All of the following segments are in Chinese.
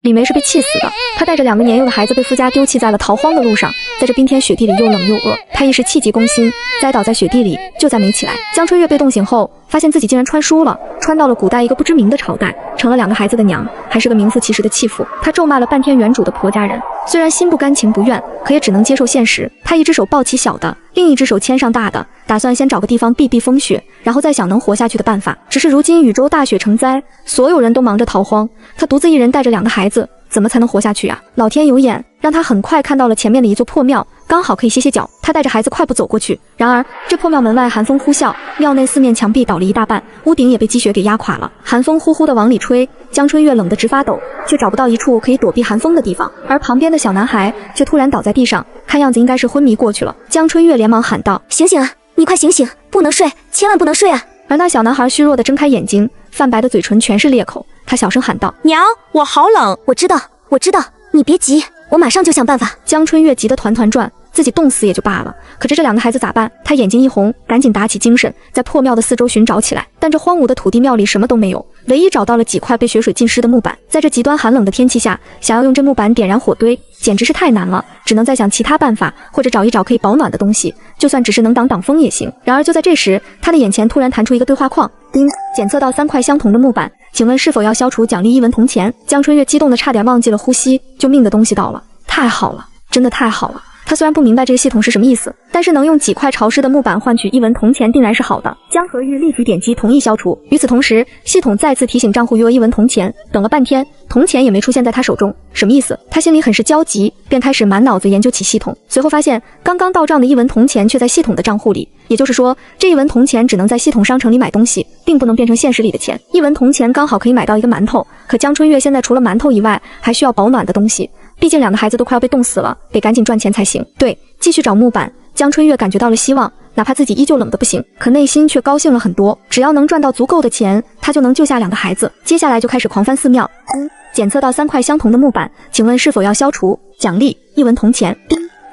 李梅是被气死的，她带着2个年幼的孩子被夫家丢弃在了逃荒的路上，在这冰天雪地里又冷又饿，她一时气急攻心，栽倒在雪地里，就再没起来。江春月被冻醒后，发现自己竟然穿书了，穿到了古代一个不知名的朝代，成了2个孩子的娘，还是个名副其实的弃妇。她咒骂了半天原主的婆家人，虽然心不甘情不愿，可也只能接受现实。她一只手抱起小的，另一只手牵上大的，打算先找个地方避避风雪，然后再想能活下去的办法。只是如今禹州大雪成灾，所有人都忙着逃荒，她独自一人带着2个孩子，怎么才能活下去啊？老天有眼，让她很快看到了前面的一座破庙，刚好可以歇歇脚。她带着孩子快步走过去，然而这破庙门外寒风呼啸，庙内4面墙壁倒了一大半，屋顶也被积雪给压垮了，寒风呼呼地往里吹，江春月冷得直发抖，却找不到一处可以躲避寒风的地方。而旁边的小男孩却突然倒在地上，看样子应该是昏迷过去了。江春月连忙喊道：“醒醒啊，你快醒醒，不能睡，千万不能睡啊！”而那小男孩虚弱地睁开眼睛，泛白的嘴唇全是裂口，他小声喊道：“娘，我好冷。”我知道，你别急，我马上就想办法。江春月急得团团转，自己冻死也就罢了，可这2个孩子咋办？他眼睛一红，赶紧打起精神，在破庙的四周寻找起来。但这荒芜的土地庙里什么都没有，唯一找到了几块被雪水浸湿的木板。在这极端寒冷的天气下，想要用这木板点燃火堆，简直是太难了，只能再想其他办法，或者找一找可以保暖的东西，就算只是能挡风也行。然而就在这时，他的眼前突然弹出一个对话框，叮，检测到3块相同的木板，请问是否要消除奖励1文铜钱？江春月激动得差点忘记了呼吸，救命的东西到了，太好了，真的太好了。他虽然不明白这个系统是什么意思，但是能用几块潮湿的木板换取1文铜钱定然是好的。江河玉立即点击同意消除。与此同时，系统再次提醒账户余额1文铜钱。等了半天，铜钱也没出现在他手中，什么意思？他心里很是焦急，便开始满脑子研究起系统。随后发现，刚刚到账的1文铜钱却在系统的账户里，也就是说，这1文铜钱只能在系统商城里买东西，并不能变成现实里的钱。1文铜钱刚好可以买到一个馒头，可江春月现在除了馒头以外，还需要保暖的东西。毕竟2个孩子都快要被冻死了，得赶紧赚钱才行。对，继续找木板。江春月感觉到了希望，哪怕自己依旧冷得不行，可内心却高兴了很多。只要能赚到足够的钱，他就能救下2个孩子。接下来就开始狂翻寺庙。检测到3块相同的木板，请问是否要消除？奖励1文铜钱。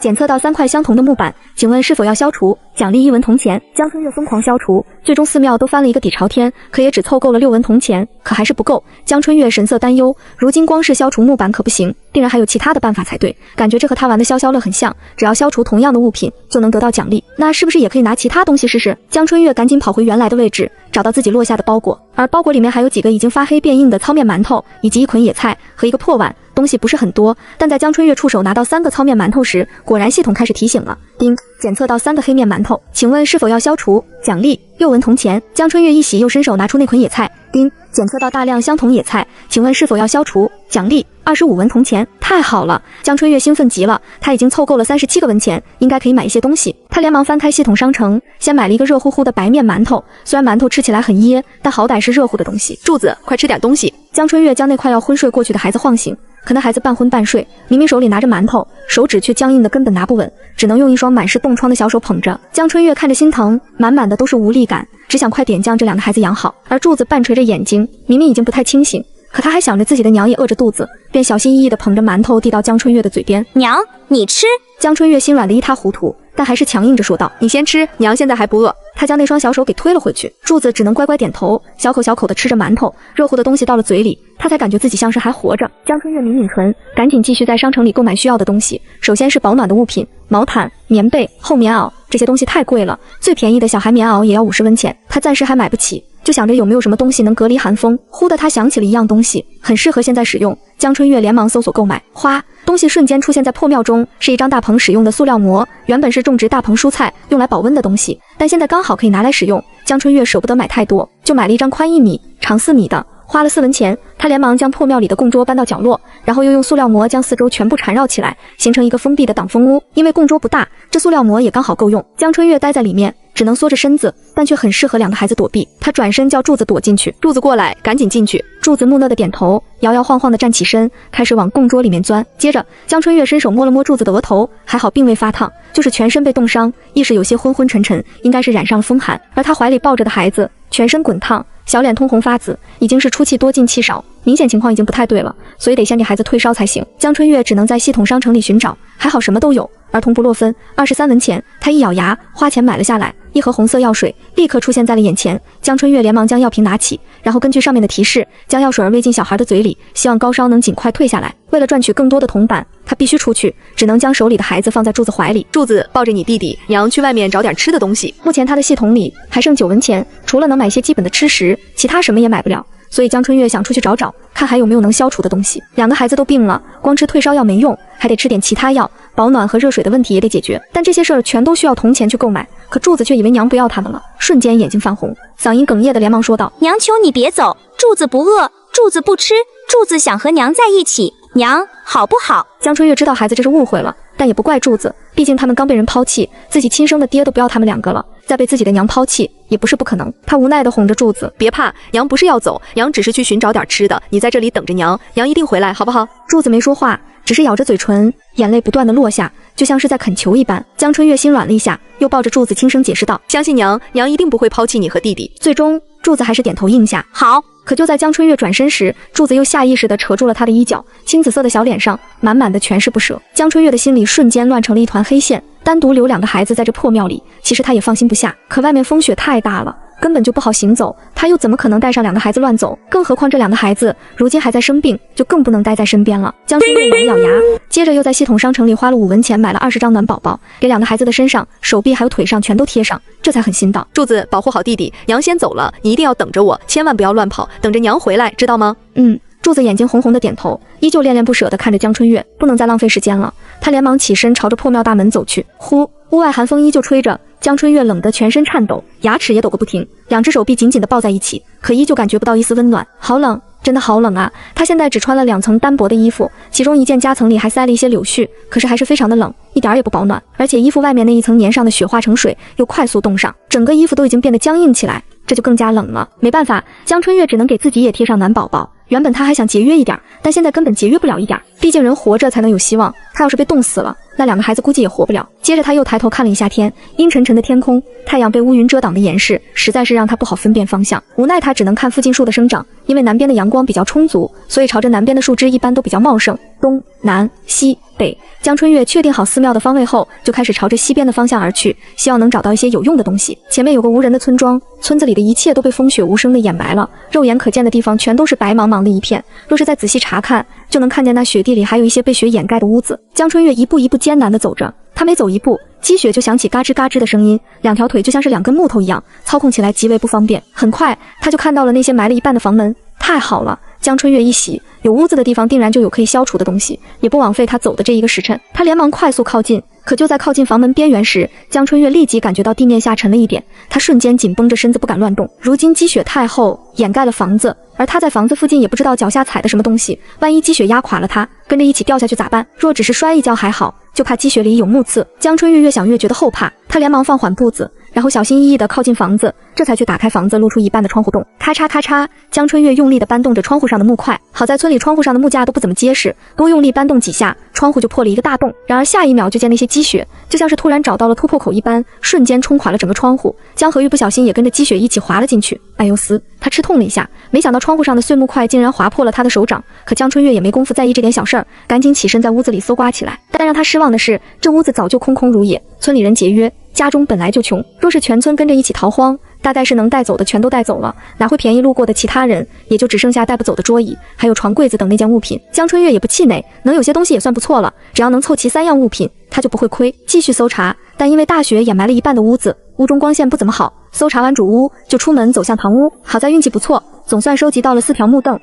检测到3块相同的木板，请问是否要消除？奖励1文铜钱。江春月疯狂消除，最终4庙都翻了一个底朝天，可也只凑够了6文铜钱，可还是不够。江春月神色担忧，如今光是消除木板可不行，定然还有其他的办法才对。感觉这和他玩的消消乐很像，只要消除同样的物品就能得到奖励，那是不是也可以拿其他东西试试？江春月赶紧跑回原来的位置，找到自己落下的包裹，而包裹里面还有几个已经发黑变硬的糙面馒头，以及一捆野菜和一个破碗。东西不是很多，但在江春月触手拿到3个糙面馒头时，果然系统开始提醒了。叮，检测到3个黑面馒头，请问是否要消除？奖励6文铜钱。江春月一喜，又伸手拿出那捆野菜。叮，检测到大量相同野菜，请问是否要消除？奖励25文铜钱。太好了，江春月兴奋极了，他已经凑够了37个文钱，应该可以买一些东西。他连忙翻开系统商城，先买了一个热乎乎的白面馒头，虽然馒头吃起来很噎，但好歹是热乎的东西。柱子，快吃点东西。江春月将那快要昏睡过去的孩子晃醒，可那孩子半昏半睡，明明手里拿着馒头，手指却僵硬的根本拿不稳，只能用一双满是冻疮的小手捧着。江春月看着心疼，满满的都是无力感，只想快点将这2个孩子养好。而柱子半垂着眼睛，明明已经不太清醒，可他还想着自己的娘也饿着肚子，便小心翼翼地捧着馒头递到江春月的嘴边。娘，你吃。江春月心软得一塌糊涂，但还是强硬着说道：“你先吃，娘现在还不饿。”他将那双小手给推了回去，柱子只能乖乖点头，小口小口地吃着馒头，热乎的东西到了嘴里，他才感觉自己像是还活着。江春月抿抿唇，赶紧继续在商城里购买需要的东西。首先是保暖的物品，毛毯、棉被、厚棉袄，这些东西太贵了，最便宜的小孩棉袄也要50文钱，他暂时还买不起，就想着有没有什么东西能隔离寒风。忽的他想起了一样东西，很适合现在使用。江春月连忙搜索购买。花，东西瞬间出现在破庙中，是一张大棚使用的塑料膜，原本是种植大棚蔬菜用来保温的东西，但现在刚好可以拿来使用。江春月舍不得买太多，就买了一张宽1米、长4米的，花了4文钱。他连忙将破庙里的供桌搬到角落，然后又用塑料膜将四周全部缠绕起来，形成一个封闭的挡风屋。因为供桌不大，这塑料膜也刚好够用。江春月待在里面，只能缩着身子，但却很适合2个孩子躲避。他转身叫柱子躲进去，柱子过来，赶紧进去。柱子木讷的点头，摇摇晃晃的站起身，开始往供桌里面钻。接着，江春月伸手摸了摸柱子的额头，还好并未发烫，就是全身被冻伤，意识有些昏昏沉沉，应该是染上了风寒。而他怀里抱着的孩子，全身滚烫，小脸通红发紫，已经是出气多进气少，明显情况已经不太对了，所以得先给孩子退烧才行。江春月只能在系统商城里寻找，还好什么都有，儿童不落分，23文钱，他一咬牙，花钱买了下来。一盒红色药水立刻出现在了眼前。江春月连忙将药瓶拿起，然后根据上面的提示，将药水喂进小孩的嘴里，希望高烧能尽快退下来。为了赚取更多的铜板，他必须出去，只能将手里的孩子放在柱子怀里。柱子，抱着你弟弟，娘去外面找点吃的东西。目前他的系统里还剩9文钱，除了能买些基本的吃食，其他什么也买不了。所以江春月想出去找找，看还有没有能消除的东西。2个孩子都病了，光吃退烧药没用，还得吃点其他药，保暖和热水的问题也得解决。但这些事儿全都需要铜钱去购买。可柱子却以为娘不要他们了，瞬间眼睛泛红，嗓音哽咽的连忙说道：娘求你别走，柱子不饿，柱子不吃，柱子想和娘在一起，娘好不好？江春月知道孩子这是误会了，但也不怪柱子，毕竟他们刚被人抛弃，自己亲生的爹都不要他们2个了，再被自己的娘抛弃也不是不可能。他无奈地哄着柱子：别怕，娘不是要走，娘只是去寻找点吃的，你在这里等着娘，娘一定回来，好不好？柱子没说话，只是咬着嘴唇，眼泪不断地落下，就像是在恳求一般。江春月心软了一下，又抱着柱子轻声解释道：相信娘，娘一定不会抛弃你和弟弟。最终柱子还是点头应下。好。可就在江春月转身时，柱子又下意识地扯住了他的衣角，青紫色的小脸上满满的全是不舍。江春月的心里瞬间乱成了一团黑线，单独留2个孩子在这破庙里，其实他也放心不下。可外面风雪太大了，根本就不好行走，他又怎么可能带上2个孩子乱走？更何况这2个孩子如今还在生病，就更不能待在身边了。江春月咬了咬牙，接着又在系统商城里花了5文钱买了20张暖宝宝，给2个孩子的身上、手臂还有腿上全都贴上，这才狠心道：柱子，保护好弟弟，娘先走了，你一定要等着我，千万不要乱跑，等着娘回来，知道吗？柱子眼睛红红的点头，依旧恋恋不舍地看着江春月，不能再浪费时间了。他连忙起身朝着破庙大门走去。呼，屋外寒风依旧吹着，江春月冷得全身颤抖，牙齿也抖个不停，2只手臂紧紧地抱在一起，可依旧感觉不到一丝温暖。好冷，真的好冷啊！他现在只穿了2层单薄的衣服，其中一件夹层里还塞了一些柳絮，可是还是非常的冷，一点也不保暖。而且衣服外面那一层粘上的雪化成水，又快速冻上，整个衣服都已经变得僵硬起来，这就更加冷了。没办法，江春月只能给自己也贴上暖宝宝。原本他还想节约一点，但现在根本节约不了一点，毕竟人活着才能有希望。他要是被冻死了，那2个孩子估计也活不了。接着他又抬头看了一下天，阴沉沉的天空，太阳被乌云遮挡的严实，实在是让他不好分辨方向。无奈他只能看附近树的生长，因为南边的阳光比较充足，所以朝着南边的树枝一般都比较茂盛。东南西北，江春月确定好寺庙的方位后，就开始朝着西边的方向而去，希望能找到一些有用的东西。前面有个无人的村庄，村子里的一切都被风雪无声地掩埋了，肉眼可见的地方全都是白茫茫的一片，若是再仔细查看，就能看见那雪地里还有一些被雪掩盖的屋子。江春月一步一步艰难地走着，他每走一步，积雪就响起嘎吱嘎吱的声音，2条腿就像是2根木头一样，操控起来极为不方便。很快他就看到了那些埋了一半的房门，太好了！江春月一喜，有屋子的地方定然就有可以消除的东西，也不枉费他走的这一个时辰。他连忙快速靠近，可就在靠近房门边缘时，江春月立即感觉到地面下沉了一点，他瞬间紧绷着身子不敢乱动。如今积雪太厚，掩盖了房子，而他在房子附近也不知道脚下踩的什么东西，万一积雪压垮了他，跟着一起掉下去咋办？若只是摔一跤还好，就怕积雪里有木刺。江春月越想越觉得后怕，他连忙放缓步子，然后小心翼翼地靠近房子，这才去打开房子露出一半的窗户洞。咔嚓咔嚓，江春月用力地搬动着窗户上的木块，好在村里窗户上的木架都不怎么结实，多用力搬动几下，窗户就破了一个大洞。然而下一秒，就见那些积雪就像是突然找到了突破口一般，瞬间冲垮了整个窗户。江河玉不小心也跟着积雪一起滑了进去，哎呦嘶！他吃痛了一下，没想到窗户上的碎木块竟然划破了他的手掌。可江春月也没工夫在意这点小事儿，赶紧起身在屋子里搜刮起来。但让他失望的是，这屋子早就空空如也。村里人节约，家中本来就穷，若是全村跟着一起逃荒，大概是能带走的全都带走了，哪会便宜路过的其他人？也就只剩下带不走的桌椅，还有床柜子等那件物品。江春月也不气馁，能有些东西也算不错了，只要能凑齐3样物品，他就不会亏。继续搜查，但因为大雪掩埋了一半的屋子，屋中光线不怎么好。搜查完主屋，就出门走向堂屋。好在运气不错，总算收集到了4条木凳。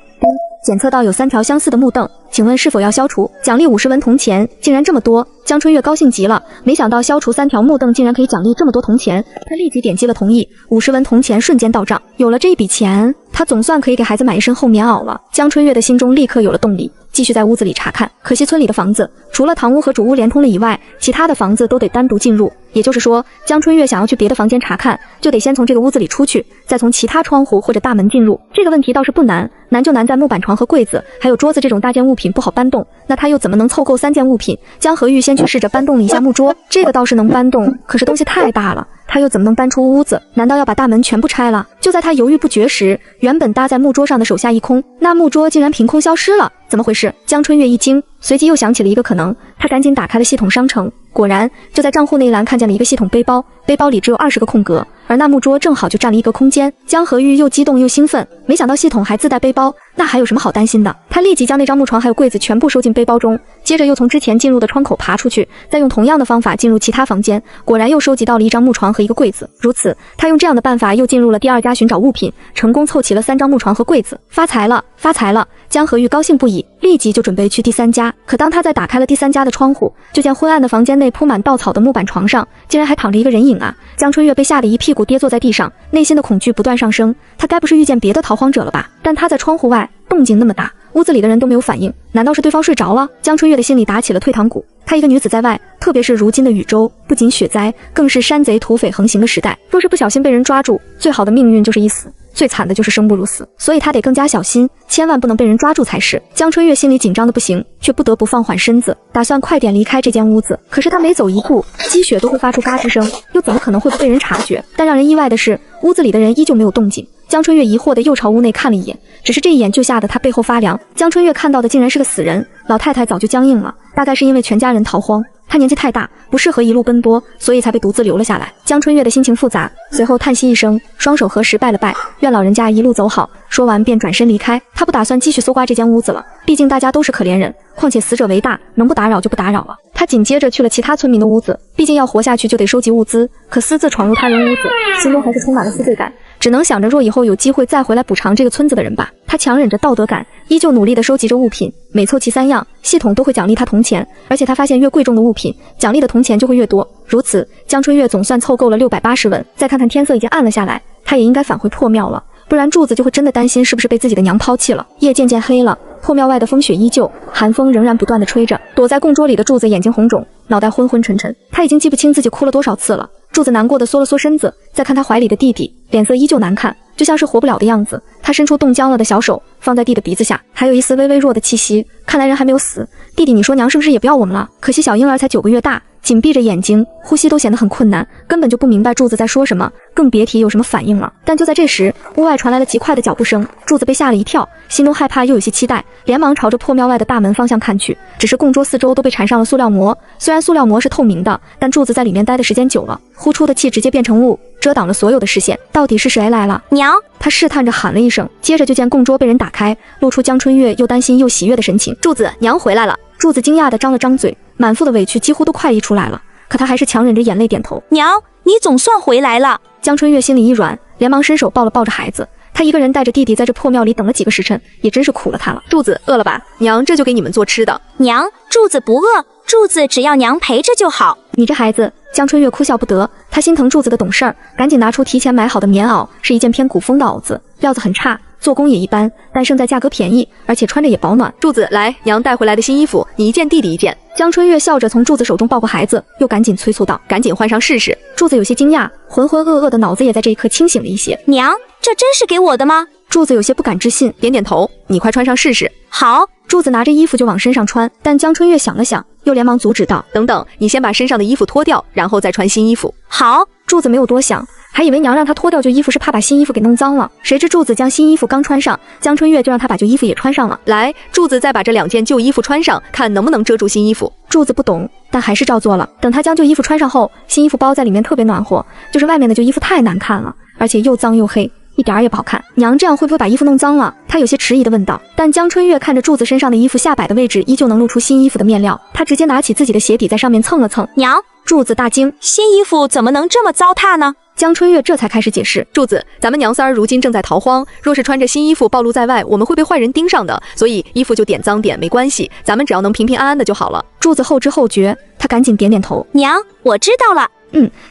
检测到有3条相似的木凳，请问是否要消除？奖励50文铜钱，竟然这么多！江春月高兴极了，没想到消除3条木凳竟然可以奖励这么多铜钱，他立即点击了同意，50文铜钱瞬间到账。有了这一笔钱，他总算可以给孩子买一身厚棉袄了。江春月的心中立刻有了动力，继续在屋子里查看。可惜村里的房子除了堂屋和主屋连通了以外，其他的房子都得单独进入。也就是说，江春月想要去别的房间查看，就得先从这个屋子里出去，再从其他窗户或者大门进入。这个问题倒是不难，难就难在木板床和柜子还有桌子这种大件物品不好搬动，那他又怎么能凑够3件物品？江河玉先去试着搬动了一下木桌，这个倒是能搬动，可是东西太大了，他又怎么能搬出屋子？难道要把大门全部拆了？就在他犹豫不决时，原本搭在木桌上的手下一空，那木桌竟然凭空消失了，怎么回事？江春月一惊，随即又想起了一个可能，他赶紧打开了系统商城，果然，就在账户那一栏看见了一个系统背包，背包里只有20个空格，而那木桌正好就占了一个空间。江河玉又激动又兴奋，没想到系统还自带背包，那还有什么好担心的？他立即将那张木床还有柜子全部收进背包中，接着又从之前进入的窗口爬出去，再用同样的方法进入其他房间，果然又收集到了一张木床和一个柜子。如此，他用这样的办法又进入了第2家寻找物品，成功凑齐了3张木床和柜子。发财了，发财了！江河玉高兴不已，立即就准备去第3家。可当他在打开了第3家的窗户，就见昏暗的房间内铺满稻草的木板床上，竟然还躺着一个人影啊！江春月被吓得一屁股跌坐在地上，内心的恐惧不断上升。他该不是遇见别的逃荒者了吧？但他在窗户外，动静那么大，屋子里的人都没有反应，难道是对方睡着了？江春月的心里打起了退堂鼓。她一个女子在外，特别是如今的禹州，不仅雪灾，更是山贼土匪横行的时代。若是不小心被人抓住，最好的命运就是一死，最惨的就是生不如死。所以她得更加小心，千万不能被人抓住才是。江春月心里紧张的不行，却不得不放缓身子，打算快点离开这间屋子。可是她每走一步，积雪都会发出嘎吱声，又怎么可能会不被人察觉？但让人意外的是，屋子里的人依旧没有动静。江春月疑惑地又朝屋内看了一眼，只是这一眼就吓得她背后发凉。江春月看到的竟然是个死人，老太太早就僵硬了，大概是因为全家人逃荒，她年纪太大，不适合一路奔波，所以才被独自留了下来。江春月的心情复杂，随后叹息一声，双手合十拜了拜，愿老人家一路走好。说完便转身离开。她不打算继续搜刮这间屋子了，毕竟大家都是可怜人，况且死者为大，能不打扰就不打扰了。她紧接着去了其他村民的屋子，毕竟要活下去就得收集物资，可私自闯入他人屋子，心中还是充满了负罪感，只能想着若以后有机会再回来补偿这个村子的人吧。他强忍着道德感，依旧努力地收集着物品，每凑齐3样，系统都会奖励他铜钱，而且他发现越贵重的物品，奖励的铜钱就会越多。如此，江春月总算凑够了680文。再看看天色已经暗了下来，他也应该返回破庙了，不然柱子就会真的担心是不是被自己的娘抛弃了。夜渐渐黑了，破庙外的风雪依旧，寒风仍然不断地吹着。躲在供桌里的柱子眼睛红肿，脑袋昏昏沉沉，他已经记不清自己哭了多少次了。柱子难过的缩了缩身子，再看他怀里的弟弟，脸色依旧难看，就像是活不了的样子。他伸出冻僵了的小手，放在弟的鼻子下，还有一丝微微弱的气息，看来人还没有死。弟弟，你说娘是不是也不要我们了？可惜小婴儿才9个月大，紧闭着眼睛，呼吸都显得很困难，根本就不明白柱子在说什么，更别提有什么反应了。但就在这时，屋外传来了极快的脚步声，柱子被吓了一跳，心中害怕又有些期待，连忙朝着破庙外的大门方向看去。只是供桌四周都被缠上了塑料膜，虽然塑料膜是透明的，但柱子在里面待的时间久了，呼出的气直接变成雾，遮挡了所有的视线。到底是谁来了？娘！他试探着喊了一声，接着就见供桌被人打开，露出江春月又担心又喜悦的神情。柱子，娘回来了。柱子惊讶地张了张嘴，满腹的委屈几乎都快溢出来了，可他还是强忍着眼泪点头。娘，你总算回来了。江春月心里一软，连忙伸手抱着孩子。他一个人带着弟弟在这破庙里等了几个时辰，也真是苦了他了。柱子饿了吧？娘这就给你们做吃的。娘，柱子不饿，柱子只要娘陪着就好。你这孩子！江春月哭笑不得，他心疼柱子的懂事儿，赶紧拿出提前买好的棉袄，是一件偏古风的袄子，料子很差，做工也一般，但胜在价格便宜，而且穿着也保暖。柱子，来，娘带回来的新衣服，你一件，弟弟一件。江春月笑着从柱子手中抱过孩子，又赶紧催促道：“赶紧换上试试。”柱子有些惊讶，浑浑噩噩的脑子也在这一刻清醒了一些。娘，这真是给我的吗？柱子有些不敢置信，点点头。你快穿上试试。好。柱子拿着衣服就往身上穿，但江春月想了想，又连忙阻止道：“等等，你先把身上的衣服脱掉，然后再穿新衣服。”好。柱子没有多想，还以为娘让他脱掉旧衣服是怕把新衣服给弄脏了，谁知柱子将新衣服刚穿上，江春月就让他把旧衣服也穿上了。来，柱子再把这2件旧衣服穿上，看能不能遮住新衣服。柱子不懂，但还是照做了。等他将旧衣服穿上后，新衣服包在里面特别暖和，就是外面的旧衣服太难看了，而且又脏又黑，一点儿也不好看。娘这样会不会把衣服弄脏了？他有些迟疑地问道。但江春月看着柱子身上的衣服下摆的位置依旧能露出新衣服的面料，他直接拿起自己的鞋底在上面蹭了蹭。娘！柱子大惊，新衣服怎么能这么糟蹋呢？江春月这才开始解释，柱子，咱们娘仨如今正在逃荒，若是穿着新衣服暴露在外，我们会被坏人盯上的，所以衣服就点脏点没关系，咱们只要能平平安安的就好了。柱子后知后觉，他赶紧点点头。娘，我知道了。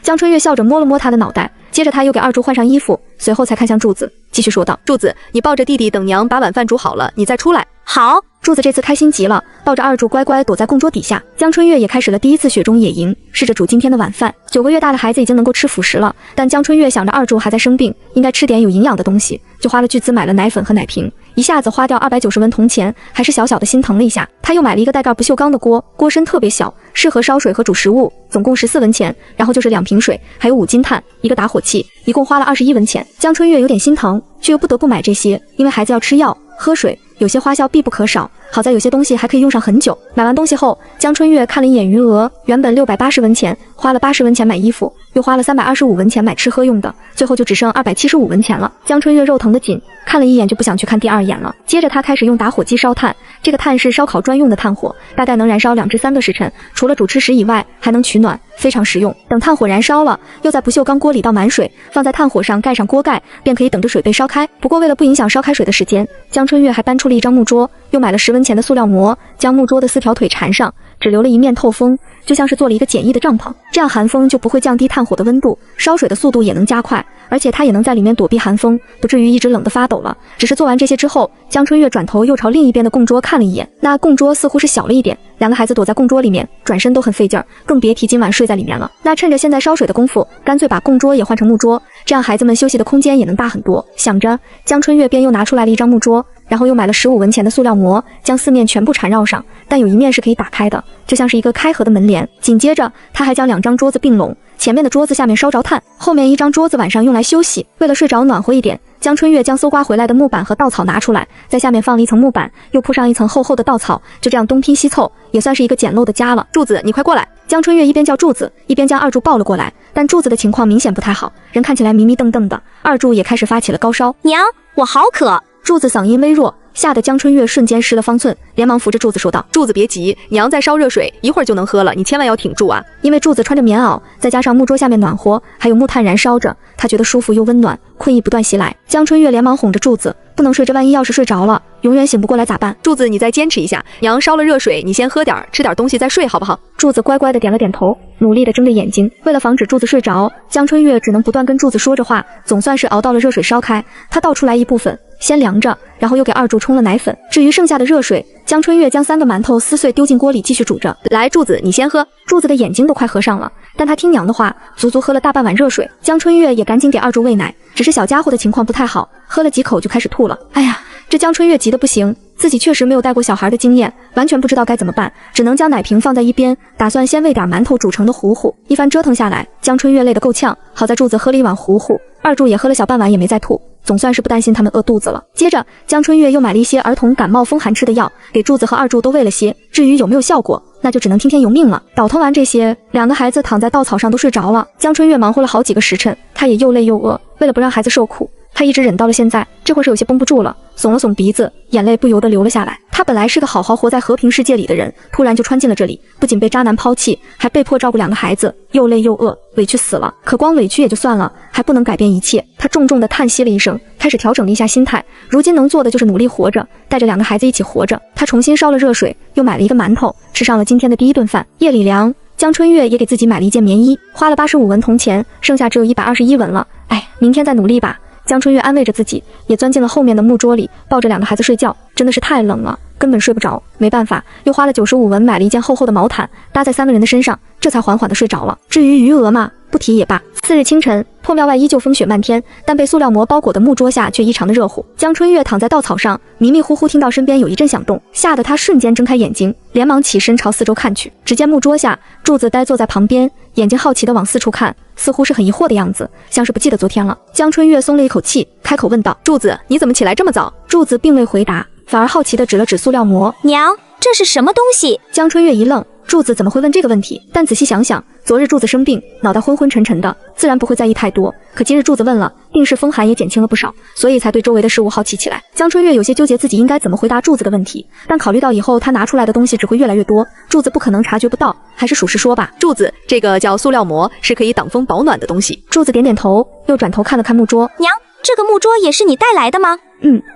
江春月笑着摸了摸他的脑袋，接着他又给二柱换上衣服，随后才看向柱子，继续说道：“柱子，你抱着弟弟，等娘把晚饭煮好了，你再出来。”好。柱子这次开心极了，抱着二柱乖乖躲在供桌底下。江春月也开始了第一次雪中野营，试着煮今天的晚饭。9个月大的孩子已经能够吃辅食了，但江春月想着二柱还在生病，应该吃点有营养的东西，就花了巨资买了奶粉和奶瓶，一下子花掉290文铜钱，还是小小的心疼了一下。他又买了一个带盖不锈钢的锅，锅身特别小，适合烧水和煮食物，总共14文钱，然后就是2瓶水，还有5斤炭，一个打火器，一共花了21文钱。江春月有点心疼，却又不得不买这些，因为孩子要吃药，喝水，有些花销必不可少。好在有些东西还可以用上很久。买完东西后，江春月看了一眼余额，原本680文钱，花了80文钱买衣服，又花了325文钱买吃喝用的，最后就只剩275文钱了。江春月肉疼得紧，看了一眼就不想去看第二眼了。接着他开始用打火机烧炭，这个炭是烧烤专用的炭火，大概能燃烧2至3个时辰，除了煮吃食以外，还能取暖，非常实用。等炭火燃烧了，又在不锈钢锅里倒满水，放在炭火上，盖上锅盖，便可以等着水被烧开。不过为了不影响烧开水的时间，江春月还搬出了一张木桌，又买了10文钱的塑料膜，将木桌的4条腿缠上，只留了一面透风，就像是做了一个简易的帐篷。这样寒风就不会降低炭火的温度，烧水的速度也能加快，而且他也能在里面躲避寒风，不至于一直冷得发抖了。只是做完这些之后，江春月转头又朝另一边的供桌看了一眼，那供桌似乎是小了一点，两个孩子躲在供桌里面，转身都很费劲儿，更别提今晚睡在里面了。那趁着现在烧水的功夫，干脆把供桌也换成木桌，这样孩子们休息的空间也能大很多。想着，江春月便又拿出来了一张木桌，然后又买了15文钱的塑料膜，将4面全部缠绕上，但有一面是可以打开的，就像是一个开合的门帘。紧接着，他还将2张桌子并拢，前面的桌子下面烧着炭，后面一张桌子晚上用来休息。为了睡着暖和一点，江春月将搜刮回来的木板和稻草拿出来，在下面放了一层木板，又铺上一层厚厚的稻草，就这样东拼西凑，也算是一个简陋的家了。柱子，你快过来！江春月一边叫柱子，一边将二柱抱了过来，但柱子的情况明显不太好，人看起来迷迷瞪瞪的，二柱也开始发起了高烧。娘，我好渴。柱子嗓音微弱，吓得江春月瞬间失了方寸，连忙扶着柱子说道：柱子别急，娘在烧热水，一会儿就能喝了，你千万要挺住啊。因为柱子穿着棉袄，再加上木桌下面暖和，还有木炭燃烧着，他觉得舒服又温暖，困意不断袭来。江春月连忙哄着柱子，不能睡，这万一要是睡着了，永远醒不过来咋办？柱子，你再坚持一下，娘烧了热水，你先喝点，吃点东西再睡好不好？柱子乖乖的点了点头，努力的睁着眼睛。为了防止柱子睡着，江春月只能不断跟柱子说着话，总算是熬到了热水烧开。他倒出来一部分，先凉着，然后又给二柱冲了奶粉。至于剩下的热水，江春月将3个馒头撕碎丢进锅里继续煮着。来，柱子，你先喝。柱子的眼睛都快合上了，但他听娘的话，足足喝了大半碗热水。江春月也赶紧给二柱喂奶，只是小家伙的情况不太好，喝了几口就开始吐了。哎呀，这江春月急得不行，自己确实没有带过小孩的经验，完全不知道该怎么办，只能将奶瓶放在一边，打算先喂点馒头煮成的糊糊。一番折腾下来，江春月累得够呛，好在柱子喝了一碗糊糊，二柱也喝了小半碗，也没再吐，总算是不担心他们饿肚子了。接着，江春月又买了一些儿童感冒风寒吃的药，给柱子和二柱都喂了些，至于有没有效果，那就只能听天由命了。倒腾完这些，两个孩子躺在稻草上都睡着了。江春月忙活了好几个时辰，他也又累又饿，为了不让孩子受苦，他一直忍到了现在，这会是有些绷不住了，耸了耸鼻子，眼泪不由得流了下来。他本来是个好好活在和平世界里的人，突然就穿进了这里，不仅被渣男抛弃，还被迫照顾2个孩子，又累又饿，委屈死了。可光委屈也就算了，还不能改变一切。他重重地叹息了一声，开始调整了一下心态，如今能做的就是努力活着，带着2个孩子一起活着。他重新烧了热水，又买了一个馒头，吃上了今天的第一顿饭。夜里凉，江春月也给自己买了一件棉衣，花了85文铜钱，剩下只有121文了。哎，明天再努力吧。江春月安慰着自己，也钻进了后面的木桌里，抱着2个孩子睡觉。真的是太冷了，根本睡不着。没办法，又花了95文买了一件厚厚的毛毯，搭在3个人的身上，这才缓缓地睡着了。至于余额嘛，不提也罢。次日清晨，破庙外依旧风雪漫天，但被塑料膜包裹的木桌下却异常的热乎。江春月躺在稻草上，迷迷糊糊听到身边有一阵响动，吓得他瞬间睁开眼睛，连忙起身朝四周看去。只见木桌下，柱子呆坐在旁边，眼睛好奇地往四处看，似乎是很疑惑的样子，像是不记得昨天了。江春月松了一口气，开口问道：柱子，你怎么起来这么早？柱子并未回答，反而好奇地指了指塑料膜。娘，这是什么东西？江春月一愣，柱子怎么会问这个问题？但仔细想想，昨日柱子生病，脑袋昏昏沉沉的，自然不会在意太多。可今日柱子问了，定是风寒也减轻了不少，所以才对周围的事物好奇起来。江春月有些纠结自己应该怎么回答柱子的问题，但考虑到以后他拿出来的东西只会越来越多，柱子不可能察觉不到，还是属实说吧。柱子，这个叫塑料膜，是可以挡风保暖的东西。柱子点点头，又转头看了看木桌。娘，这个木桌也是你带来的吗？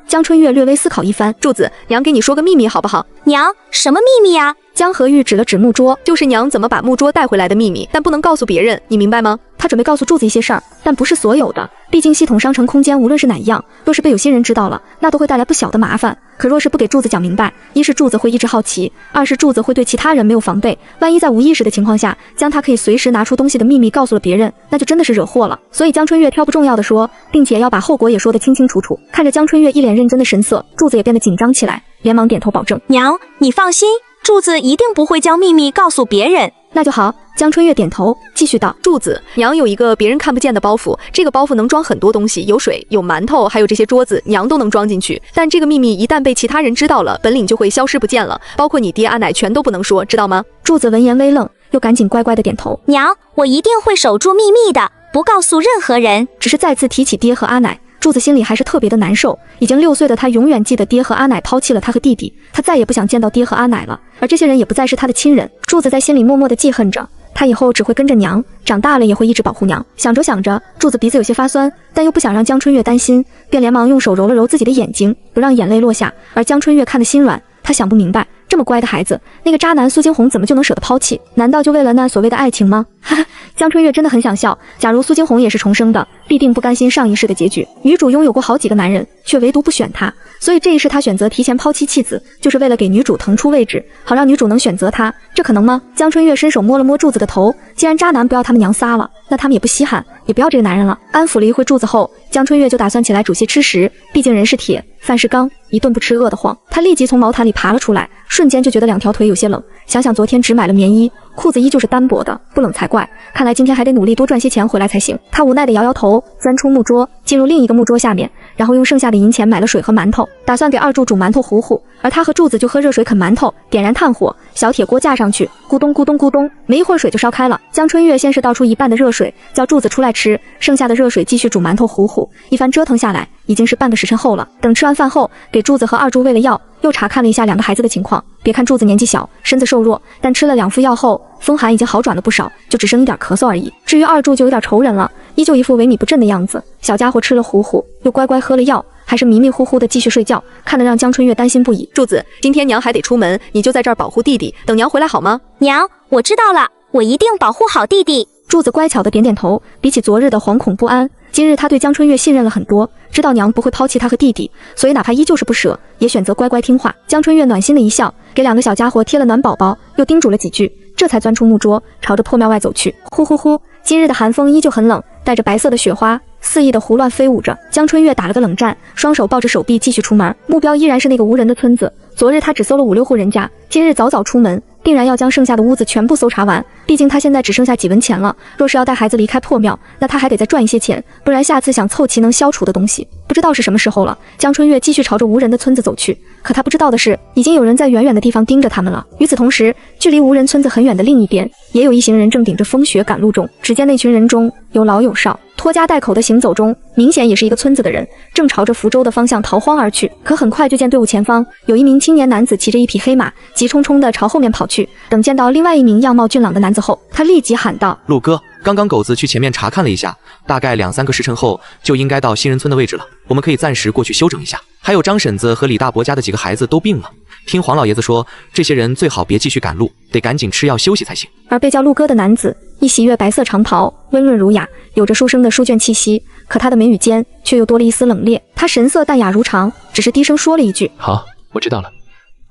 江春月略微思考一番。柱子，娘给你说个秘密好不好？娘，什么秘密呀？江河玉指了指木桌，就是娘怎么把木桌带回来的秘密，但不能告诉别人，你明白吗？他准备告诉柱子一些事儿，但不是所有的，毕竟系统商城空间无论是哪一样，若是被有心人知道了，那都会带来不小的麻烦。可若是不给柱子讲明白，一是柱子会一直好奇，二是柱子会对其他人没有防备，万一在无意识的情况下，将他可以随时拿出东西的秘密告诉了别人，那就真的是惹祸了。所以江春月挑不重要的说，并且要把后果也说得清清楚楚。看着江春月一脸认真的神色，柱子也变得紧张起来，连忙点头保证。娘，你放心，柱子一定不会将秘密告诉别人。那就好。江春月点头，继续道：柱子，娘有一个别人看不见的包袱，这个包袱能装很多东西，有水，有馒头，还有这些桌子，娘都能装进去。但这个秘密一旦被其他人知道了，本领就会消失不见了，包括你爹阿奶全都不能说，知道吗？柱子闻言微愣，又赶紧乖乖的点头。娘，我一定会守住秘密的，不告诉任何人。只是再次提起爹和阿奶，柱子心里还是特别的难受。已经6岁的他永远记得爹和阿奶抛弃了他和弟弟，他再也不想见到爹和阿奶了，而这些人也不再是他的亲人。柱子在心里默默的记恨着，他以后只会跟着娘，长大了也会一直保护娘。想着想着，柱子鼻子有些发酸，但又不想让江春月担心，便连忙用手揉了揉自己的眼睛，不让眼泪落下。而江春月看得心软，他想不明白，这么乖的孩子，那个渣男苏惊鸿怎么就能舍得抛弃？难道就为了那所谓的爱情吗？哈哈，江春月真的很想笑。假如苏惊鸿也是重生的，必定不甘心上一世的结局。女主拥有过好几个男人，却唯独不选他，所以这一世他选择提前抛弃妻子，就是为了给女主腾出位置，好让女主能选择他。这可能吗？江春月伸手摸了摸柱子的头，既然渣男不要他们娘仨了，那他们也不稀罕，也不要这个男人了。安抚了一会柱子后，江春月就打算起来煮些吃食，毕竟人是铁，饭是钢，一顿不吃饿得慌。他立即从毛毯里爬了出来，瞬间就觉得2条腿有些冷，想想昨天只买了棉衣，裤子依旧是单薄的，不冷才怪。看来今天还得努力多赚些钱回来才行。他无奈地摇摇头，钻出木桌，进入另一个木桌下面，然后用剩下的银钱买了水和馒头，打算给二柱煮馒头糊糊。而他和柱子就喝热水啃馒头，点燃炭火，小铁锅架上去，咕咚咕咚咕咚，没一会儿水就烧开了。江春月先是倒出一半的热水，叫柱子出来吃，剩下的热水继续煮馒头糊糊。一番折腾下来，已经是半个时辰后了。等吃完饭后，给柱子和二柱喂了药，又查看了一下2个孩子的情况。别看柱子年纪小，身子瘦弱，但吃了2副药后，风寒已经好转了不少，就只剩一点咳嗽而已。至于二柱就有点愁人了，依旧一副萎靡不振的样子。小家伙吃了糊糊，又乖乖喝了药，还是迷迷糊糊的继续睡觉，看得让江春月担心不已。柱子，今天娘还得出门，你就在这儿保护弟弟，等娘回来好吗？娘，我知道了，我一定保护好弟弟。柱子乖巧的点点头，比起昨日的惶恐不安，今日他对江春月信任了很多，知道娘不会抛弃他和弟弟，所以哪怕依旧是不舍，也选择乖乖听话。江春月暖心的一笑，给2个小家伙贴了暖宝宝，又叮嘱了几句，这才钻出木桌，朝着破庙外走去。呼呼呼，今日的寒风依旧很冷，带着白色的雪花肆意的胡乱飞舞着。江春月打了个冷战，双手抱着手臂继续出门，目标依然是那个无人的村子。昨日他只搜了5、6户人家，今日早早出门，定然要将剩下的屋子全部搜查完。毕竟他现在只剩下几文钱了，若是要带孩子离开破庙，那他还得再赚一些钱，不然下次想凑齐能消除的东西，不知道是什么时候了。江春月继续朝着无人的村子走去，可他不知道的是，已经有人在远远的地方盯着他们了。与此同时，距离无人村子很远的另一边，也有一行人正顶着风雪赶路中。只见那群人中有老有少，拖家带口的行走中，明显也是一个村子的人，正朝着福州的方向逃荒而去。可很快就见队伍前方有一名青年男子骑着一匹黑马，急冲冲地朝后面跑去。等见到另外一名样貌俊朗的男子后，他立即喊道：陆哥，刚刚狗子去前面查看了一下，大概2、3个时辰后就应该到新人村的位置了，我们可以暂时过去休整一下。还有张婶子和李大伯家的几个孩子都病了，听黄老爷子说，这些人最好别继续赶路，得赶紧吃药休息才行。而被叫陆哥的男子一袭月白色长袍，温润儒雅，有着书生的书卷气息，可他的眉宇间却又多了一丝冷冽。他神色淡雅如常，只是低声说了一句：好，我知道了。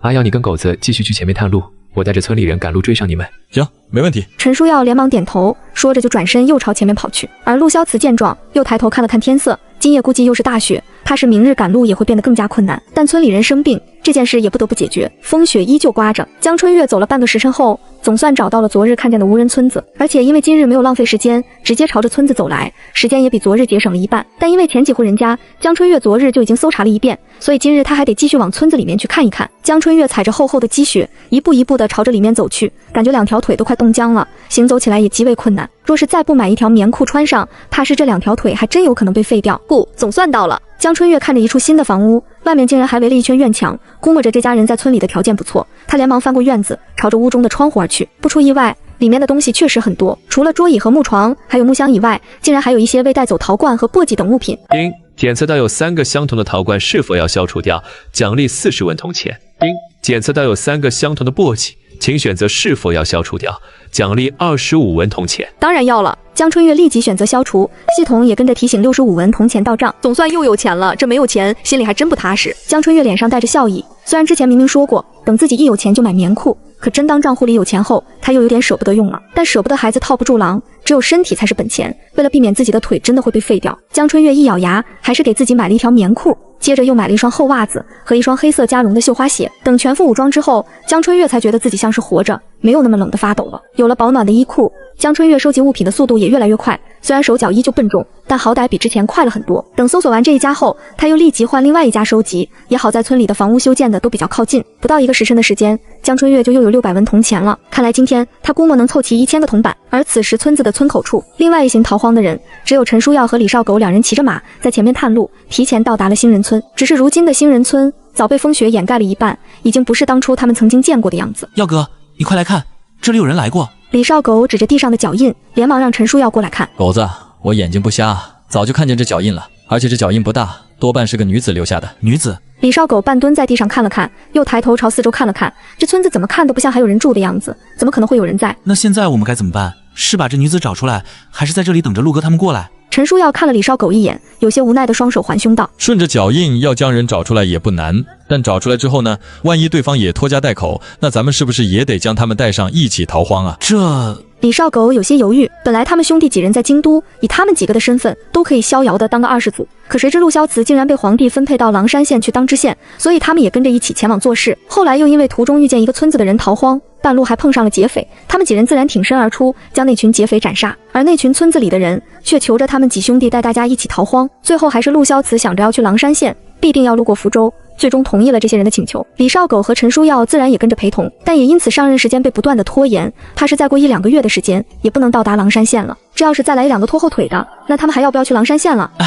阿耀，你跟狗子继续去前面探路，我带着村里人赶路追上你们。行，没问题。陈书耀连忙点头，说着就转身又朝前面跑去。而陆萧慈见状，又抬头看了看天色，今夜估计又是大雪，怕是明日赶路也会变得更加困难。但村里人生病，这件事也不得不解决。风雪依旧刮着，江春月走了半个时辰后，总算找到了昨日看见的无人村子，而且因为今日没有浪费时间，直接朝着村子走来，时间也比昨日节省了一半。但因为前几户人家江春月昨日就已经搜查了一遍，所以今日他还得继续往村子里面去看一看。江春月踩着厚厚的积雪，一步一步地朝着里面走去，感觉2条腿都快冻僵了，行走起来也极为困难。若是再不买一条棉裤穿上，怕是这2条腿还真有可能被废掉。不，总算到了。江春月看着一处新的房屋，外面竟然还围了一圈院墙，估摸着这家人在村里的条件不错。他连忙翻过院子，朝着屋中的窗户而去。不出意外，里面的东西确实很多，除了桌椅和木床，还有木箱以外，竟然还有一些未带走陶罐和簸箕等物品。丁，检测到有3个相同的陶罐，是否要消除掉？奖励40文铜钱。丁，检测到有3个相同的簸箕，请选择是否要消除掉，奖励25文铜钱。当然要了。江春月立即选择消除，系统也跟着提醒65文铜钱到账。总算又有钱了，这没有钱心里还真不踏实。江春月脸上带着笑意，虽然之前明明说过，等自己一有钱就买棉裤，可真当账户里有钱后，他又有点舍不得用了。但舍不得孩子套不住狼，只有身体才是本钱。为了避免自己的腿真的会被废掉，江春月一咬牙，还是给自己买了一条棉裤，接着又买了一双厚袜子和一双黑色加绒的绣花鞋。等全副武装之后，江春月才觉得自己像是活着，没有那么冷得发抖了。有了保暖的衣裤，江春月收集物品的速度也越来越快。虽然手脚依旧笨重，但好歹比之前快了很多。等搜索完这一家后，他又立即换另外一家收集，也好在村里的房屋修建的都比较靠近。不到1个时辰的时间，江春月就又有600文铜钱了。看来今天他估摸能凑齐1000个铜板。而此时村子的村口处，另外一行逃荒的人，只有陈书耀和李少狗两人骑着马在前面探路，提前到达了新人村。只是如今的新人村早被风雪掩盖了一半，已经不是当初他们曾经见过的样子。耀哥，你快来看，这里有人来过。李少狗指着地上的脚印，连忙让陈书耀过来看。狗子，我眼睛不瞎，早就看见这脚印了，而且这脚印不大，多半是个女子留下的。女子？李少狗半蹲在地上看了看，又抬头朝四周看了看，这村子怎么看都不像还有人住的样子，怎么可能会有人在？那现在我们该怎么办？是把这女子找出来，还是在这里等着陆哥他们过来？陈书耀看了李少狗一眼，有些无奈的双手环胸道：顺着脚印要将人找出来也不难，但找出来之后呢，万一对方也拖家带口，那咱们是不是也得将他们带上一起逃荒啊？这……李少狗有些犹豫，本来他们兄弟几人在京都，以他们几个的身份都可以逍遥的当个20祖，可谁知陆萧慈竟然被皇帝分配到狼山县去当知县，所以他们也跟着一起前往做事。后来又因为途中遇见一个村子的人逃荒，半路还碰上了劫匪，他们几人自然挺身而出，将那群劫匪斩杀。而那群村子里的人却求着他们几兄弟带大家一起逃荒，最后还是陆萧慈想着要去狼山县，必定要路过福州，最终同意了这些人的请求。李少狗和陈书耀自然也跟着陪同，但也因此上任时间被不断的拖延，怕是再过1-2个月的时间也不能到达狼山县了。这要是再来1-2个拖后腿的，那他们还要不要去狼山县了？哎，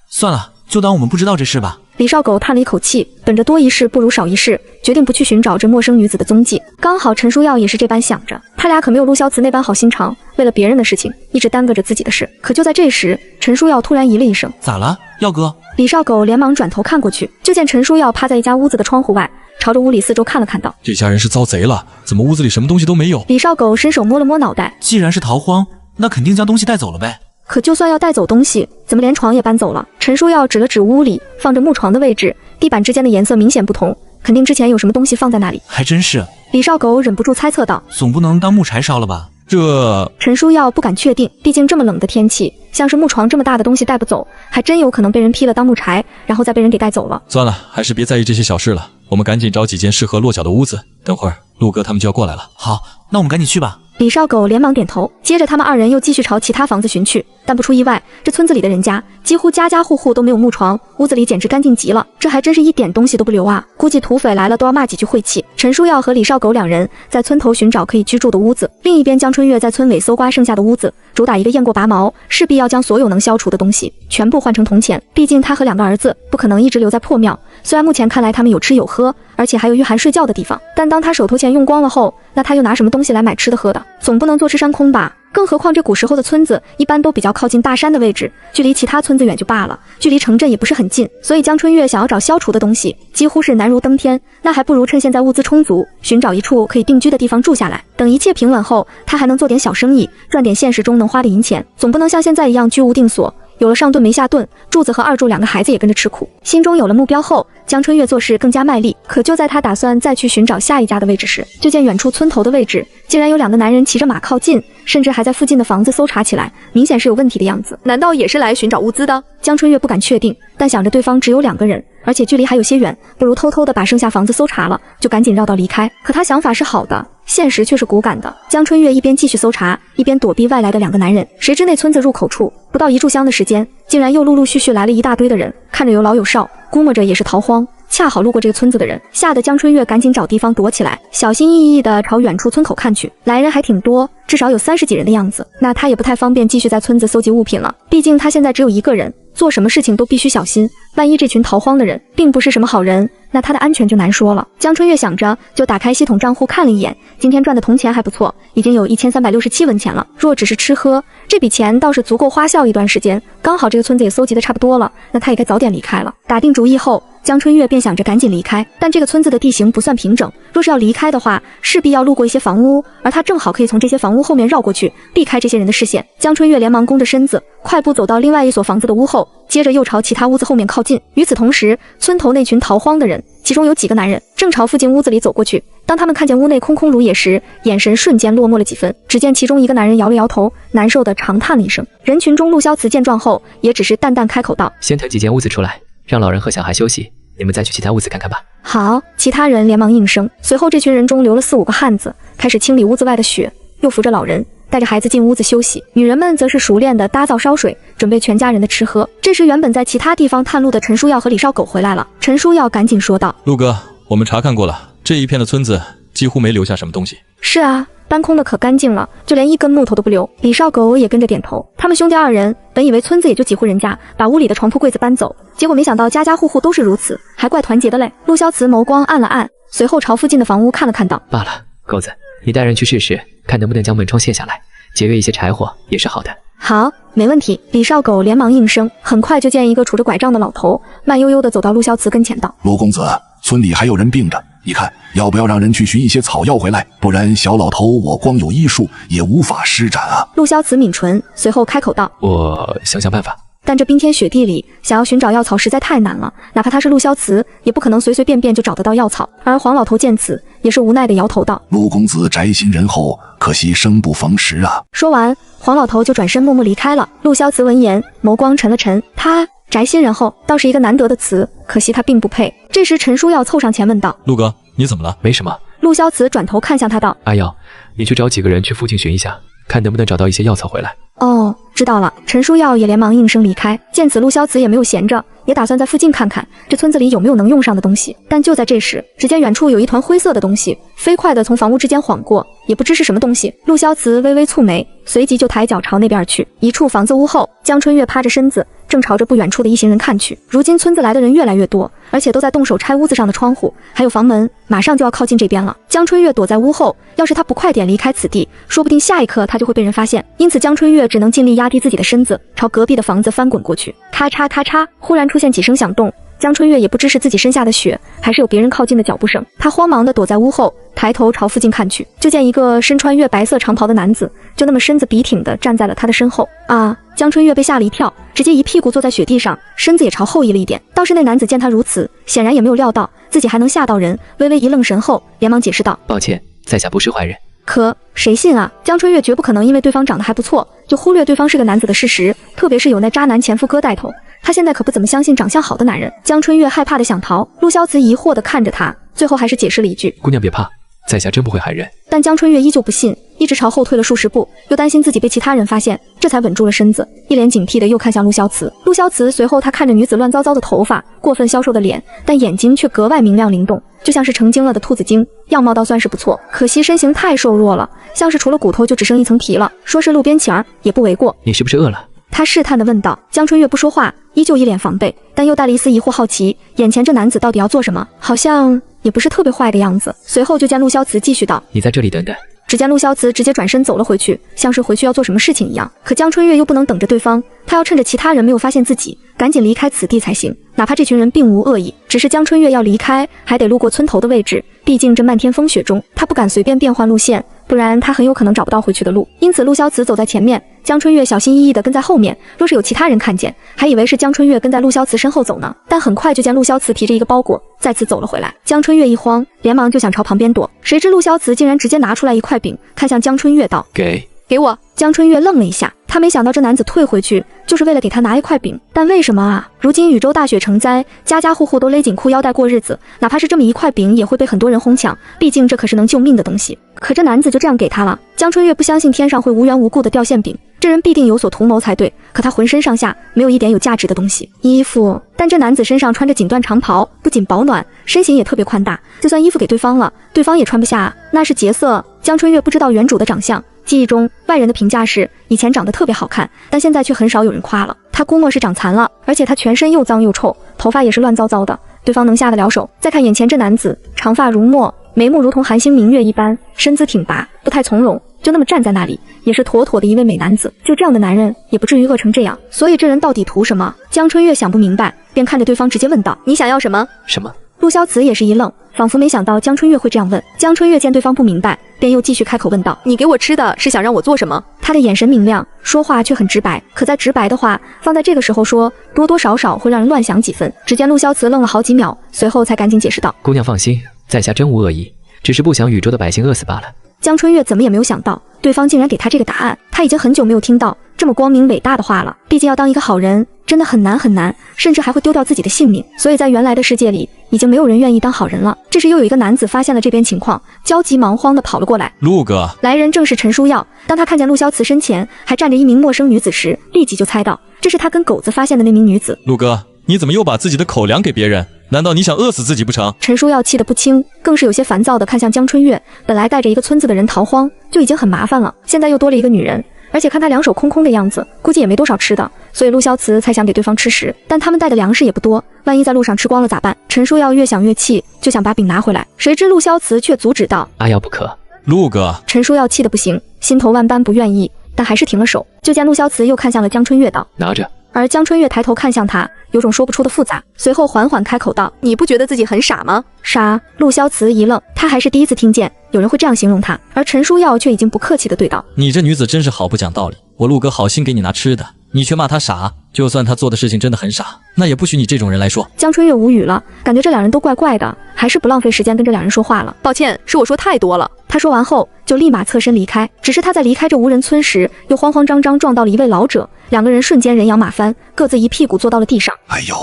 算了，就当我们不知道这事吧。李少狗叹了一口气，本着多一事不如少一事，决定不去寻找这陌生女子的踪迹。刚好陈书耀也是这般想着，他俩可没有陆萧慈那般好心肠，为了别人的事情一直耽搁着自己的事。可就在这时，陈书耀突然咦了一声：咋了，耀哥？李少狗连忙转头看过去，就见陈书耀趴在一家屋子的窗户外，朝着屋里四周看了看，道：这家人是遭贼了，怎么屋子里什么东西都没有？李少狗伸手摸了摸脑袋，既然是逃荒，那肯定将东西带走了呗。可就算要带走东西，怎么连床也搬走了？陈书耀指了指屋里放着木床的位置，地板之间的颜色明显不同，肯定之前有什么东西放在那里。还真是。李少狗忍不住猜测道：总不能当木柴烧了吧？这……陈书耀不敢确定，毕竟这么冷的天气，像是木床这么大的东西带不走，还真有可能被人劈了当木柴，然后再被人给带走了。算了，还是别在意这些小事了，我们赶紧找几间适合落脚的屋子，等会儿陆哥他们就要过来了。好，那我们赶紧去吧。李少狗连忙点头，接着他们2人又继续朝其他房子寻去，但不出意外，这村子里的人家几乎家家户户都没有木床，屋子里简直干净极了，这还真是一点东西都不留啊！估计土匪来了都要骂几句晦气。陈书耀和李少狗2人在村头寻找可以居住的屋子，另一边江春月在村尾搜刮剩下的屋子，主打一个雁过拔毛，势必要将所有能消除的东西全部换成铜钱，毕竟他和2个儿子不可能一直留在破庙。虽然目前看来他们有吃有喝，而且还有御寒睡觉的地方，但当他手头钱用光了后，那他又拿什么东西来买吃的喝的？总不能坐吃山空吧？更何况这古时候的村子一般都比较靠近大山的位置，距离其他村子远就罢了，距离城镇也不是很近，所以江春月想要找消除的东西几乎是难如登天。那还不如趁现在物资充足，寻找一处可以定居的地方住下来，等一切平稳后，他还能做点小生意，赚点现实中能花的银钱，总不能像现在一样居无定所。有了上顿没下顿，柱子和二柱2个孩子也跟着吃苦。心中有了目标后，江春月做事更加卖力。可就在他打算再去寻找下一家的位置时，就见远处村头的位置竟然有2个男人骑着马靠近，甚至还在附近的房子搜查起来，明显是有问题的样子。难道也是来寻找物资的？江春月不敢确定，但想着对方只有2个人，而且距离还有些远，不如偷偷的把剩下房子搜查了，就赶紧绕道离开。可他想法是好的，现实却是骨感的。江春月一边继续搜查，一边躲避外来的2个男人。谁知那村子入口处不到1炷香的时间，竟然又陆陆续续来了一大堆的人，看着有老有少，估摸着也是逃荒。恰好路过这个村子的人，吓得江春月赶紧找地方躲起来，小心翼翼地朝远处村口看去。来人还挺多，至少有30几人的样子。那他也不太方便继续在村子搜集物品了，毕竟他现在只有1个人，做什么事情都必须小心。万一这群逃荒的人并不是什么好人，那他的安全就难说了。江春月想着，就打开系统账户看了一眼，今天赚的铜钱还不错，已经有1367文钱了。若只是吃喝，这笔钱倒是足够花销一段时间。刚好这个村子也搜集的差不多了，那他也该早点离开了。打定主意后，江春月便想着赶紧离开，但这个村子的地形不算平整，若是要离开的话，势必要路过一些房屋，而他正好可以从这些房屋后面绕过去，避开这些人的视线。江春月连忙弓着身子，快步走到另外一所房子的屋后，接着又朝其他屋子后面靠近。与此同时，村头那群逃荒的人，其中有几个男人正朝附近屋子里走过去。当他们看见屋内空空如也时，眼神瞬间落寞了几分。只见其中一个男人摇了摇头，难受地长叹了一声。人群中，陆萧慈见状后，也只是淡淡开口道：“先腾几间屋子出来，让老人和小孩休息，你们再去其他屋子看看吧。”好，其他人连忙应声。随后，这群人中流了4、5个汉子，开始清理屋子外的雪，又扶着老人，带着孩子进屋子休息。女人们则是熟练地搭灶烧水，准备全家人的吃喝。这时，原本在其他地方探路的陈书耀和李少狗回来了。陈书耀赶紧说道：“陆哥，我们查看过了，这一片的村子几乎没留下什么东西。”是啊，搬空的可干净了，就连一根木头都不留。李少狗也跟着点头。他们兄弟2人本以为村子也就几户人家，把屋里的床铺柜子搬走，结果没想到家家户户都是如此，还怪团结的嘞。陆萧慈眸光暗了暗，随后朝附近的房屋看了看道：“罢了，狗子，你带人去试试，看能不能将门窗卸下来，节约一些柴火也是好的。”好，没问题。李少狗连忙应声。很快就见一个拄着拐杖的老头慢悠悠地走到陆萧慈跟前道：“陆公子，村里还有人病着，你看要不要让人去寻一些草药回来？不然小老头我光有医术也无法施展啊。”陆萧慈抿唇，随后开口道：“我想想办法。”但这冰天雪地里，想要寻找药草实在太难了，哪怕他是陆萧慈，也不可能随随便便就找得到药草。而黄老头见此，也是无奈地摇头道：“陆公子宅心仁厚，可惜生不逢时啊。”说完，黄老头就转身默默离开了。陆萧慈闻言，眸光沉了沉，他宅心仁厚倒是一个难得的词，可惜他并不配。这时陈书耀凑上前问道：“陆哥，你怎么了？”“没什么。”陆萧慈转头看向他道：“阿耀，你去找几个人去附近寻一下，看能不能找到一些药草回来。”“哦，知道了。”陈书耀也连忙应声离开。见此，陆萧慈也没有闲着，也打算在附近看看这村子里有没有能用上的东西。但就在这时，只见远处有一团灰色的东西飞快地从房屋之间晃过，也不知是什么东西。陆萧慈微微蹙眉，随即就抬脚朝那边去。一处房子屋后，江春月趴着身子，正朝着不远处的一行人看去。如今村子来的人越来越多，而且都在动手拆屋子上的窗户，还有房门，马上就要靠近这边了。江春月躲在屋后，要是他不快点离开此地，说不定下一刻他就会被人发现。因此，江春月只能尽力压低自己的身子，朝隔壁的房子翻滚过去。咔嚓咔嚓，忽然出现几声响动。江春月也不知是自己身下的雪，还是有别人靠近的脚步声。他慌忙地躲在屋后，抬头朝附近看去，就见一个身穿月白色长袍的男子，就那么身子笔挺地站在了他的身后。啊！江春月被吓了一跳，直接一屁股坐在雪地上，身子也朝后移了一点。倒是那男子见他如此，显然也没有料到自己还能吓到人，微微一愣神后，连忙解释道：“抱歉，在下不是坏人。”可谁信啊？江春月绝不可能因为对方长得还不错，就忽略对方是个男子的事实，特别是有那渣男前夫哥带头。他现在可不怎么相信长相好的男人。江春月害怕的想逃，陆萧慈疑惑的看着他，最后还是解释了一句：“姑娘别怕，在下真不会害人。”但江春月依旧不信，一直朝后退了数十步，又担心自己被其他人发现，这才稳住了身子，一脸警惕的又看向陆萧慈。陆萧慈随后他看着女子乱糟糟的头发，过分消瘦的脸，但眼睛却格外明亮灵动，就像是成精了的兔子精，样貌倒算是不错，可惜身形太瘦弱了，像是除了骨头就只剩一层皮了，说是路边乞儿也不为过。你是不是饿了？他试探地问道。江春月不说话，依旧一脸防备，但又带了一丝疑惑好奇，眼前这男子到底要做什么？好像也不是特别坏的样子。随后就见陆萧慈继续道：“你在这里等等。”只见陆萧慈直接转身走了回去，像是回去要做什么事情一样。可江春月又不能等着对方，他要趁着其他人没有发现自己，赶紧离开此地才行。哪怕这群人并无恶意，只是江春月要离开，还得路过村头的位置，毕竟这漫天风雪中，他不敢随便变换路线，不然他很有可能找不到回去的路。因此陆萧慈走在前面，江春月小心翼翼地跟在后面。若是有其他人看见，还以为是江春月跟在陆萧慈身后走呢。但很快就见陆萧慈提着一个包裹再次走了回来。江春月一慌，连忙就想朝旁边躲，谁知陆萧慈竟然直接拿出来一块饼，看向江春月道：“给我。”江春月愣了一下，他没想到这男子退回去就是为了给他拿一块饼，但为什么啊？如今禹州大雪成灾，家家户户都勒紧裤腰带过日子，哪怕是这么一块饼也会被很多人哄抢，毕竟这可是能救命的东西。可这男子就这样给他了。江春月不相信天上会无缘无故的掉馅饼，这人必定有所图谋才对。可他浑身上下没有一点有价值的东西，衣服，但这男子身上穿着锦缎长袍，不仅保暖，身形也特别宽大，就算衣服给对方了，对方也穿不下啊，那是劫色。江春月不知道原主的长相，记忆中外人的评价是以前长得特别好看，但现在却很少有人夸了。他估摸是长残了，而且他全身又脏又臭，头发也是乱糟糟的，对方能下得了手？再看眼前这男子，长发如墨，眉目如同寒星明月一般，身姿挺拔，不太从容，就那么站在那里，也是妥妥的一位美男子。就这样的男人也不至于饿成这样，所以这人到底图什么？江春月想不明白，便看着对方直接问道：“你想要什么？”什么？陆萧慈也是一愣，仿佛没想到江春月会这样问。江春月见对方不明白，便又继续开口问道：你给我吃的是想让我做什么？他的眼神明亮，说话却很直白。可再直白的话，放在这个时候说，多多少少会让人乱想几分。只见陆萧慈愣了好几秒，随后在赶紧解释道：姑娘放心，在下真无恶意，只是不想禹州的百姓饿死罢了。江春月怎么也没有想到，对方竟然给他这个答案。他已经很久没有听到这么光明伟大的话了。毕竟要当一个好人，真的很难很难，甚至还会丢掉自己的性命。所以在原来的世界里，已经没有人愿意当好人了。这时又有一个男子发现了这边情况，焦急忙慌地跑了过来。陆哥，来人正是陈书耀。当他看见陆萧慈身前还站着一名陌生女子时，立即就猜到这是他跟狗子发现的那名女子。陆哥，你怎么又把自己的口粮给别人？难道你想饿死自己不成？陈书耀气得不轻，更是有些烦躁地看向江春月。本来带着一个村子的人逃荒就已经很麻烦了，现在又多了一个女人，而且看他两手空空的样子，估计也没多少吃的，所以陆萧慈才想给对方吃食。但他们带的粮食也不多，万一在路上吃光了咋办？陈书耀越想越气，就想把饼拿回来，谁知陆萧慈却阻止道：阿要不可。陆哥，陈书耀气得不行，心头万般不愿意，但还是停了手。就见陆萧慈又看向了江春月道：拿着。而江春月抬头看向他，有种说不出的复杂，随后缓缓开口道：你不觉得自己很傻吗？傻？陆萧慈一愣，他还是第一次听见有人会这样形容他。而陈书耀却已经不客气地对道：你这女子真是好不讲道理，我陆哥好心给你拿吃的，你却骂她傻，就算她做的事情真的很傻，那也不许你这种人来说。江春月无语了，感觉这两人都怪怪的，还是不浪费时间跟这两人说话了。抱歉，是我说太多了。他说完后就立马侧身离开，只是他在离开这无人村时，又慌慌张张撞到了一位老者，两个人瞬间人仰马翻，各自一屁股坐到了地上。哎呦，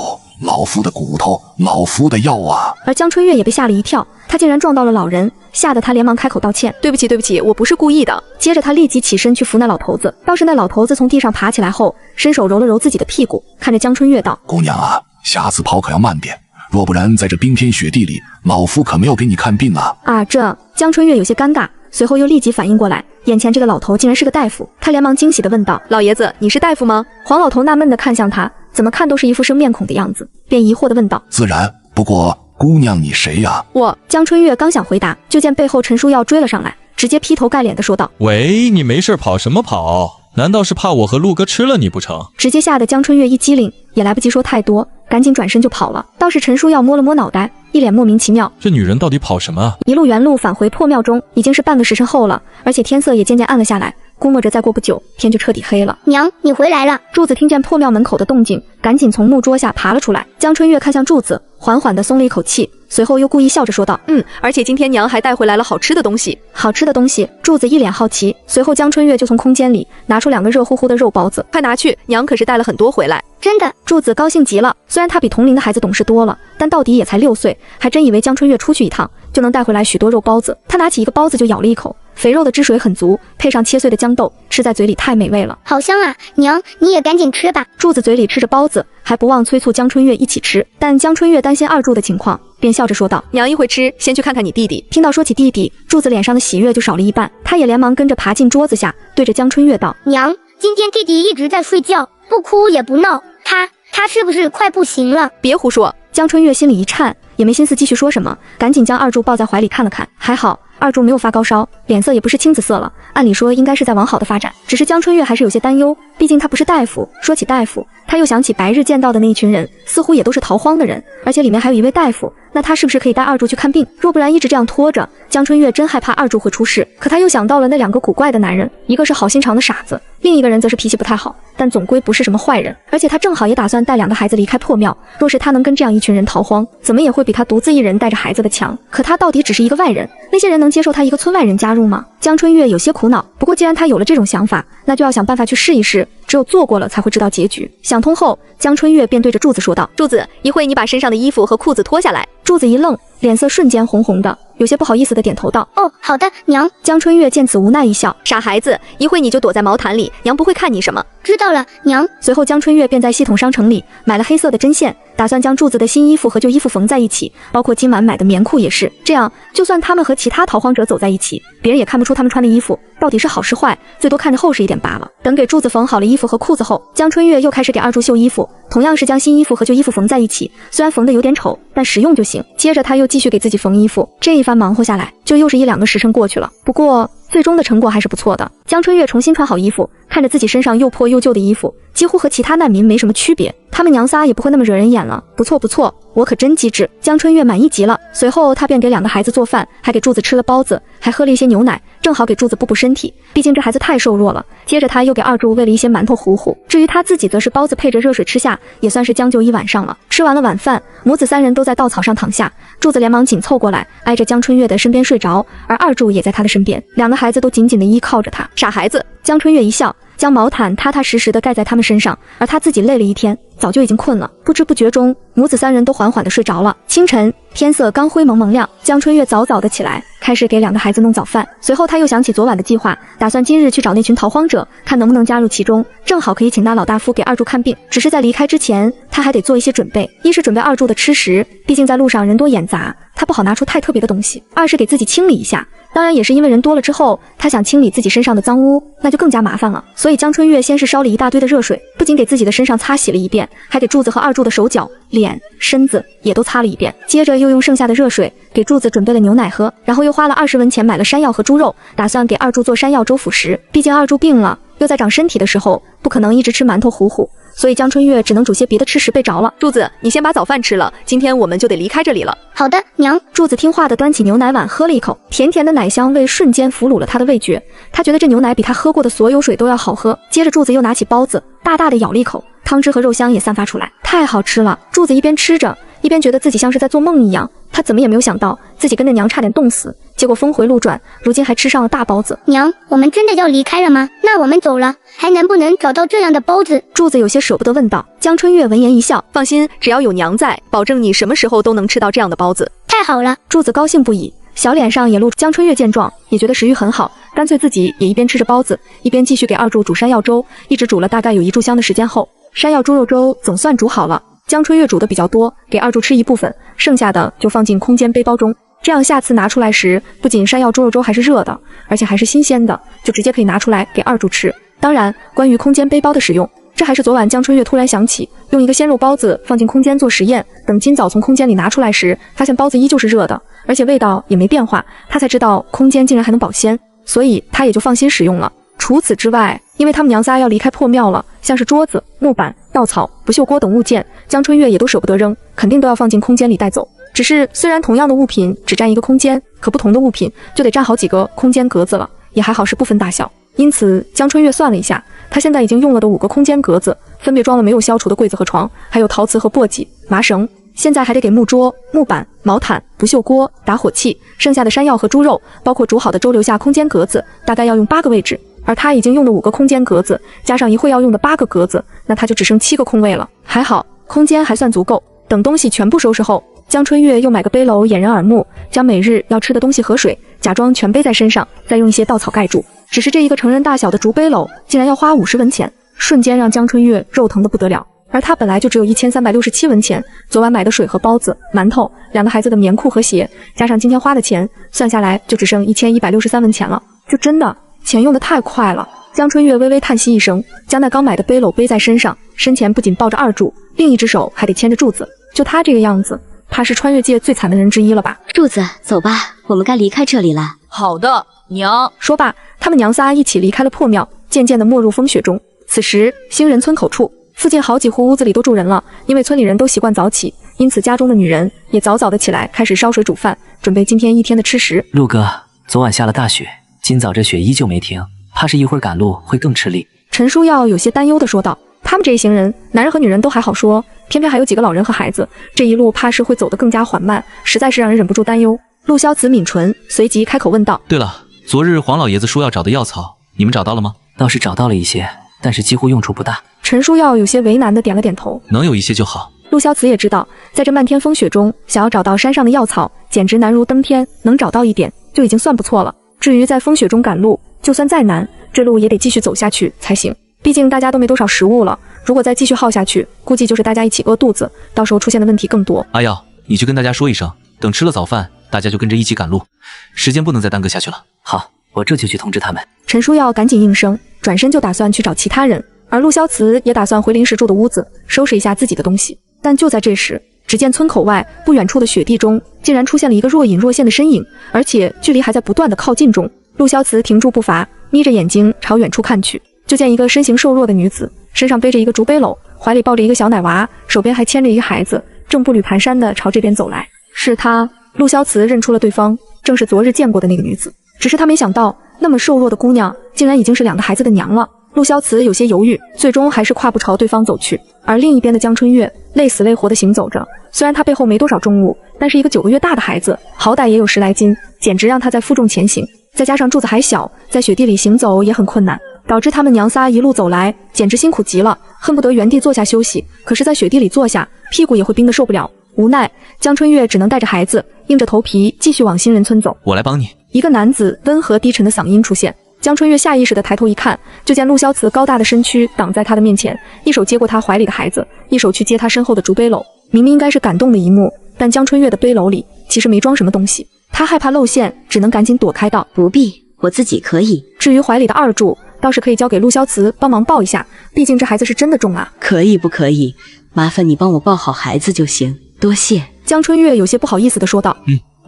老夫的骨头，老夫的药啊！而江春月也被吓了一跳，他竟然撞到了老人，吓得他连忙开口道歉：对不起对不起，我不是故意的。接着他立即起身去扶那老头子，倒是那老头子从地上爬起来后，伸手揉了揉自己的屁股，看着江春月道：姑娘啊，下次跑可要慢点，若不然在这冰天雪地里，老夫可没有给你看病啊！这江春月有些尴尬，随后又立即反应过来，眼前这个老头竟然是个大夫，他连忙惊喜地问道：老爷子，你是大夫吗？黄老头纳闷地看向他，怎么看都是一副生面孔的样子，便疑惑地问道：自然，不过姑娘你谁呀？我。江春月刚想回答，就见背后陈书耀追了上来，直接劈头盖脸地说道：喂，你没事跑什么跑？难道是怕我和陆哥吃了你不成？直接吓得江春月一激灵，也来不及说太多，赶紧转身就跑了。倒是陈书耀摸了摸脑袋，一脸莫名其妙，这女人到底跑什么啊？一路原路返回破庙中，已经是半个时辰后了，而且天色也渐渐暗了下来，估摸着再过不久天就彻底黑了。娘，你回来了。柱子听见破庙门口的动静，赶紧从木桌下爬了出来。江春月看向柱子，缓缓地松了一口气，随后又故意笑着说道：而且今天娘还带回来了好吃的东西。好吃的东西？柱子一脸好奇，随后江春月就从空间里拿出2个热乎乎的肉包子，快拿去，娘可是带了很多回来。真的？柱子高兴极了，虽然他比同龄的孩子懂事多了，但到底也才6岁，还真以为江春月出去一趟就能带回来许多肉包子。他拿起一个包子就咬了一口，肥肉的汁水很足，配上切碎的豇豆，吃在嘴里太美味了。好香啊，娘，你也赶紧吃吧。柱子嘴里吃着包子，还不忘催促江春月一起吃，但江春月担心二柱的情况，便笑着说道：娘一会吃，先去看看你弟弟。听到说起弟弟，柱子脸上的喜悦就少了一半，他也连忙跟着爬进桌子下，对着江春月道：娘，今天弟弟一直在睡觉，不哭也不闹，他是不是快不行了？别胡说。江春月心里一颤，也没心思继续说什么，赶紧将二柱抱在怀里看了看，还好二柱没有发高烧，脸色也不是青紫色了，按理说应该是在往好的发展。只是江春月还是有些担忧，毕竟他不是大夫。说起大夫，他又想起白日见到的那一群人，似乎也都是逃荒的人，而且里面还有一位大夫，那他是不是可以带二柱去看病？若不然一直这样拖着，江春月真害怕二柱会出事。可他又想到了那2个古怪的男人，一个是好心肠的傻子，另一个人则是脾气不太好，但总归不是什么坏人。而且他正好也打算带2个孩子离开破庙，若是他能跟这样一群人逃荒，怎么也会比他独自一人带着孩子的强。可他到底只是一个外人，那些人能接受他一个村外人加入吗？江春月有些苦恼，不过既然他有了这种想法，那就要想办法去试一试，只有做过了才会知道结局。想通后，江春月便对着柱子说道：柱子，一会你把身上的衣服和裤子脱下来。柱子一愣，脸色瞬间红红的，有些不好意思的点头道：哦，好的，娘。江春月见此无奈一笑：傻孩子，一会你就躲在毛毯里，娘不会看你什么。知道了，娘。随后江春月便在系统商城里买了黑色的针线，打算将柱子的新衣服和旧衣服缝在一起，包括今晚买的棉裤也是。这样就算他们和其他逃荒者走在一起，别人也看不出他们穿的衣服到底是好是坏，最多看着厚实一点罢了。等给柱子缝好了衣服和裤子后，江春月又开始给二柱绣衣服，同样是将新衣服和旧衣服缝在一起，虽然缝得有点丑，但实用就行。接着他又继续给自己缝衣服，这一番忙活下来，就又是1-2个时辰过去了。不过最终的成果还是不错的。江春月重新穿好衣服，看着自己身上又破又旧的衣服，几乎和其他难民没什么区别。他们娘仨也不会那么惹人眼了。不错不错，我可真机智。江春月满意极了。随后他便给2个孩子做饭，还给柱子吃了包子，还喝了一些牛奶，正好给柱子补补身体，毕竟这孩子太瘦弱了。接着他又给二柱喂了一些馒头糊糊，至于他自己则是包子配着热水吃下，也算是将就一晚上了。吃完了晚饭，母子3人都在稻草上躺下，柱子连忙紧凑过来，挨着江春月的身边睡着，而二柱也在他的身边，2个孩子都紧紧地依靠着他。傻孩子，江春月一笑，将毛毯踏踏实实地盖在他们身上，而他自己累了一天，早就已经困了。不知不觉中，母子3人都缓缓地睡着了。清晨，天色刚灰蒙蒙亮，江春月早早地起来，开始给2个孩子弄早饭。随后他又想起昨晚的计划，打算今日去找那群逃荒者，看能不能加入其中，正好可以请那老大夫给二柱看病。只是在离开之前，他还得做一些准备，一是准备二柱的吃食，毕竟在路上人多眼杂，他不好拿出太特别的东西；二是给自己清理一下。当然也是因为人多了之后，他想清理自己身上的脏污，那就更加麻烦了。所以江春月先是烧了一大堆的热水，不仅给自己的身上擦洗了一遍，还给柱子和二柱的手脚、脸、身子也都擦了一遍。接着又用剩下的热水给柱子准备了牛奶喝，然后又花了20文钱买了山药和猪肉，打算给二柱做山药粥辅食。毕竟二柱病了，又在长身体的时候，不可能一直吃馒头糊糊。所以江春月只能煮些别的吃食备着了。柱子，你先把早饭吃了，今天我们就得离开这里了。好的，娘。柱子听话的端起牛奶碗喝了一口，甜甜的奶香味瞬间俘虏了他的味觉，他觉得这牛奶比他喝过的所有水都要好喝。接着柱子又拿起包子，大大的咬了一口，汤汁和肉香也散发出来，太好吃了。柱子一边吃着，一边觉得自己像是在做梦一样，他怎么也没有想到自己跟着娘差点冻死，结果峰回路转，如今还吃上了大包子。娘，我们真的要离开了吗？那我们走了，还能不能找到这样的包子？柱子有些舍不得问道。江春月闻言一笑，放心，只要有娘在，保证你什么时候都能吃到这样的包子。太好了！柱子高兴不已，小脸上也露出。江春月见状，也觉得食欲很好，干脆自己也一边吃着包子，一边继续给二柱煮山药粥，一直煮了大概有1炷香的时间后，山药猪肉粥总算煮好了。江春月煮的比较多，给二柱吃一部分，剩下的就放进空间背包中，这样下次拿出来时，不仅山药猪肉粥还是热的，而且还是新鲜的，就直接可以拿出来给二柱吃。当然，关于空间背包的使用，这还是昨晚江春月突然想起，用一个鲜肉包子放进空间做实验，等今早从空间里拿出来时，发现包子依旧是热的，而且味道也没变化，他才知道空间竟然还能保鲜，所以他也就放心使用了。除此之外，因为他们娘仨要离开破庙了，像是桌子、木板、稻草、不锈锅等物件，江春月也都舍不得扔，肯定都要放进空间里带走。只是虽然同样的物品只占一个空间，可不同的物品就得占好几个空间格子了，也还好是不分大小。因此江春月算了一下，他现在已经用了的5个空间格子，分别装了没有消除的柜子和床，还有陶瓷和簸箕、麻绳，现在还得给木桌、木板、毛毯、不锈锅、打火器，剩下的山药和猪肉，包括煮好的粥留下空间格子，大概要用8个位置。而他已经用的5个空间格子，加上一会要用的8个格子，那他就只剩7个空位了。还好，空间还算足够。等东西全部收拾后，江春月又买个背篓掩人耳目，将每日要吃的东西和水假装全背在身上，再用一些稻草盖住。只是这一个成人大小的竹背篓竟然要花50文钱，瞬间让江春月肉疼得不得了。而他本来就只有1367文钱，昨晚买的水和包子、馒头，2个孩子的棉裤和鞋，加上今天花的钱，算下来就只剩1163文钱了。就真的钱用得太快了。江春月微微叹息一声，将那刚买的背篓背在身上，身前不仅抱着二柱，另一只手还得牵着柱子。就他这个样子，怕是穿越界最惨的人之一了吧。柱子，走吧，我们该离开这里了。好的，娘。说罢，他们娘仨一起离开了破庙，渐渐地没入风雪中。此时兴仁村口处，附近好几户屋子里都住人了，因为村里人都习惯早起，因此家中的女人也早早的起来，开始烧水煮饭，准备今天一天的吃食。陆哥，昨晚下了大雪，今早这雪依旧没停，怕是一会儿赶路会更吃力。陈书耀有些担忧地说道。他们这一行人，男人和女人都还好说，偏偏还有几个老人和孩子，这一路怕是会走得更加缓慢，实在是让人忍不住担忧。陆萧慈抿唇，随即开口问道：对了，昨日黄老爷子说要找的药草，你们找到了吗？倒是找到了一些，但是几乎用处不大。陈书耀有些为难地点了点头，能有一些就好。陆萧慈也知道，在这漫天风雪中，想要找到山上的药草，简直难如登天，能找到一点就已经算不错了。至于在风雪中赶路，就算再难，这路也得继续走下去才行。毕竟大家都没多少食物了，如果再继续耗下去，估计就是大家一起饿肚子，到时候出现的问题更多。阿耀，你去跟大家说一声，等吃了早饭，大家就跟着一起赶路，时间不能再耽搁下去了。好，我这就去通知他们。陈书耀赶紧应声，转身就打算去找其他人，而陆萧慈也打算回临时住的屋子，收拾一下自己的东西。但就在这时，只见村口外不远处的雪地中，竟然出现了一个若隐若现的身影，而且距离还在不断的靠近中。陆萧慈停住步伐，眯着眼睛朝远处看去，就见一个身形瘦弱的女子，身上背着一个竹背篓，怀里抱着一个小奶娃，手边还牵着一个孩子，正步履蹒跚地朝这边走来。是她，陆萧慈认出了对方，正是昨日见过的那个女子。只是他没想到，那么瘦弱的姑娘竟然已经是2个孩子的娘了。陆萧慈有些犹豫，最终还是跨步朝对方走去。而另一边的江春月累死累活地行走着，虽然她背后没多少重物，但是一个9个月大的孩子，好歹也有10来斤，简直让她在负重前行。再加上柱子还小，在雪地里行走也很困难，导致他们娘仨一路走来，简直辛苦极了，恨不得原地坐下休息。可是，在雪地里坐下，屁股也会冰得受不了。无奈，江春月只能带着孩子，硬着头皮继续往新人村走。我来帮你。一个男子温和低沉的嗓音出现。江春月下意识地抬头一看，就见陆萧慈高大的身躯挡在他的面前，一手接过他怀里的孩子，一手去接他身后的竹背篓。明明应该是感动的一幕，但江春月的背篓里其实没装什么东西。他害怕露馅，只能赶紧躲开道：“不必，我自己可以。”至于怀里的2柱，倒是可以交给陆萧慈帮忙抱一下，毕竟这孩子是真的重啊。可以不可以？麻烦你帮我抱好孩子就行，多谢。江春月有些不好意思地说道。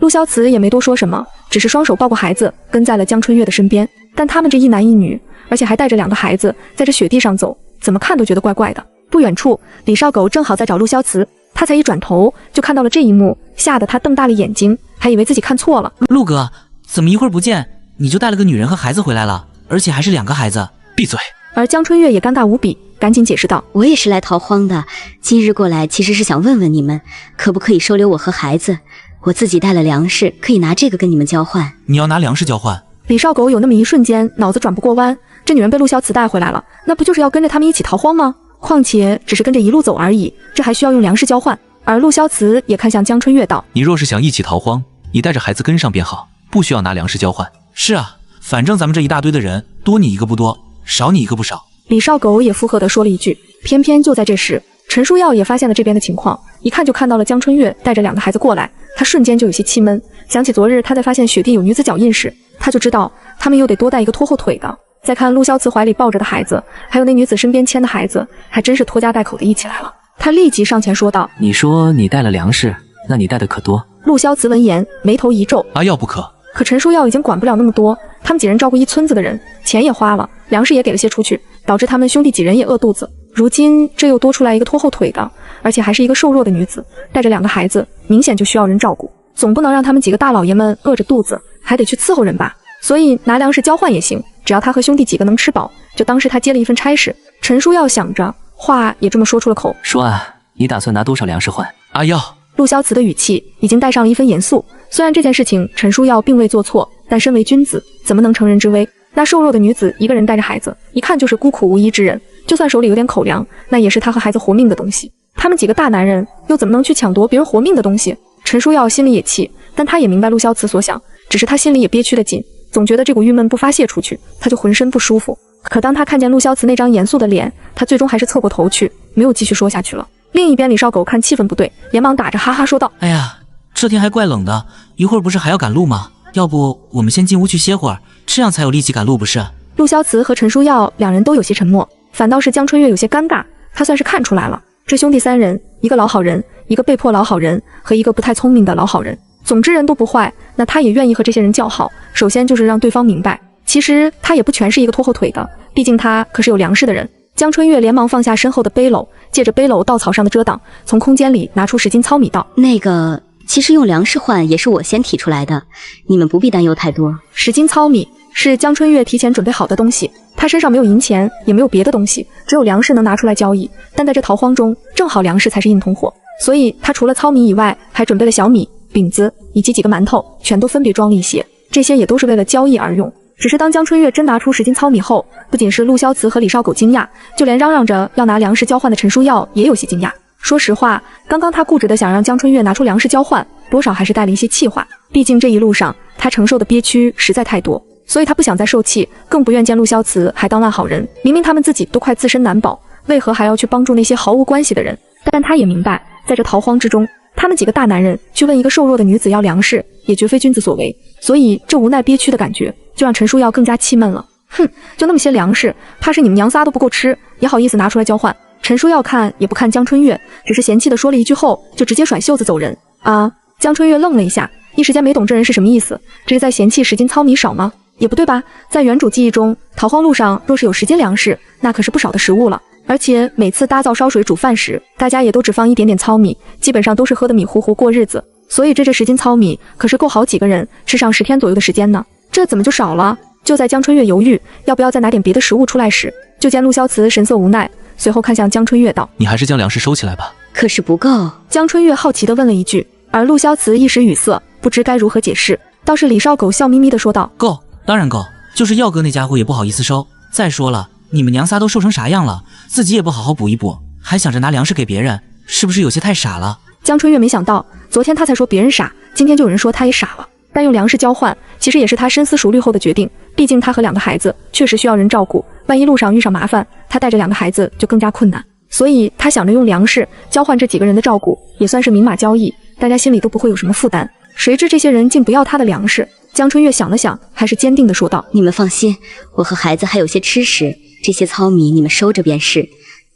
陆萧慈也没多说什么，只是双手抱过孩子，跟在了江春月的身边。但他们这一男一女，而且还带着2个孩子，在这雪地上走，怎么看都觉得怪怪的。不远处，李少狗正好在找陆萧慈，他才一转头就看到了这一幕，吓得他瞪大了眼睛，还以为自己看错了。陆哥，怎么一会儿不见你就带了个女人和孩子回来了，而且还是2个孩子？闭嘴！而江春月也尴尬无比，赶紧解释道：“我也是来逃荒的，今日过来其实是想问问你们，可不可以收留我和孩子？我自己带了粮食，可以拿这个跟你们交换。”你要拿粮食交换？李少狗有那么一瞬间脑子转不过弯，这女人被陆萧慈带回来了，那不就是要跟着他们一起逃荒吗？况且只是跟着一路走而已，这还需要用粮食交换？而陆萧慈也看向江春月道：“你若是想一起逃荒，你带着孩子跟上便好，不需要拿粮食交换。”是啊，反正咱们这一大堆的人，多你一个不多，少你一个不少。李少狗也附和地说了一句。偏偏就在这时，陈书耀也发现了这边的情况，一看就看到了江春月带着2个孩子过来，他瞬间就有些气闷，想起昨日他在发现雪地有女子脚印时，他就知道他们又得多带一个拖后腿的。再看陆萧慈怀里抱着的孩子，还有那女子身边牵的孩子，还真是拖家带口的一起来了。他立即上前说道：“你说你带了粮食，那你带的可多？”陆萧慈闻言眉头一皱：“要不可。”可陈书耀已经管不了那么多，他们几人照顾一村子的人，钱也花了，粮食也给了些出去，导致他们兄弟几人也饿肚子。如今这又多出来一个拖后腿的，而且还是一个瘦弱的女子，带着2个孩子，明显就需要人照顾，总不能让他们几个大老爷们饿着肚子，还得去伺候人吧。所以拿粮食交换也行，只要他和兄弟几个能吃饱，就当是他接了一份差事。陈书耀想着，话也这么说出了口：“说啊，你打算拿多少粮食换？”要。陆萧慈的语气已经带上了一分严肃。虽然这件事情陈书耀并未做错，但身为君子，怎么能乘人之危？那瘦弱的女子一个人带着孩子，一看就是孤苦无依之人，就算手里有点口粮，那也是她和孩子活命的东西。他们几个大男人又怎么能去抢夺别人活命的东西？陈书耀心里也气，但他也明白陆萧慈所想，只是他心里也憋屈得紧，总觉得这股郁闷不发泄出去，他就浑身不舒服。可当他看见陆萧慈那张严肃的脸，他最终还是侧过头去，没有继续说下去了。另一边李少狗看气氛不对，连忙打着哈哈说道：“哎呀，这天还怪冷的，一会儿不是还要赶路吗？要不我们先进屋去歇会儿，这样才有力气赶路不是？”陆萧慈和陈书耀2人都有些沉默，反倒是江春月有些尴尬，他算是看出来了，这兄弟3人，一个老好人，一个被迫老好人，和一个不太聪明的老好人，总之人都不坏，那他也愿意和这些人交好。首先就是让对方明白，其实他也不全是一个拖后腿的，毕竟他可是有粮食的人。江春月连忙放下身后的背篓，借着背篓稻草上的遮挡，从空间里拿出10斤糙米道：“那个，其实用粮食换也是我先提出来的，你们不必担忧太多。”10斤糙米是江春月提前准备好的东西，他身上没有银钱，也没有别的东西，只有粮食能拿出来交易。但在这逃荒中，正好粮食才是硬通货，所以他除了糙米以外，还准备了小米、饼子以及几个馒头，全都分别装了一些，这些也都是为了交易而用。只是当江春月真拿出10斤糙米后，不仅是陆萧慈和李少狗惊讶，就连嚷嚷着要拿粮食交换的陈书耀也有些惊讶。说实话，刚刚他固执的想让江春月拿出粮食交换，多少还是带了一些气话，毕竟这一路上他承受的憋屈实在太多，所以他不想再受气，更不愿见陆萧慈还当烂好人。明明他们自己都快自身难保，为何还要去帮助那些毫无关系的人？但他也明白，在这逃荒之中，他们几个大男人去问一个瘦弱的女子要粮食，也绝非君子所为，所以这无奈憋屈的感觉就让陈书耀更加气闷了。哼，就那么些粮食，怕是你们娘仨都不够吃，也好意思拿出来交换？陈书耀看也不看江春月，只是嫌弃的说了一句后，就直接甩袖子走人。啊！江春月愣了一下，一时间没懂这人是什么意思，这是在嫌弃10斤糙米少吗？也不对吧？在原主记忆中，逃荒路上若是有10斤粮食，那可是不少的食物了。而且每次搭灶烧水煮饭时，大家也都只放一点点糙米，基本上都是喝得米糊糊过日子。所以这10斤糙米可是够好几个人吃上10天左右的时间呢。这怎么就少了？就在江春月犹豫要不要再拿点别的食物出来时，就见陆萧慈神色无奈，随后看向江春月道：“你还是将粮食收起来吧。”可是不够。江春月好奇地问了一句，而陆萧慈一时语塞，不知该如何解释。倒是李少狗笑眯眯地说道：“够，当然够，就是耀哥那家伙也不好意思收。再说了，你们娘仨都瘦成啥样了，自己也不好好补一补，还想着拿粮食给别人，是不是有些太傻了？”江春月没想到，昨天他才说别人傻，今天就有人说他也傻了。但用粮食交换，其实也是他深思熟虑后的决定。毕竟他和2个孩子确实需要人照顾，万一路上遇上麻烦，他带着2个孩子就更加困难。所以他想着用粮食交换这几个人的照顾，也算是明码交易，大家心里都不会有什么负担。谁知这些人竟不要他的粮食。江春月想了想，还是坚定地说道：“你们放心，我和孩子还有些吃食，这些糙米你们收着便是。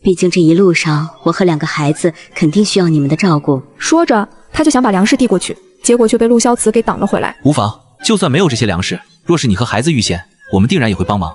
毕竟这一路上，我和2个孩子肯定需要你们的照顾。”说着，他就想把粮食递过去，结果却被陆萧慈给挡了回来。无妨，就算没有这些粮食，若是你和孩子遇险，我们定然也会帮忙。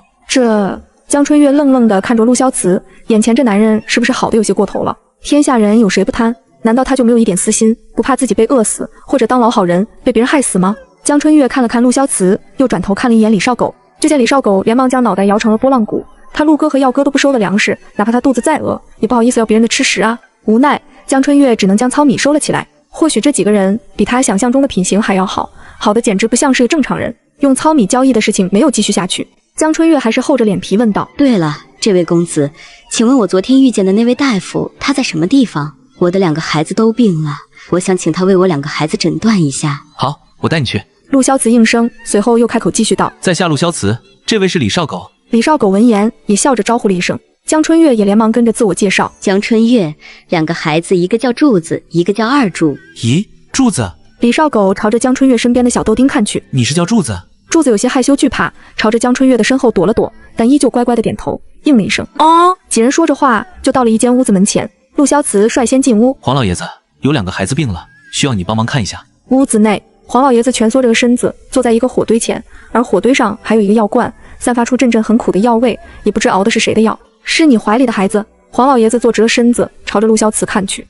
江春月愣愣地看着陆萧慈，眼前这男人是不是好的有些过头了？天下人有谁不贪？难道他就没有一点私心，不怕自己被饿死，或者当老好人被别人害死吗？江春月看了看陆萧慈，又转头看了一眼李少狗，就见李少狗连忙将脑袋摇成了拨浪鼓。他陆哥和耀哥都不收的粮食，哪怕他肚子再饿，也不好意思要别人的吃食啊。无奈江春月只能将糙米收了起来。或许这几个人比他想象中的品行还要好，好的简直不像是个正常人。用糙米交易的事情没有继续下去，江春月还是厚着脸皮问道：“对了，这位公子，请问我昨天遇见的那位大夫，他在什么地方？我的2个孩子都病了，我想请他为我2个孩子诊断一下。”好，我带你去。陆萧慈应声，随后又开口继续道：“在下陆萧慈，这位是李少狗。”李少狗闻言也笑着招呼了一声，江春月也连忙跟着自我介绍：“江春月，2个孩子，一个叫柱子，一个叫二柱。”咦，柱子？李少狗朝着江春月身边的小豆丁看去：“你是叫柱子？”柱子有些害羞惧怕，朝着江春月的身后躲了躲，但依旧乖乖的点头，应了一声：“哦。”几人说着话，就到了一间屋子门前。陆萧慈率先进屋：“黄老爷子，有2个孩子病了，需要你帮忙看一下。”屋子内，黄老爷子蜷缩着个身子，坐在一个火堆前，而火堆上还有一个药罐，散发出阵阵很苦的药味，也不知熬的是谁的药。是你怀里的孩子？黄老爷子坐直了身子，朝着陆萧慈看去。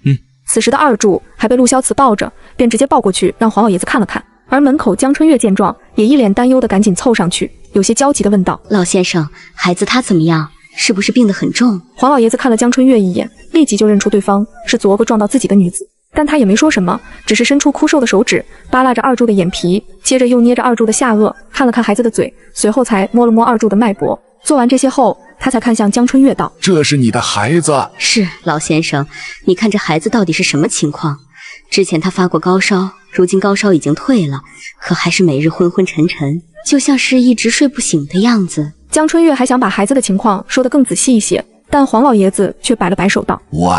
此时的二柱还被陆萧慈抱着，便直接抱过去让黄老爷子看了看。而门口江春月见状，也一脸担忧的赶紧凑上去，有些焦急的问道：“老先生，孩子他怎么样？是不是病得很重？”黄老爷子看了江春月一眼，立即就认出对方是昨个撞到自己的女子，但他也没说什么，只是伸出枯瘦的手指扒拉着二柱的眼皮，接着又捏着二柱的下颚，看了看孩子的嘴，随后才摸了摸二柱的脉搏。做完这些后，他才看向江春月道：“这是你的孩子？”“是，老先生，你看这孩子到底是什么情况？之前他发过高烧，如今高烧已经退了，可还是每日昏昏沉沉，就像是一直睡不醒的样子。”江春月还想把孩子的情况说得更仔细一些，但黄老爷子却摆了摆手道：“喂，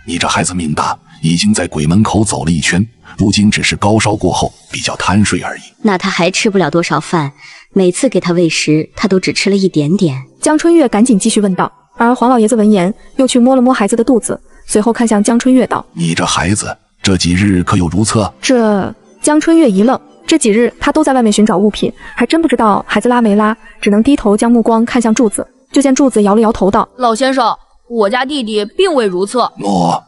你这孩子命大，已经在鬼门口走了一圈，如今只是高烧过后比较贪睡而已。”“那他还吃不了多少饭，每次给他喂食，他都只吃了一点点。”江春月赶紧继续问道。而黄老爷子闻言，又去摸了摸孩子的肚子，随后看向江春月道：“你这孩子这几日可有如厕？”江春月一愣，这几日他都在外面寻找物品，还真不知道孩子拉没拉，只能低头将目光看向柱子。就见柱子摇了摇头道：“老先生，我家弟弟并未如厕。”“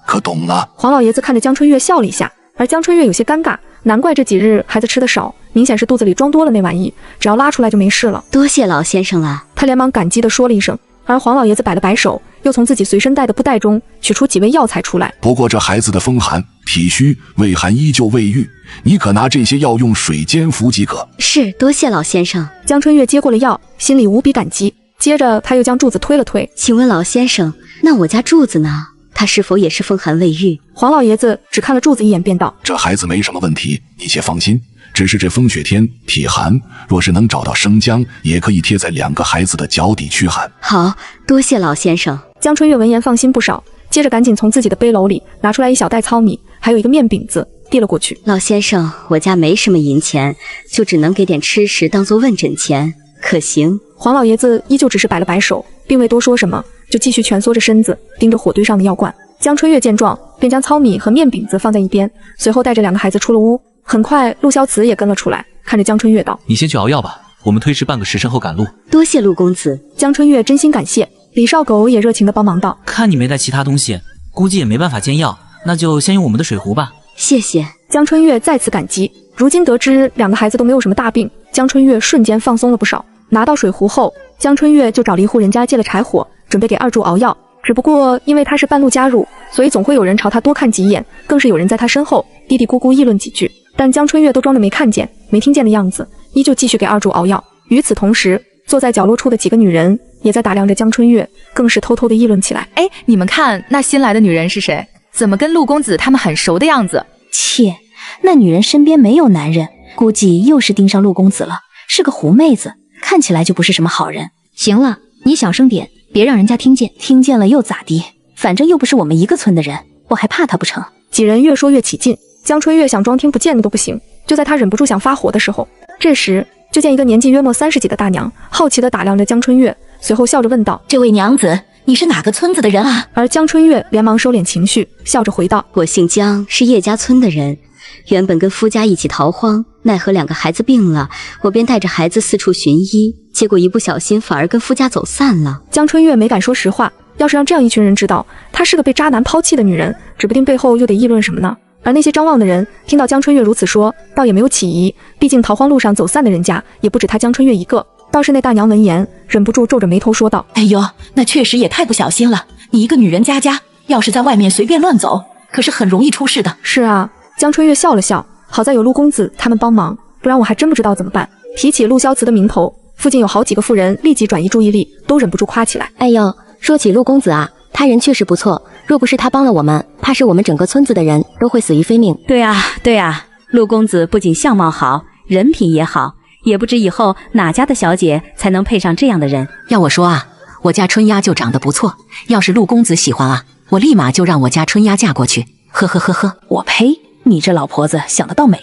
可懂了。”黄老爷子看着江春月笑了一下，而江春月有些尴尬，难怪这几日孩子吃的少，明显是肚子里装多了那玩意，只要拉出来就没事了。多谢老先生了。他连忙感激地说了一声，而黄老爷子摆了摆手，又从自己随身带的布袋中取出几味药材出来。不过这孩子的风寒、体虚、胃寒依旧未愈，你可拿这些药用水煎服即可。是，多谢老先生。江春月接过了药，心里无比感激。接着他又将柱子推了推。请问老先生，那我家柱子呢？他是否也是风寒未愈？黄老爷子只看了柱子一眼便道：“这孩子没什么问题，你且放心。只是这风雪天体寒，若是能找到生姜，也可以贴在2个孩子的脚底驱寒。”“好，多谢老先生。”江春月闻言放心不少，接着赶紧从自己的背篓里拿出来一小袋糙米，还有一个面饼子，递了过去。“老先生，我家没什么银钱，就只能给点吃食当做问诊钱，可行？”黄老爷子依旧只是摆了摆手，并未多说什么，就继续蜷缩着身子盯着火堆上的药罐。江春月见状，便将糙米和面饼子放在一边，随后带着2个孩子出了屋。很快陆萧慈也跟了出来，看着江春月道：“你先去熬药吧，我们推迟半个时辰后赶路。多谢陆公子。江春月真心感谢，李少狗也热情地帮忙道：“看你没带其他东西，估计也没办法煎药，那就先用我们的水壶吧。”谢谢。江春月再次感激。如今得知两个孩子都没有什么大病，江春月瞬间放松了不少。拿到水壶后，江春月就找了一户人家借了柴火，准备给二柱熬药。只不过因为他是半路加入，所以总会有人朝他多看几眼，更是有人在他身后嘀嘀咕咕议论几句。但江春月都装着没看见、没听见的样子，依旧继续给二柱熬药。与此同时，坐在角落处的几个女人也在打量着江春月，更是偷偷的议论起来。哎，你们看那新来的女人是谁？怎么跟陆公子他们很熟的样子？切，那女人身边没有男人，估计又是盯上陆公子了，是个狐妹子，看起来就不是什么好人。行了，你小声点，别让人家听见。听见了又咋地？反正又不是我们一个村的人，我还怕他不成？几人越说越起劲，江春月想装听不见的都不行。就在他忍不住想发火的时候，这时就见一个年纪约莫30几的大娘好奇地打量着江春月，随后笑着问道：“这位娘子，你是哪个村子的人啊？”而江春月连忙收敛情绪，笑着回道：“我姓江，是叶家村的人。原本跟夫家一起逃荒，奈何两个孩子病了，我便带着孩子四处寻医，结果一不小心反而跟夫家走散了。”江春月没敢说实话，要是让这样一群人知道她是个被渣男抛弃的女人，指不定背后又得议论什么呢。而那些张望的人听到江春月如此说，倒也没有起疑，毕竟逃荒路上走散的人家也不止她江春月一个。倒是那大娘闻言，忍不住皱着眉头说道：“哎呦，那确实也太不小心了！你一个女人家家，要是在外面随便乱走，可是很容易出事的。”是啊，江春月笑了笑，好在有陆公子他们帮忙，不然我还真不知道怎么办。提起陆萧慈的名头，附近有好几个妇人立即转移注意力，都忍不住夸起来：“哎呦，说起陆公子啊，他人确实不错，若不是他帮了我们，怕是我们整个村子的人都会死于非命。”对啊，对啊，陆公子不仅相貌好，人品也好，也不知以后哪家的小姐才能配上这样的人。要我说啊，我家春丫就长得不错，要是陆公子喜欢啊，我立马就让我家春丫嫁过去。呵呵呵呵，我呸！你这老婆子想得倒美，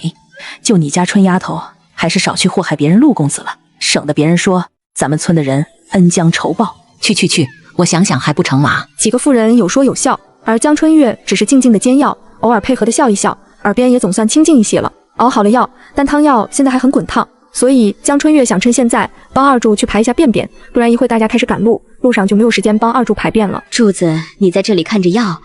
就你家春丫头，还是少去祸害别人陆公子了，省得别人说咱们村的人恩将仇报。去，我想想还不成嘛。几个妇人有说有笑，而江春月只是静静的煎药，偶尔配合的笑一笑，耳边也总算清静一些了。熬好了药，但汤药现在还很滚烫，所以江春月想趁现在帮二柱去排一下便便，不然一会大家开始赶路，路上就没有时间帮二柱排便了。柱子，你在这里看着药，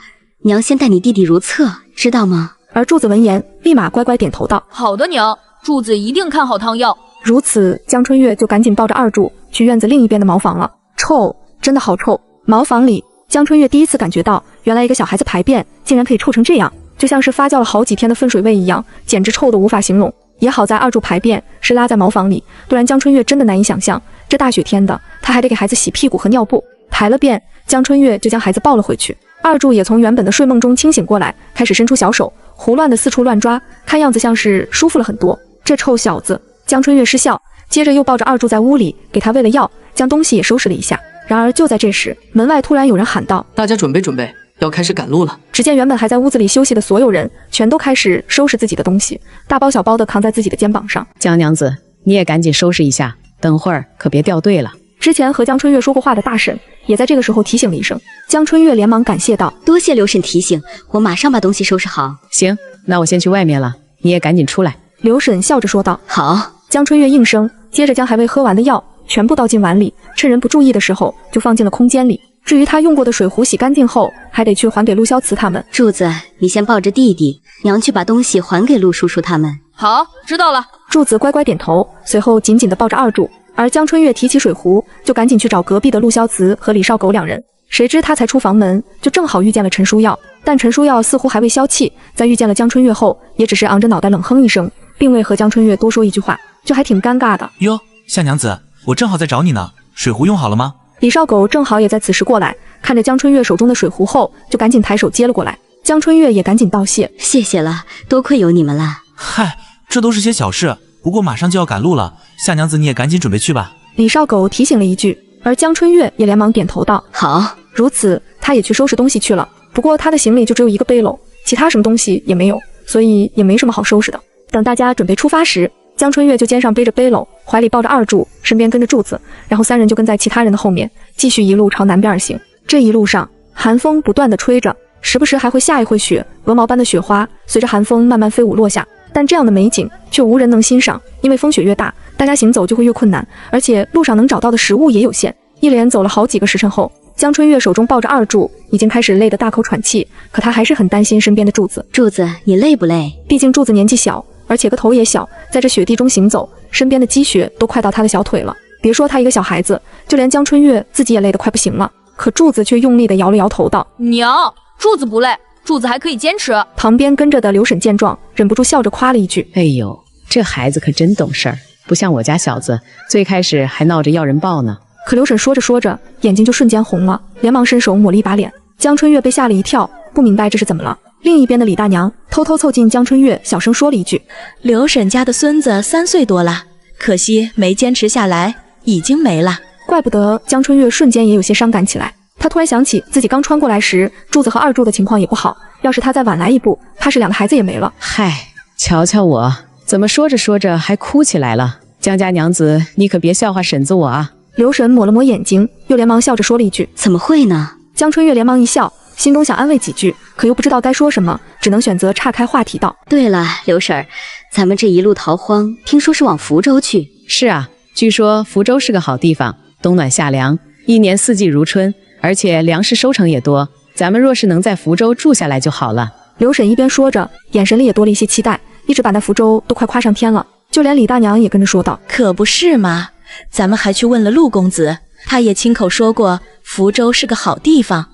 娘先带你弟弟如厕，知道吗？而柱子闻言，立马乖乖点头道：“好的，娘，柱子一定看好汤药。”如此，江春月就赶紧抱着二柱去院子另一边的茅房了。臭，真的好臭！茅房里，江春月第一次感觉到，原来一个小孩子排便竟然可以臭成这样，就像是发酵了好几天的粪水味一样，简直臭得无法形容。也好在二柱排便是拉在茅房里，不然江春月真的难以想象，这大雪天的，他还得给孩子洗屁股和尿布。排了便，江春月就将孩子抱了回去。二柱也从原本的睡梦中清醒过来，开始伸出小手，胡乱的四处乱抓，看样子像是舒服了很多。这臭小子！江春月失笑，接着又抱着二柱在屋里给他喂了药，将东西也收拾了一下。然而就在这时，门外突然有人喊道：“大家准备准备，要开始赶路了。”只见原本还在屋子里休息的所有人，全都开始收拾自己的东西，大包小包的扛在自己的肩膀上。江娘子，你也赶紧收拾一下，等会儿可别掉队了。之前和江春月说过话的大婶也在这个时候提醒了一声，江春月连忙感谢道：“多谢刘婶提醒，我马上把东西收拾好。”行，那我先去外面了，你也赶紧出来。刘婶笑着说道：“好。”江春月应声，接着将还未喝完的药全部倒进碗里，趁人不注意的时候就放进了空间里。至于他用过的水壶洗干净后，还得去还给陆萧慈他们。柱子，你先抱着弟弟，娘去把东西还给陆叔叔他们。好，知道了。柱子乖乖点头，随后紧紧地抱着二柱。而江春月提起水壶，就赶紧去找隔壁的陆萧慈和李少狗两人。谁知他才出房门，就正好遇见了陈书耀。但陈书耀似乎还未消气，在遇见了江春月后，也只是昂着脑袋冷哼一声，并未和江春月多说一句话，就还挺尴尬的。哟，夏娘子，我正好在找你呢，水壶用好了吗？李少狗正好也在此时过来，看着江春月手中的水壶后，就赶紧抬手接了过来。江春月也赶紧道谢：“谢谢了，多亏有你们了。”嗨，这都是些小事，不过马上就要赶路了，夏娘子你也赶紧准备去吧。李少狗提醒了一句，而江春月也连忙点头道：“好。”如此，他也去收拾东西去了。不过他的行李就只有一个背篓，其他什么东西也没有，所以也没什么好收拾的。等大家准备出发时，江春月就肩上背着背篓，怀里抱着二柱，身边跟着柱子，然后三人就跟在其他人的后面，继续一路朝南边而行。这一路上，寒风不断的吹着，时不时还会下一会雪，鹅毛般的雪花随着寒风慢慢飞舞落下。但这样的美景却无人能欣赏，因为风雪越大，大家行走就会越困难，而且路上能找到的食物也有限。一连走了好几个时辰后，江春月手中抱着二柱，已经开始累得大口喘气，可她还是很担心身边的柱子。柱子，你累不累？毕竟柱子年纪小，而且个头也小，在这雪地中行走，身边的积雪都快到他的小腿了。别说他一个小孩子，就连江春月自己也累得快不行了。可柱子却用力地摇了摇头道：娘，柱子不累，柱子还可以坚持。旁边跟着的刘婶见状，忍不住笑着夸了一句：哎呦，这孩子可真懂事儿，不像我家小子，最开始还闹着要人抱呢。可刘婶说着说着，眼睛就瞬间红了，连忙伸手抹了一把脸。江春月被吓了一跳，不明白这是怎么了。另一边的李大娘偷偷凑近江春月，小声说了一句：刘婶家的孙子3岁多了，可惜没坚持下来，已经没了。怪不得江春月瞬间也有些伤感起来。她突然想起自己刚穿过来时，柱子和二柱的情况也不好，要是她再晚来一步，怕是2个孩子也没了。嗨，瞧瞧我，怎么说着说着还哭起来了？江家娘子，你可别笑话婶子我啊！刘婶抹了抹眼睛，又连忙笑着说了一句：怎么会呢？江春月连忙一笑，心中想安慰几句，可又不知道该说什么，只能选择岔开话题道：对了，刘婶儿，咱们这一路逃荒，听说是往福州去。是啊，据说福州是个好地方，冬暖夏凉，一年四季如春，而且粮食收成也多，咱们若是能在福州住下来就好了。刘婶一边说着，眼神里也多了一些期待，一直把那福州都快夸上天了。就连李大娘也跟着说道：可不是嘛，咱们还去问了陆公子，他也亲口说过福州是个好地方，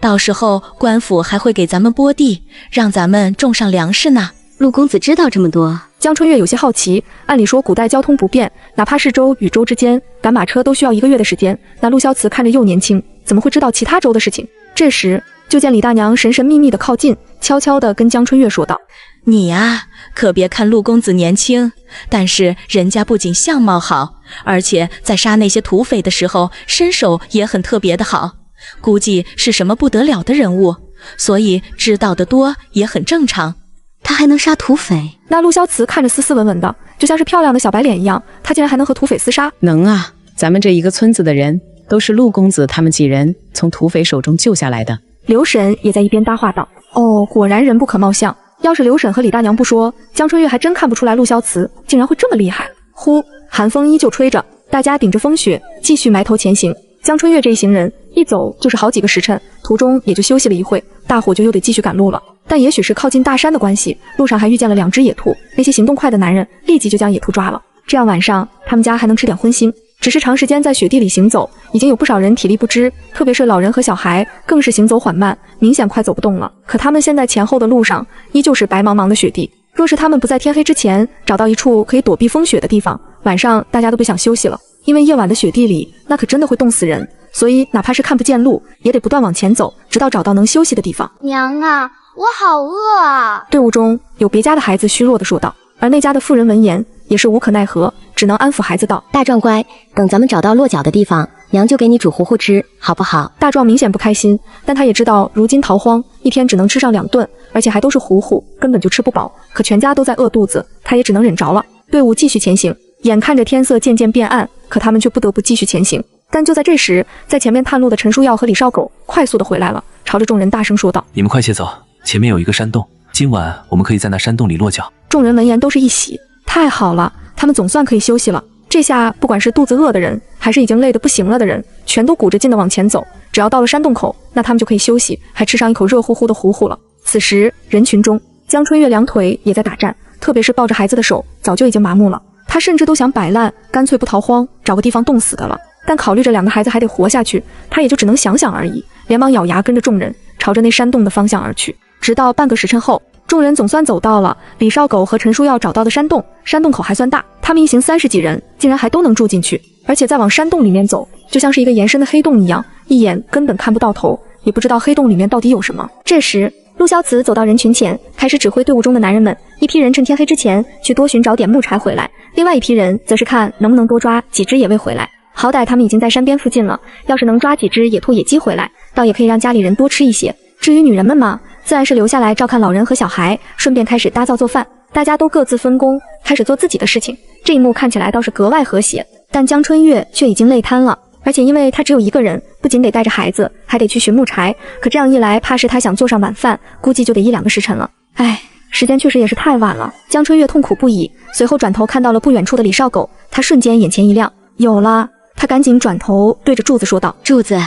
到时候官府还会给咱们拨地，让咱们种上粮食呢。陆公子知道这么多？江春月有些好奇，按理说古代交通不便，哪怕是州与州之间赶马车都需要1个月的时间，那陆萧慈看着又年轻，怎么会知道其他州的事情？这时就见李大娘神神秘秘地靠近，悄悄地跟江春月说道：你呀，可别看陆公子年轻，但是人家不仅相貌好，而且在杀那些土匪的时候身手也很特别的好，估计是什么不得了的人物，所以知道的多也很正常。他还能杀土匪？那陆萧慈看着斯斯文文的，就像是漂亮的小白脸一样，他竟然还能和土匪厮杀？能啊，咱们这一个村子的人都是陆公子他们几人从土匪手中救下来的。刘婶也在一边搭话道：哦，果然人不可貌相，要是刘婶和李大娘不说，江春月还真看不出来陆萧慈竟然会这么厉害。呼，寒风依旧吹着，大家顶着风雪继续埋头前行。江春月这一行人一走就是好几个时辰，途中也就休息了一会，大伙就又得继续赶路了。但也许是靠近大山的关系，路上还遇见了2只野兔，那些行动快的男人立即就将野兔抓了，这样晚上他们家还能吃点荤腥。只是长时间在雪地里行走，已经有不少人体力不支，特别是老人和小孩更是行走缓慢，明显快走不动了。可他们现在前后的路上依旧是白茫茫的雪地，若是他们不在天黑之前找到一处可以躲避风雪的地方，晚上大家都不想休息了，因为夜晚的雪地里那可真的会冻死人，所以哪怕是看不见路，也得不断往前走，直到找到能休息的地方。娘啊，我好饿啊！队伍中有别家的孩子虚弱地说道，而那家的妇人闻言也是无可奈何，只能安抚孩子道：大壮乖，等咱们找到落脚的地方，娘就给你煮糊糊吃，好不好？大壮明显不开心，但他也知道如今逃荒，一天只能吃上2顿，而且还都是糊糊，根本就吃不饱，可全家都在饿肚子，他也只能忍着了。队伍继续前行，眼看着天色渐渐变暗，可他们却不得不继续前行。但就在这时，在前面探路的陈书耀和李少狗快速地回来了，朝着众人大声说道：你们快些走，前面有一个山洞，今晚我们可以在那山洞里落脚。众人闻言都是一喜，太好了，他们总算可以休息了。这下不管是肚子饿的人，还是已经累得不行了的人，全都鼓着劲地往前走，只要到了山洞口，那他们就可以休息，还吃上一口热乎乎的糊糊了。此时人群中，江春月2腿也在打颤，特别是抱着孩子的手早就已经麻木了，他甚至都想摆烂，干脆不逃荒，找个地方冻死的了。但考虑着2个孩子还得活下去，他也就只能想想而已，连忙咬牙跟着众人朝着那山洞的方向而去。直到半个时辰后，众人总算走到了李少狗和陈书耀找到的山洞。山洞口还算大，他们一行30几人竟然还都能住进去，而且再往山洞里面走，就像是一个延伸的黑洞一样，一眼根本看不到头，也不知道黑洞里面到底有什么。这时陆萧慈走到人群前，开始指挥队伍中的男人们，一批人趁天黑之前去多寻找点木柴回来，另外一批人则是看能不能多抓几只野味回来。好歹他们已经在山边附近了，要是能抓几只野兔野鸡回来，倒也可以让家里人多吃一些。至于女人们嘛，自然是留下来照看老人和小孩，顺便开始搭灶做饭。大家都各自分工，开始做自己的事情。这一幕看起来倒是格外和谐，但江春月却已经累瘫了，而且因为他只有1个人，不仅得带着孩子，还得去寻木柴，可这样一来，怕是他想做上晚饭，估计就得1-2个时辰了。唉，时间确实也是太晚了。江春月痛苦不已，随后转头看到了不远处的李少狗，他瞬间眼前一亮，有了！他赶紧转头对着柱子说道：“柱子，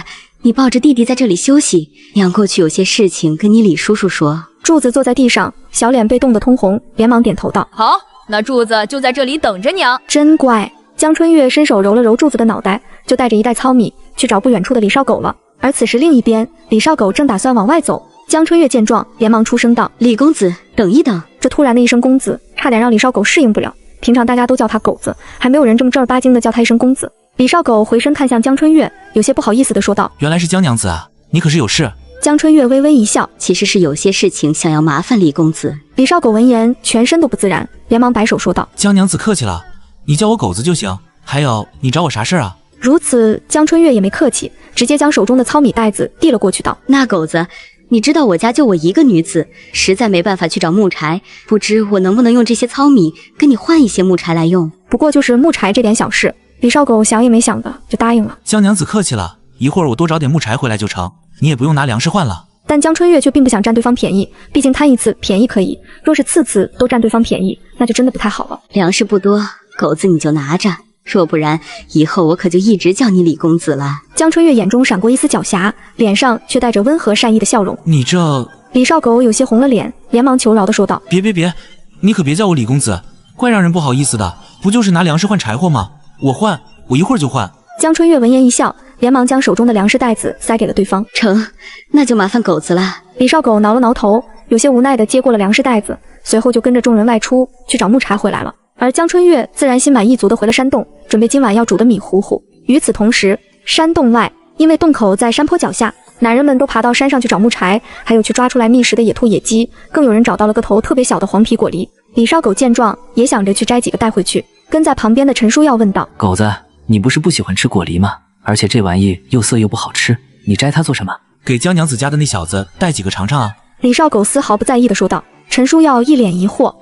你抱着弟弟在这里休息，娘过去有些事情跟你李叔叔说。”柱子坐在地上，小脸被冻得通红，连忙点头道：“好，那柱子就在这里等着娘。”真乖。江春月伸手揉了揉柱子的脑袋，就带着一袋糙米去找不远处的李少狗了。而此时另一边，李少狗正打算往外走。江春月见状，连忙出声道：“李公子，等一等。”这突然的一声公子，差点让李少狗适应不了。平常大家都叫他狗子，还没有人这么正儿八经的叫他一声公子。李少狗回身看向江春月，有些不好意思的说道：“原来是江娘子啊，你可是有事？”江春月微微一笑：“其实是有些事情想要麻烦李公子。”李少狗闻言，全身都不自然，连忙摆手说道：“江娘子客气了，你叫我狗子就行。还有，你找我啥事啊？”如此，江春月也没客气，直接将手中的糙米袋子递了过去，道：“那狗子，你知道我家就我一个女子，实在没办法去找木柴，不知我能不能用这些糙米跟你换一些木柴来用？不过就是木柴这点小事。”李少狗想也没想的就答应了。江娘子客气了，一会儿我多找点木柴回来就成，你也不用拿粮食换了。但江春月却并不想占对方便宜，毕竟贪一次便宜可以，若是次次都占对方便宜，那就真的不太好了。粮食不多，狗子你就拿着，若不然以后我可就一直叫你李公子了。江春月眼中闪过一丝狡黠，脸上却带着温和善意的笑容。你这……李少狗有些红了脸，连忙求饶的说道：“别，你可别叫我李公子，怪让人不好意思的。不就是拿粮食换柴火吗？我换，我一会儿就换。”江春月闻言一笑，连忙将手中的粮食袋子塞给了对方。成，那就麻烦狗子了。李少狗挠了挠头，有些无奈的接过了粮食袋子，随后就跟着众人外出去找木柴回来了。而江春月自然心满意足的回了山洞，准备今晚要煮的米糊糊。与此同时，山洞外，因为洞口在山坡脚下，男人们都爬到山上去找木柴，还有去抓出来觅食的野兔野鸡，更有人找到了个头特别小的黄皮果梨。李少狗见状，也想着去摘几个带回去，跟在旁边的陈书耀问道：“狗子，你不是不喜欢吃果梨吗？而且这玩意又涩又不好吃，你摘它做什么？”“给江娘子家的那小子带几个尝尝啊。”李少狗丝毫不在意的说道。陈书耀一脸疑惑：“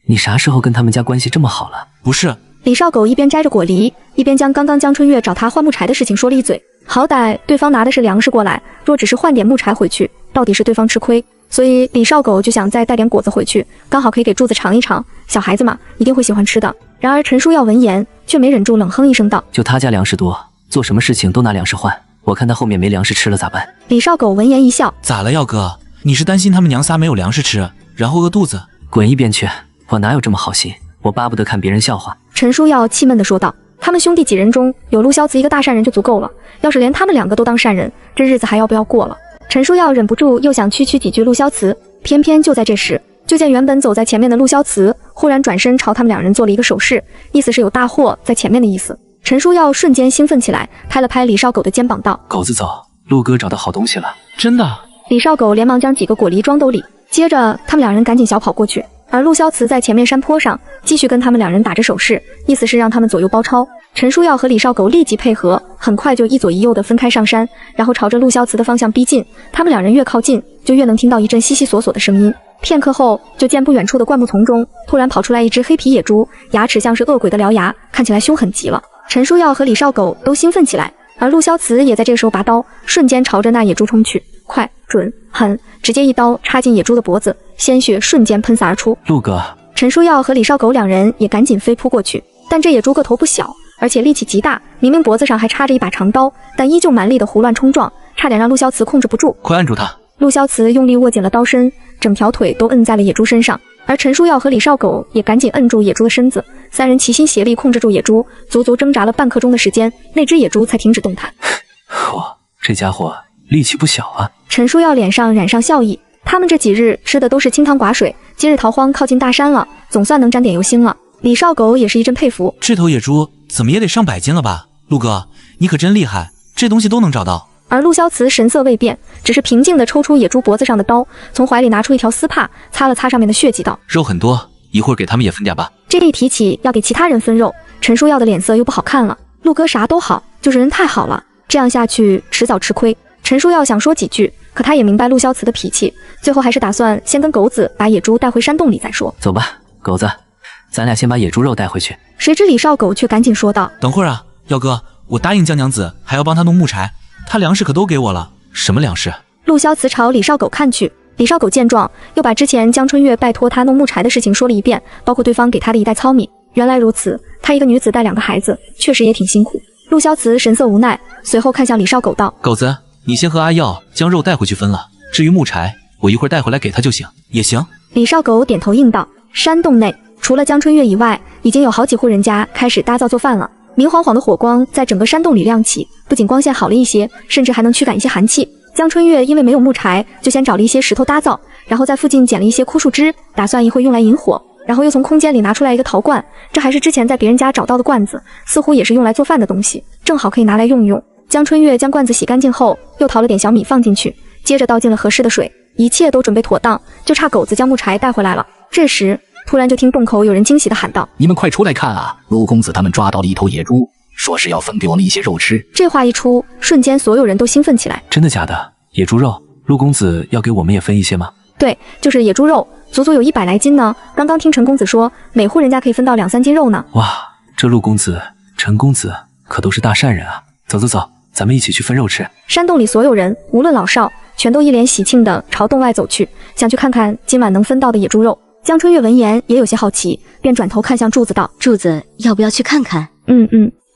你啥时候跟他们家关系这么好了？”“不是。”李少狗一边摘着果梨，一边将刚刚江春月找他换木柴的事情说了一嘴。好歹对方拿的是粮食过来，若只是换点木柴回去，到底是对方吃亏。所以李少狗就想再带点果子回去，刚好可以给柱子尝一尝，小孩子嘛，一定会喜欢吃的。然而陈书耀闻言，却没忍住冷哼一声道：“就他家粮食多，做什么事情都拿粮食换，我看他后面没粮食吃了咋办？”李少狗闻言一笑：“咋了，耀哥？你是担心他们娘仨没有粮食吃，然后饿肚子？”“滚一边去！我哪有这么好心？我巴不得看别人笑话。”陈书耀气闷地说道。他们兄弟几人中有陆萧慈一个大善人就足够了，要是连他们两个都当善人，这日子还要不要过了？陈书耀忍不住又想区几句陆萧慈，偏偏就在这时，就见原本走在前面的陆萧慈忽然转身朝他们两人做了一个手势，意思是有大祸在前面的意思。陈书耀瞬间兴奋起来，拍了拍李少狗的肩膀道：“狗子走，陆哥找到好东西了。”“真的？”李少狗连忙将几个果梨装兜里，接着他们两人赶紧小跑过去。而陆萧慈在前面山坡上继续跟他们两人打着手势，意思是让他们左右包抄。陈书耀和李少狗立即配合，很快就一左一右的分开上山，然后朝着陆萧慈的方向逼近。他们两人越靠近，就越能听到一阵悉悉索索的声音。片刻后，就见不远处的灌木丛中突然跑出来一只黑皮野猪，牙齿像是恶鬼的獠牙，看起来凶狠极了。陈书耀和李少狗都兴奋起来，而陆萧慈也在这个时候拔刀，瞬间朝着那野猪冲去，快、准、狠，直接一刀插进野猪的脖子，鲜血瞬间喷洒而出。陆哥，陈书耀和李少狗两人也赶紧飞扑过去，但这野猪个头不小，而且力气极大，明明脖子上还插着一把长刀，但依旧蛮力的胡乱冲撞，差点让陆萧慈控制不住。快按住他！陆萧慈用力握紧了刀身，整条腿都摁在了野猪身上，而陈书耀和李少狗也赶紧摁住野猪的身子，三人齐心协力控制住野猪，足足挣扎了半刻钟的时间，那只野猪才停止动弹。哇，这家伙力气不小啊！陈书耀脸上染上笑意，他们这几日吃的都是清汤寡水，今日逃荒靠近大山了，总算能沾点油腥了。李少狗也是一阵佩服，这头野猪怎么也得上100斤了吧？陆哥，你可真厉害，这东西都能找到。而陆萧慈神色未变，只是平静地抽出野猪脖子上的刀，从怀里拿出一条丝帕，擦了擦上面的血迹道：“肉很多，一会儿给他们也分点吧。”这一提起要给其他人分肉，陈书耀的脸色又不好看了。陆哥啥都好，就是人太好了，这样下去迟早吃亏。陈书耀想说几句，可他也明白陆萧慈的脾气，最后还是打算先跟狗子把野猪带回山洞里再说。走吧，狗子，咱俩先把野猪肉带回去。谁知李少狗却赶紧说道：“等会儿啊，耀哥，我答应江娘子还要帮他弄木柴，他粮食可都给我了。什么粮食？”陆萧慈朝李少狗看去，李少狗见状，又把之前江春月拜托他弄木柴的事情说了一遍，包括对方给他的一袋糙米。原来如此，她一个女子带2个孩子，确实也挺辛苦。陆萧慈神色无奈，随后看向李少狗道：“狗子，你先和阿耀将肉带回去分了，至于木柴，我一会儿带回来给他就行。”也行。李少狗点头应道。山洞内除了江春月以外，已经有好几户人家开始搭灶做饭了。明晃晃的火光在整个山洞里亮起，不仅光线好了一些，甚至还能驱赶一些寒气。江春月因为没有木柴，就先找了一些石头搭灶，然后在附近捡了一些枯树枝，打算一会用来引火。然后又从空间里拿出来一个陶罐，这还是之前在别人家找到的罐子，似乎也是用来做饭的东西，正好可以拿来用一用。江春月将罐子洗干净后，又淘了点小米放进去，接着倒进了合适的水，一切都准备妥当，就差狗子将木柴带回来了。这时突然就听洞口有人惊喜地喊道：“你们快出来看啊！陆公子他们抓到了一头野猪，说是要分给我们一些肉吃。”这话一出，瞬间所有人都兴奋起来。真的假的？野猪肉，陆公子要给我们也分一些吗？对，就是野猪肉，足足有100来斤呢。刚刚听陈公子说，每户人家可以分到2、3斤肉呢。哇，这陆公子、陈公子可都是大善人啊！走走走，咱们一起去分肉吃。山洞里所有人，无论老少，全都一脸喜庆地朝洞外走去，想去看看今晚能分到的野猪肉。江春月闻言也有些好奇，便转头看向柱子道：“柱子，要不要去看看？”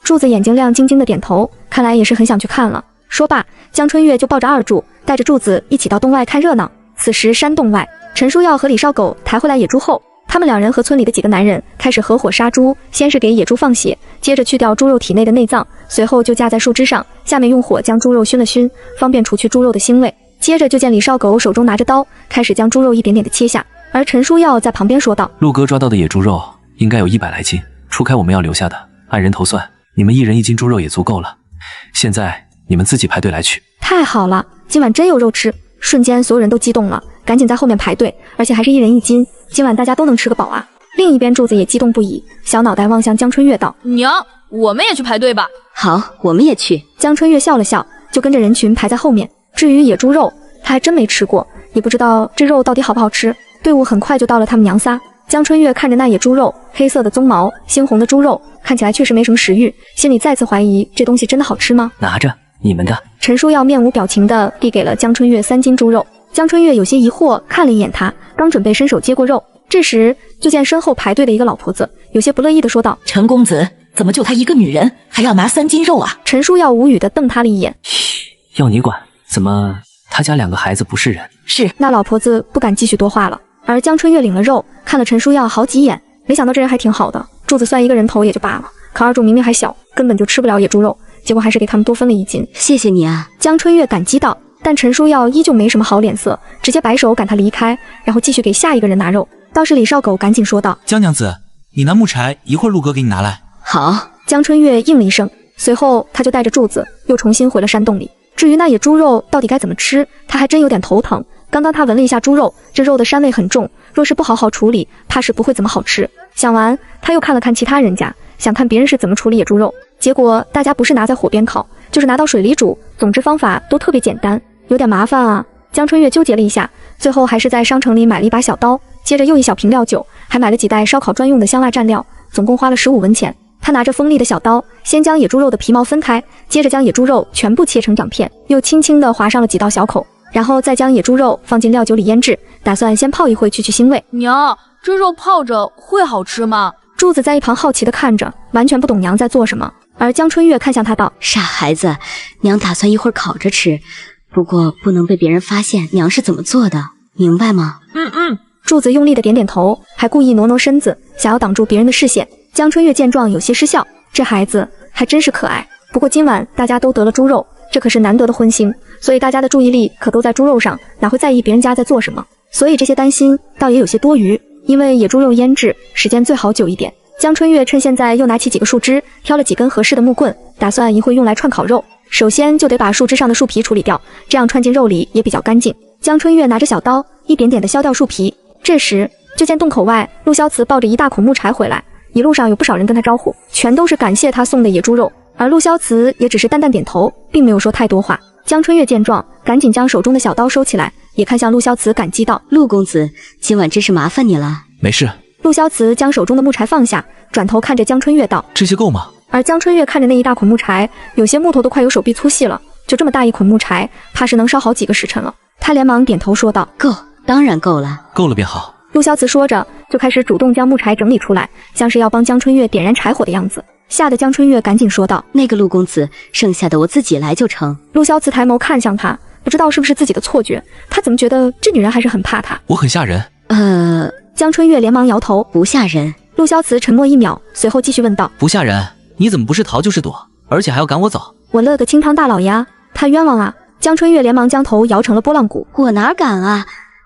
柱子眼睛亮晶晶的点头，看来也是很想去看了。说罢，江春月就抱着二柱，带着柱子一起到洞外看热闹。此时山洞外，陈书耀和李少狗抬回来野猪后，他们2人和村里的几个男人开始合伙杀猪，先是给野猪放血，接着去掉猪肉体内的内脏，随后就架在树枝上，下面用火将猪肉熏了熏，方便除去猪肉的腥味。接着就见李少狗手中拿着刀，开始将猪肉一点点的切下，而陈书耀在旁边说道：“陆哥抓到的野猪肉应该有100来斤，除开我们要留下的，按人头算，你们1人1斤猪肉也足够了。现在你们自己排队来取。”太好了，今晚真有肉吃！瞬间所有人都激动了，赶紧在后面排队，而且还是1人1斤，今晚大家都能吃个饱啊！另一边柱子也激动不已，小脑袋望向江春月道：“娘，我们也去排队吧。”好，我们也去。江春月笑了笑，就跟着人群排在后面。至于野猪肉，他还真没吃过，也不知道这肉到底好不好吃。队伍很快就到了他们娘仨。江春月看着那野猪肉，黑色的鬃毛，猩红的猪肉，看起来确实没什么食欲，心里再次怀疑这东西真的好吃吗？拿着，你们的。陈书耀面无表情地递给了江春月3斤猪肉。江春月有些疑惑看了一眼他，刚准备伸手接过肉，这时就见身后排队的一个老婆子有些不乐意地说道：“陈公子，怎么就她一个女人，还要拿3斤肉啊？”陈书耀无语地瞪他了一眼：“嘘，要你管？怎么他家2个孩子不是人？”是。那老婆子不敢继续多话了。而江春月领了肉，看了陈书耀好几眼，没想到这人还挺好的。柱子算一个人头也就罢了，可二柱明明还小，根本就吃不了野猪肉，结果还是给他们多分了1斤。谢谢你啊，江春月感激道。但陈书耀依旧没什么好脸色，直接摆手赶他离开，然后继续给下一个人拿肉。倒是李少狗赶紧说道：“江娘子，你拿木柴，一会儿陆哥给你拿来。”好。江春月应了一声，随后他就带着柱子又重新回了山洞里。至于那野猪肉到底该怎么吃，他还真有点头疼。刚刚他闻了一下猪肉，这肉的膻味很重，若是不好好处理，怕是不会怎么好吃。想完，他又看了看其他人家，想看别人是怎么处理野猪肉。结果大家不是拿在火边烤，就是拿到水里煮，总之方法都特别简单，有点麻烦啊。江春月纠结了一下，最后还是在商城里买了一把小刀，接着又一小瓶料酒，还买了几袋烧烤专用的香辣蘸料，总共花了15文钱。他拿着锋利的小刀，先将野猪肉的皮毛分开，接着将野猪肉全部切成掌片，又轻轻地划上了几道小口，然后再将野猪肉放进料酒里腌制，打算先泡一会去腥味。娘，这肉泡着会好吃吗？柱子在一旁好奇地看着，完全不懂娘在做什么。而江春月看向他道：“傻孩子，娘打算一会儿烤着吃，不过不能被别人发现娘是怎么做的，明白吗？”柱子用力地点点头，还故意挪挪身子，想要挡住别人的视线。江春月见状有些失笑，这孩子还真是可爱。不过今晚大家都得了猪肉，这可是难得的荤腥，所以大家的注意力可都在猪肉上，哪会在意别人家在做什么？所以这些担心倒也有些多余，因为野猪肉腌制时间最好久一点。江春月趁现在又拿起几个树枝，挑了几根合适的木棍，打算一会用来串烤肉。首先就得把树枝上的树皮处理掉，这样串进肉里也比较干净。江春月拿着小刀，一点点地削掉树皮。这时就见洞口外，陆萧慈抱着一大捆木柴回来，一路上有不少人跟他招呼，全都是感谢他送的野猪肉。而陆萧慈也只是淡淡点头，并没有说太多话。江春月见状，赶紧将手中的小刀收起来，也看向陆萧慈感激道：“陆公子，今晚真是麻烦你了。”没事。陆萧慈将手中的木柴放下，转头看着江春月道：“这些够吗？”而江春月看着那一大捆木柴，有些木头都快有手臂粗细了，就这么大一捆木柴，怕是能烧好几个时辰了。他连忙点头说道：“够。”当然够了，够了便好。陆萧慈说着，就开始主动将木柴整理出来，像是要帮江春月点燃柴火的样子。吓得江春月赶紧说道：“那个陆公子，剩下的我自己来就成。”陆萧慈抬眸看向他，不知道是不是自己的错觉，他怎么觉得这女人还是很怕他？我很吓人。江春月连忙摇头，不吓人。陆萧慈沉默1秒，随后继续问道：“不吓人？你怎么不是逃就是躲，而且还要赶我走？”我乐个清汤大老爷啊，他冤枉啊！江春月连忙将头摇成了拨浪鼓。我哪敢啊！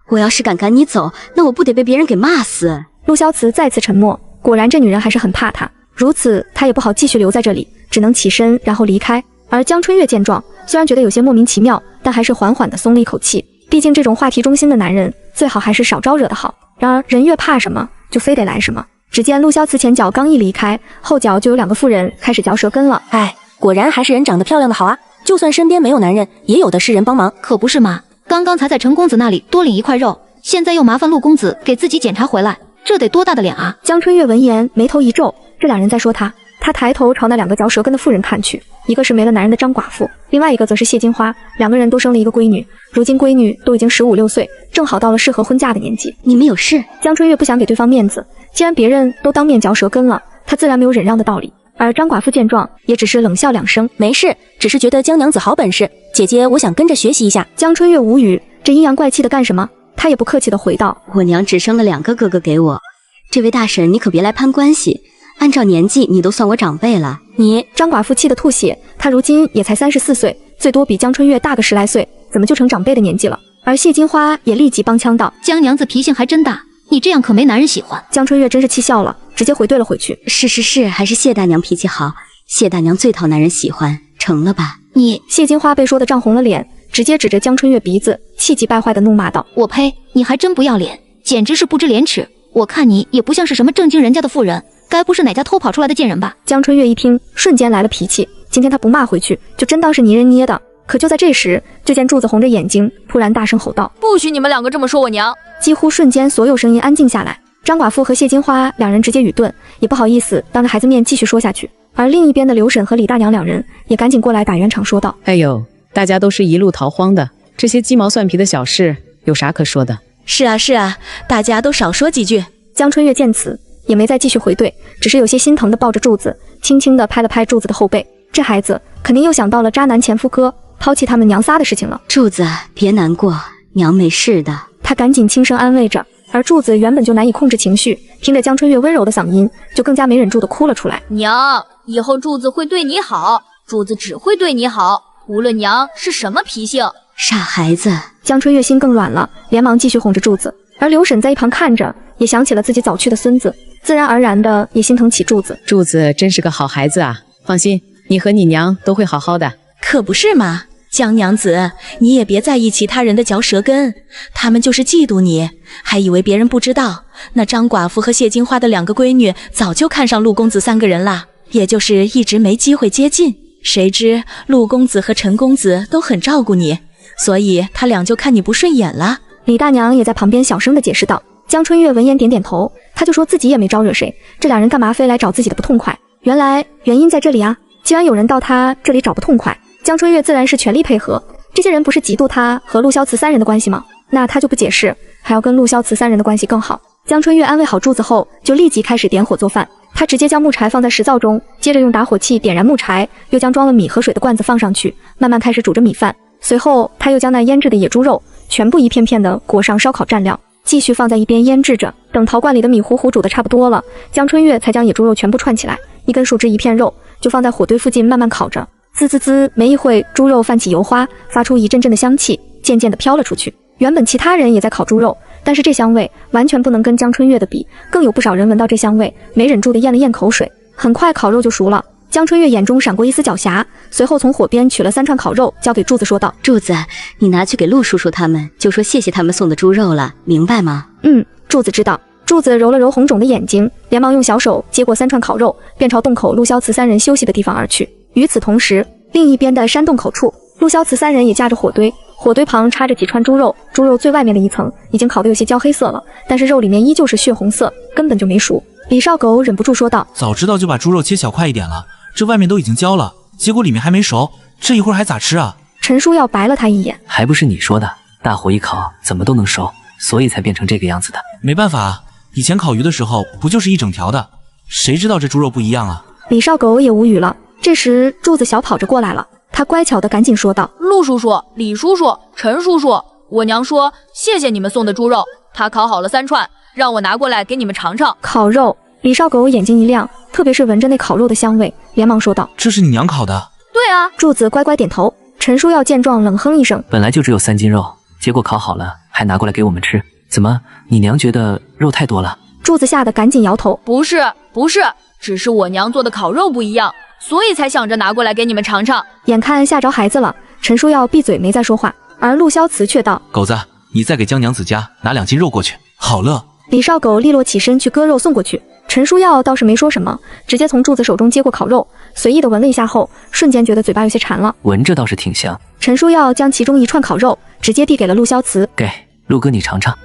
我要是敢赶你走，那我不得被别人给骂死？陆萧慈再次沉默，果然这女人还是很怕他。如此，他也不好继续留在这里，只能起身然后离开。而江春月见状，虽然觉得有些莫名其妙，但还是缓缓地松了一口气。毕竟这种话题中心的男人，最好还是少招惹的好。然而人越怕什么，就非得来什么。只见陆萧慈前脚刚一离开，后脚就有2个妇人开始嚼舌根了。哎，果然还是人长得漂亮的好啊！就算身边没有男人，也有的是人帮忙，可不是吗？刚刚才在陈公子那里多领1块肉，现在又麻烦陆公子给自己检查回来，这得多大的脸啊！江春月闻言眉头一皱，这2人在说他。他抬头朝那2个嚼舌根的妇人看去，一个是没了男人的张寡妇，另外一个则是谢金花，2个人都生了1个闺女，如今闺女都已经15、16岁，正好到了适合婚嫁的年纪。你们有事？江春月不想给对方面子，既然别人都当面嚼舌根了，他自然没有忍让的道理。而张寡妇见状，也只是冷笑2声，没事，只是觉得江娘子好本事，姐姐我想跟着学习一下。江春月无语，这阴阳怪气的干什么？他也不客气的回道：我娘只生了2个哥哥给我，这位大婶你可别来攀关系，按照年纪你都算我长辈了。你张寡妇气得吐血，她如今也才34岁，最多比江春月大个10来岁，怎么就成长辈的年纪了？而谢金花也立即帮腔道：江娘子脾性还真大，你这样可没男人喜欢。江春月真是气笑了，直接回怼了回去：是，还是谢大娘脾气好，谢大娘最讨男人喜欢，成了吧？你谢金花被说得涨红了脸，直接指着江春月鼻子，气急败坏的怒骂道：我呸，你还真不要脸，简直是不知廉耻！我看你也不像是什么正经人家的妇人，该不是哪家偷跑出来的贱人吧？江春月一听，瞬间来了脾气，今天他不骂回去，就真当是泥人捏的。可就在这时，就见柱子红着眼睛，突然大声吼道：不许你们2个这么说我娘！几乎瞬间，所有声音安静下来。张寡妇和谢金花2人直接语顿，也不好意思当着孩子面继续说下去。而另一边的刘婶和李大娘2人也赶紧过来打圆场，说道：哎呦，大家都是一路逃荒的，这些鸡毛蒜皮的小事有啥可说的？是啊，大家都少说几句。江春月见此也没再继续回怼，只是有些心疼的抱着柱子，轻轻地拍了拍柱子的后背。这孩子肯定又想到了渣男前夫哥抛弃他们娘仨的事情了。柱子别难过，娘没事的。他赶紧轻声安慰着。而柱子原本就难以控制情绪，听着江春月温柔的嗓音，就更加没忍住的哭了出来。娘，以后柱子会对你好，柱子只会对你好，无论娘是什么脾性。傻孩子，江春月心更软了，连忙继续哄着柱子。而刘婶在一旁看着，也想起了自己早去的孙子，自然而然的也心疼起柱子。柱子真是个好孩子啊，放心，你和你娘都会好好的。可不是嘛，江娘子，你也别在意其他人的嚼舌根，他们就是嫉妒你，还以为别人不知道，那张寡妇和谢金花的2个闺女早就看上陆公子3个人啦，也就是一直没机会接近。谁知陆公子和陈公子都很照顾你，所以他俩就看你不顺眼了。李大娘也在旁边小声的解释道。江春月闻言点点头，他就说自己也没招惹谁，这2人干嘛非来找自己的不痛快？原来原因在这里啊！既然有人到他这里找不痛快，江春月自然是全力配合。这些人不是嫉妒他和陆萧慈3人的关系吗？那他就不解释，还要跟陆萧慈3人的关系更好。江春月安慰好柱子后，就立即开始点火做饭。他直接将木柴放在石灶中，接着用打火器点燃木柴，又将装了米和水的罐子放上去，慢慢开始煮着米饭。随后他又将那腌制的野猪肉全部一片片的裹上烧烤蘸料，继续放在一边腌制着。等陶罐里的米糊煮得差不多了，江春月才将野猪肉全部串起来，一根树枝一片肉，就放在火堆附近慢慢烤着。滋滋滋，没一会，猪肉泛起油花，发出一阵阵的香气，渐渐地飘了出去。原本其他人也在烤猪肉，但是这香味完全不能跟江春月的比，更有不少人闻到这香味，没忍住的咽了咽口水。很快烤肉就熟了，江春月眼中闪过一丝狡黠，随后从火边取了3串烤肉，交给柱子说道：柱子，你拿去给陆叔叔他们，就说谢谢他们送的猪肉了，明白吗？柱子知道。柱子揉了揉红肿的眼睛，连忙用小手接过3串烤肉，便朝洞口陆萧慈3人休息的地方而去。与此同时，另一边的山洞口处，陆萧慈3人也架着火堆，火堆旁插着几串猪肉，猪肉最外面的一层已经烤得有些焦黑色了，但是肉里面依旧是血红色，根本就没熟。李少狗忍不住说道：早知道就把猪肉切小块一点了，这外面都已经焦了，结果里面还没熟，这一会儿还咋吃啊？陈叔要白了他一眼，还不是你说的，大火一烤怎么都能熟。所以才变成这个样子的。没办法，以前烤鱼的时候不就是一整条的，谁知道这猪肉不一样啊？李少狗也无语了。这时柱子小跑着过来了，他乖巧的赶紧说道：陆叔叔、李叔叔、陈叔叔，我娘说谢谢你们送的猪肉，她烤好了3串，让我拿过来给你们尝尝。烤肉。李少狗眼睛一亮，特别是闻着那烤肉的香味，连忙说道：这是你娘烤的？对啊。柱子乖乖点头。陈叔耀见状冷哼一声，本来就只有3斤肉，结果烤好了还拿过来给我们吃，怎么你娘觉得肉太多了？柱子吓得赶紧摇头，不是，只是我娘做的烤肉不一样，所以才想着拿过来给你们尝尝。眼看吓着孩子了，陈叔耀闭嘴没再说话，而陆萧慈却道：狗子，你再给江娘子家拿2斤肉过去。好了。李少狗利落起身去割肉送过去，陈叔耀倒是没说什么，直接从柱子手中接过烤肉，随意的闻了一下后，瞬间觉得嘴巴有些馋了。闻着倒是挺香。陈叔耀将其中1串烤肉直接递给了陆萧慈，给陆哥你尝尝。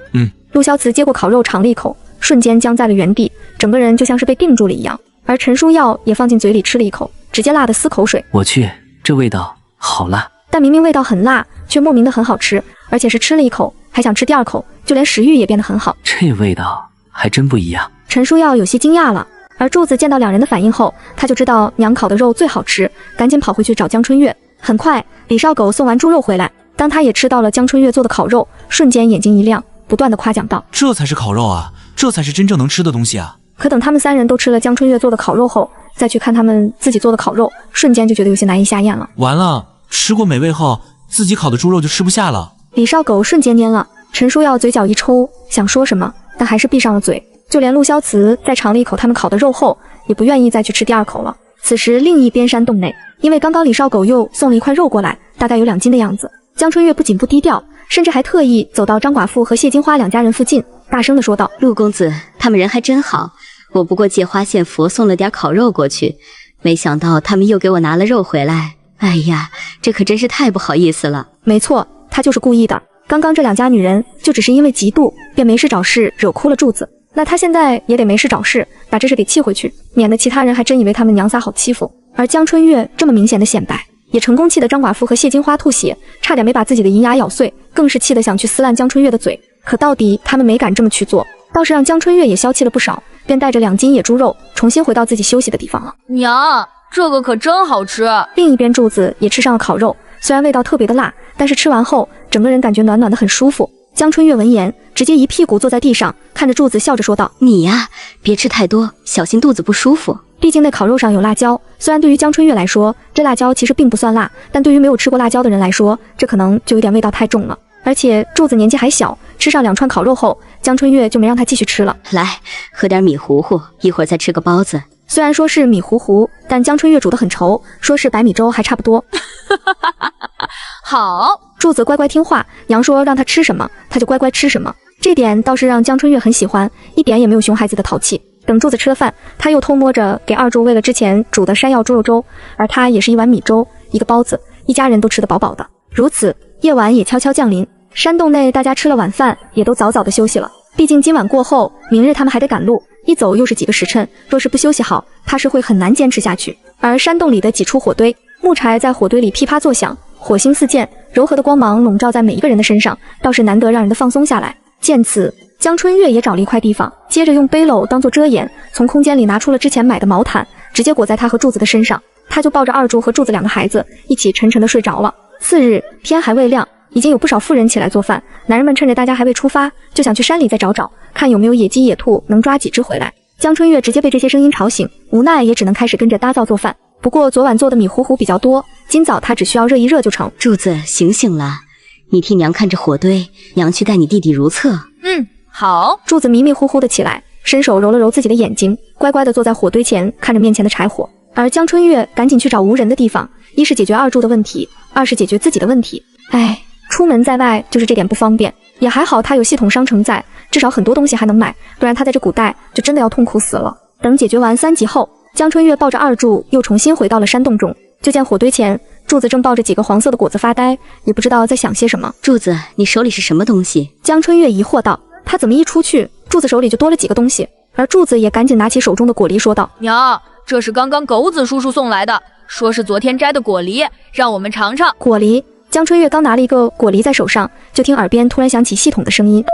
陆萧慈接过烤肉尝了一口，瞬间僵在了原地，整个人就像是被定住了一样。而陈叔耀也放进嘴里吃了一口，直接辣得撕口水。我去，这味道好辣！但明明味道很辣，却莫名的很好吃，而且是吃了一口还想吃第2口，就连食欲也变得很好。这味道还真不一样。陈叔耀有些惊讶了，而柱子见到2人的反应后，他就知道娘烤的肉最好吃，赶紧跑回去找江春月。很快，李少狗送完猪肉回来，当他也吃到了江春月做的烤肉，瞬间眼睛一亮，不断的夸奖道：这才是烤肉啊，这才是真正能吃的东西啊！可等他们3人都吃了江春月做的烤肉后，再去看他们自己做的烤肉，瞬间就觉得有些难以下咽了。完了，吃过美味后，自己烤的猪肉就吃不下了。李少狗瞬间蔫了，陈叔耀嘴角一抽，想说什么，但还是闭上了嘴。就连陆萧慈在尝了一口他们烤的肉后，也不愿意再去吃第2口了。此时另一边山洞内，因为刚刚李少狗又送了1块肉过来，大概有2斤的样子，江春月不仅不低调，甚至还特意走到张寡妇和谢金花2家人附近，大声地说道：陆公子，他们人还真好，我不过借花献佛送了点烤肉过去，没想到他们又给我拿了肉回来。哎呀，这可真是太不好意思了。没错，他就是故意的。刚刚这2家女人就只是因为嫉妒，便没事找事惹哭了柱子。那他现在也得没事找事，把这事给气回去，免得其他人还真以为他们娘仨好欺负。而江春月这么明显的显摆，也成功气得张寡妇和谢金花吐血，差点没把自己的银牙咬碎，更是气得想去撕烂江春月的嘴。可到底他们没敢这么去做，倒是让江春月也消气了不少，便带着2斤野猪肉重新回到自己休息的地方了。娘，这个可真好吃。另一边柱子也吃上了烤肉，虽然味道特别的辣，但是吃完后整个人感觉暖暖的很舒服。江春月闻言，直接一屁股坐在地上，看着柱子笑着说道：你呀，别吃太多，小心肚子不舒服。毕竟那烤肉上有辣椒，虽然对于江春月来说，这辣椒其实并不算辣，但对于没有吃过辣椒的人来说，这可能就有点味道太重了。而且柱子年纪还小，吃上2串烤肉后，江春月就没让他继续吃了。来，喝点米糊糊，一会儿再吃个包子。虽然说是米糊糊，但江春月煮得很稠，说是白米粥还差不多。好，柱子乖乖听话，娘说让他吃什么，他就乖乖吃什么，这点倒是让江春月很喜欢，一点也没有熊孩子的淘气。等柱子吃了饭，他又偷摸着给2柱喂了之前煮的山药猪肉粥，而他也是1碗米粥，1个包子，一家人都吃得饱饱的。如此，夜晚也悄悄降临，山洞内大家吃了晚饭，也都早早的休息了。毕竟今晚过后，明日他们还得赶路，一走又是几个时辰，若是不休息好，怕是会很难坚持下去。而山洞里的几处火堆，木柴在火堆里噼啪作响，火星四溅，柔和的光芒笼罩在每一个人的身上，倒是难得让人的放松下来。见此，江春月也找了一块地方，接着用背篓当做遮掩，从空间里拿出了之前买的毛毯，直接裹在他和柱子的身上。他就抱着2柱和柱子2个孩子一起沉沉的睡着了。次日天还未亮，已经有不少妇人起来做饭，男人们趁着大家还未出发，就想去山里再找找，看有没有野鸡野兔能抓几只回来。江春月直接被这些声音吵醒，无奈也只能开始跟着搭灶做饭。不过昨晚做的米糊糊比较多，今早他只需要热一热就成。柱子，醒醒了，你替娘看着火堆，娘去带你弟弟如厕。好。柱子迷迷糊糊的起来，伸手揉了揉自己的眼睛，乖乖的坐在火堆前，看着面前的柴火。而江春月赶紧去找无人的地方，一是解决2柱的问题，二是解决自己的问题。唉，出门在外就是这点不方便，也还好他有系统商城在，至少很多东西还能买，不然他在这古代就真的要痛苦死了。等解决完3级后，江春月抱着2柱又重新回到了山洞中，就见火堆前柱子正抱着几个黄色的果子发呆，也不知道在想些什么。柱子，你手里是什么东西？江春月疑惑道。他怎么一出去，柱子手里就多了几个东西，而柱子也赶紧拿起手中的果梨说道：娘，这是刚刚狗子叔叔送来的，说是昨天摘的果梨，让我们尝尝。果梨。江春月刚拿了一个果梨在手上，就听耳边突然响起系统的声音：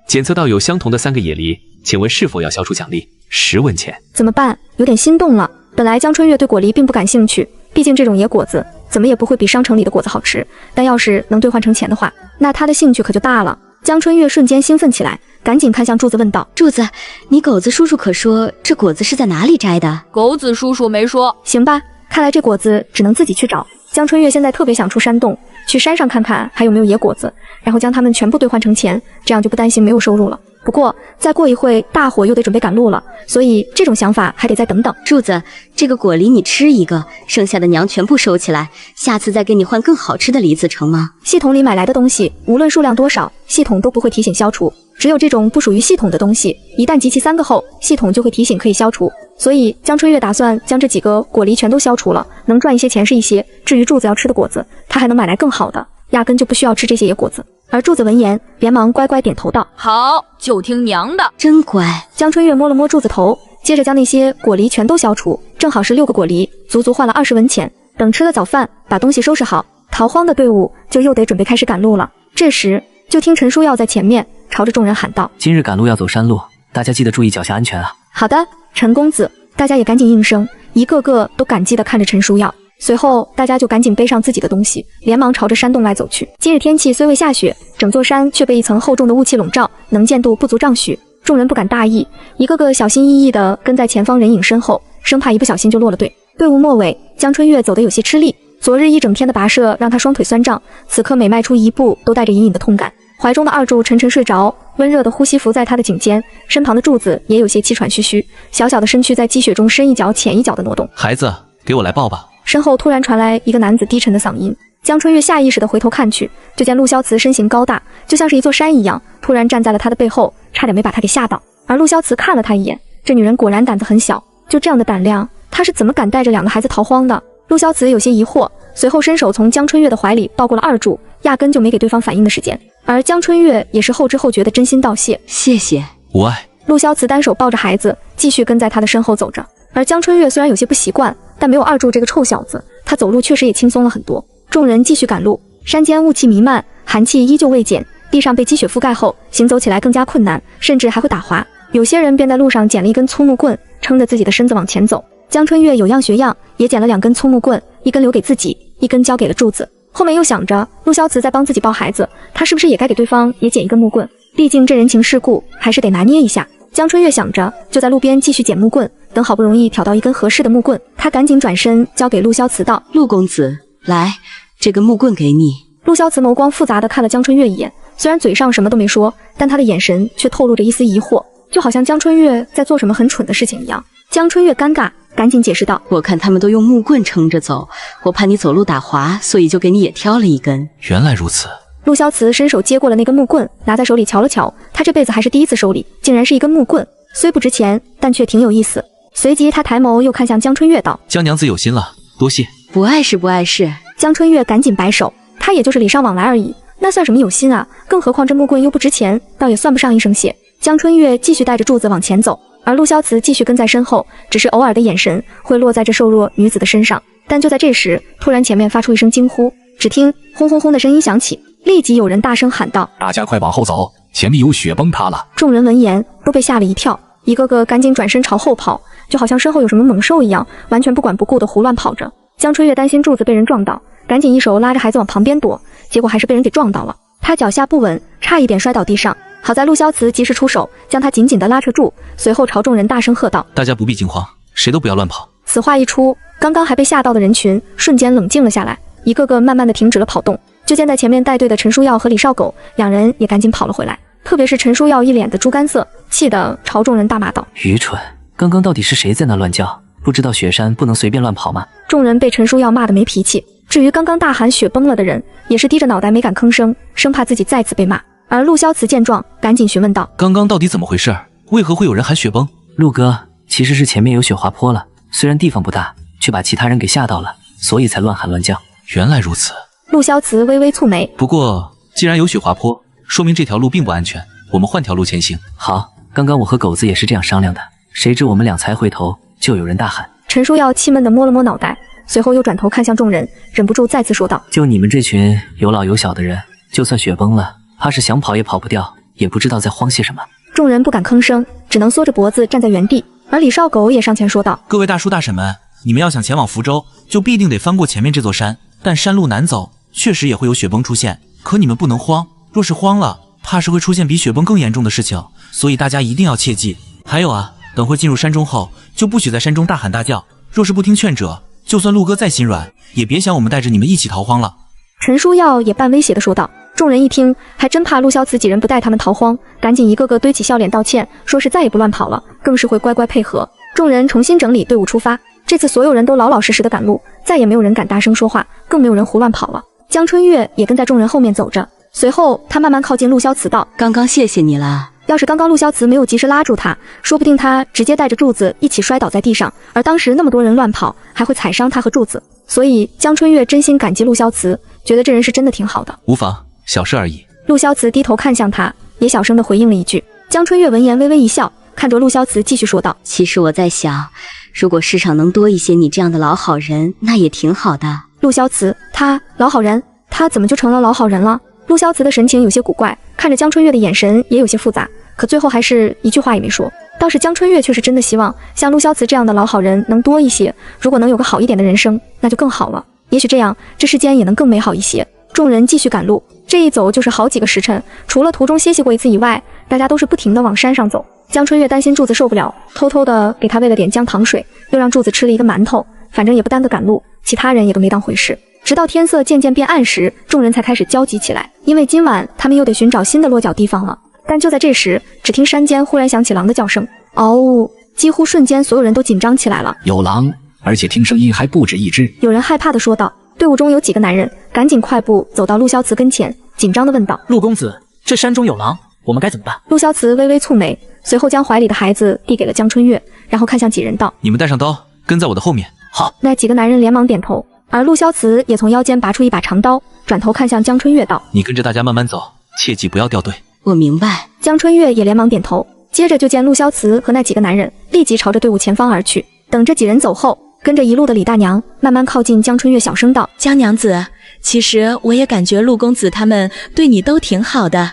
检测到有相同的3个野梨，请问是否要消除奖励？10文钱。怎么办？有点心动了。本来江春月对果梨并不感兴趣，毕竟这种野果子怎么也不会比商城里的果子好吃。但要是能兑换成钱的话，那他的兴趣可就大了。江春月瞬间兴奋起来，赶紧看向柱子问道：“柱子，你狗子叔叔可说这果子是在哪里摘的？”狗子叔叔没说。行吧，看来这果子只能自己去找。江春月现在特别想出山洞，去山上看看还有没有野果子，然后将它们全部兑换成钱，这样就不担心没有收入了。不过再过一会大伙又得准备赶路了，所以这种想法还得再等等。柱子，这个果梨你吃一个，剩下的娘全部收起来，下次再给你换更好吃的梨子成吗？系统里买来的东西无论数量多少，系统都不会提醒消除，只有这种不属于系统的东西，一旦集齐3个后，系统就会提醒可以消除。所以江春月打算将这几个果梨全都消除了，能赚一些钱是一些，至于柱子要吃的果子，他还能买来更好的，压根就不需要吃这些野果子。而柱子闻言，连忙乖乖点头道：“好，就听娘的。”真乖。江春月摸了摸柱子头，接着将那些果梨全都消除，正好是6个果梨，足足换了20文钱。等吃了早饭，把东西收拾好，逃荒的队伍就又得准备开始赶路了。这时，就听陈书耀在前面朝着众人喊道：“今日赶路要走山路，大家记得注意脚下安全啊！”好的，陈公子。大家也赶紧应声，一个个都感激地看着陈书耀。随后，大家就赶紧背上自己的东西，连忙朝着山洞外走去。今日天气虽未下雪，整座山却被一层厚重的雾气笼罩，能见度不足丈许。众人不敢大意，一个个小心翼翼地跟在前方人影身后，生怕一不小心就落了队。队伍末尾，江春月走得有些吃力，昨日一整天的跋涉让他双腿酸胀，此刻每迈出一步都带着隐隐的痛感。怀中的二柱沉沉睡着，温热的呼吸浮在他的颈间，身旁的柱子也有些气喘吁吁，小小的身躯在积雪中深一脚浅一脚的挪动。孩子，给我来抱吧。身后突然传来一个男子低沉的嗓音，江春月下意识地回头看去，就见陆萧慈身形高大，就像是一座山一样，突然站在了他的背后，差点没把他给吓到。而陆萧慈看了他一眼，这女人果然胆子很小，就这样的胆量，她是怎么敢带着2个孩子逃荒的？陆萧慈有些疑惑，随后伸手从江春月的怀里抱过了二柱，压根就没给对方反应的时间。而江春月也是后知后觉的真心道谢：“谢谢。”无碍。陆萧慈单手抱着孩子，继续跟在他的身后走着。而江春月虽然有些不习惯，但没有二柱这个臭小子，他走路确实也轻松了很多。众人继续赶路，山间雾气弥漫，寒气依旧未减，地上被积雪覆盖后，行走起来更加困难，甚至还会打滑。有些人便在路上捡了一根粗木棍，撑着自己的身子往前走。江春月有样学样，也捡了2根粗木棍，一根留给自己，一根交给了柱子。后面又想着陆萧慈在帮自己抱孩子，他是不是也该给对方也捡一根木棍？毕竟这人情世故还是得拿捏一下。江春月想着，就在路边继续捡木棍，等好不容易挑到一根合适的木棍，他赶紧转身交给陆萧慈道：“陆公子，来，这根木棍给你。”陆萧慈眸光复杂地看了江春月一眼，虽然嘴上什么都没说，但他的眼神却透露着一丝疑惑，就好像江春月在做什么很蠢的事情一样。江春月尴尬，赶紧解释道：“我看他们都用木棍撑着走，我怕你走路打滑，所以就给你也挑了一根。”原来如此。陆萧慈伸手接过了那根木棍，拿在手里瞧了瞧，他这辈子还是第一次收礼，竟然是一根木棍，虽不值钱，但却挺有意思。随即他抬眸又看向江春月道：“江娘子有心了，多谢。”不碍事不碍事。江春月赶紧摆手，他也就是礼尚往来而已，那算什么有心啊？更何况这木棍又不值钱，倒也算不上一声谢。江春月继续带着柱子往前走，而陆萧慈继续跟在身后，只是偶尔的眼神会落在这瘦弱女子的身上。但就在这时，突然前面发出一声惊呼，只听轰轰轰的声音响起，立即有人大声喊道：“大家快往后走，前面有雪崩塌了！”众人闻言都被吓了一跳，一个个赶紧转身朝后跑，就好像身后有什么猛兽一样，完全不管不顾的胡乱跑着。江春月担心柱子被人撞到，赶紧一手拉着孩子往旁边躲，结果还是被人给撞到了。他脚下不稳，差一点摔倒地上，好在陆萧慈及时出手，将他紧紧地拉扯住，随后朝众人大声喝道：“大家不必惊慌，谁都不要乱跑。”此话一出，刚刚还被吓到的人群瞬间冷静了下来，一个个慢慢地停止了跑动。就见在前面带队的陈书耀和李少狗2人也赶紧跑了回来，特别是陈书耀一脸的猪肝色，气得朝众人大骂道：“愚蠢！刚刚到底是谁在那乱叫？不知道雪山不能随便乱跑吗？”众人被陈书耀骂得没脾气，至于刚刚大喊雪崩了的人，也是低着脑袋没敢吭声，生怕自己再次被骂。而陆萧慈见状，赶紧询问道：“刚刚到底怎么回事？为何会有人喊雪崩？”陆哥，其实是前面有雪滑坡了，虽然地方不大，却把其他人给吓到了，所以才乱喊乱叫。原来如此。陆萧慈微微蹙眉，不过既然有雪滑坡，说明这条路并不安全，我们换条路前行。好，刚刚我和狗子也是这样商量的，谁知我们俩才回头，就有人大喊。陈书耀气闷地摸了摸脑袋，随后又转头看向众人，忍不住再次说道：“就你们这群有老有小的人，就算雪崩了，怕是想跑也跑不掉，也不知道在慌些什么。众人不敢吭声，只能缩着脖子站在原地。而李少狗也上前说道：“各位大叔大婶们，你们要想前往福州，就必定得翻过前面这座山，但山路难走，确实也会有雪崩出现。可你们不能慌，若是慌了，怕是会出现比雪崩更严重的事情，所以大家一定要切记。还有啊，等会进入山中后，就不许在山中大喊大叫，若是不听劝者，就算陆哥再心软，也别想我们带着你们一起逃荒了。”陈书耀也半威胁地说道。众人一听，还真怕陆萧慈几人不带他们逃荒，赶紧一个个堆起笑脸道歉，说是再也不乱跑了，更是会乖乖配合。众人重新整理队伍出发，这次所有人都老老实实的赶路，再也没有人敢大声说话，更没有人胡乱跑了。江春月也跟在众人后面走着，随后他慢慢靠近陆萧慈道：“刚刚谢谢你了。”要是刚刚陆萧慈没有及时拉住他，说不定他直接带着柱子一起摔倒在地上，而当时那么多人乱跑，还会踩伤他和柱子。所以江春月真心感激陆萧慈，觉得这人是真的挺好的。无妨，小事而已。陆萧慈低头看向他，也小声地回应了一句。江春月闻言微微一笑，看着陆萧慈继续说道：“其实我在想，如果世上能多一些你这样的老好人，那也挺好的。”陆萧慈，他老好人，他怎么就成了老好人了？陆萧慈的神情有些古怪，看着江春月的眼神也有些复杂，可最后还是一句话也没说。倒是江春月却是真的希望像陆萧慈这样的老好人能多一些，如果能有个好一点的人生，那就更好了。也许这样，这世间也能更美好一些。众人继续赶路，这一走就是好几个时辰，除了途中歇息过一次以外，大家都是不停地往山上走。江春月担心柱子受不了，偷偷地给他喂了点姜糖水，又让柱子吃了一个馒头，反正也不耽搁赶路，其他人也都没当回事。直到天色渐渐变暗时，众人才开始焦急起来，因为今晚他们又得寻找新的落脚地方了。但就在这时，只听山间忽然响起狼的叫声，嗷呜！几乎瞬间，所有人都紧张起来了。有狼，而且听声音还不止一只。有人害怕地说道。队伍中有几个男人赶紧快步走到陆萧慈跟前，紧张地问道：“陆公子，这山中有狼，我们该怎么办？”陆萧慈微微蹙眉，随后将怀里的孩子递给了江春月，然后看向几人道：“你们带上刀，跟在我的后面。”好。那几个男人连忙点头，而陆萧慈也从腰间拔出一把长刀，转头看向江春月道：“你跟着大家慢慢走，切记不要掉队。”我明白。江春月也连忙点头，接着就见陆萧慈和那几个男人立即朝着队伍前方而去。等这几人走后，跟着一路的李大娘慢慢靠近江春月，小声道：“江娘子，其实我也感觉陆公子他们对你都挺好的，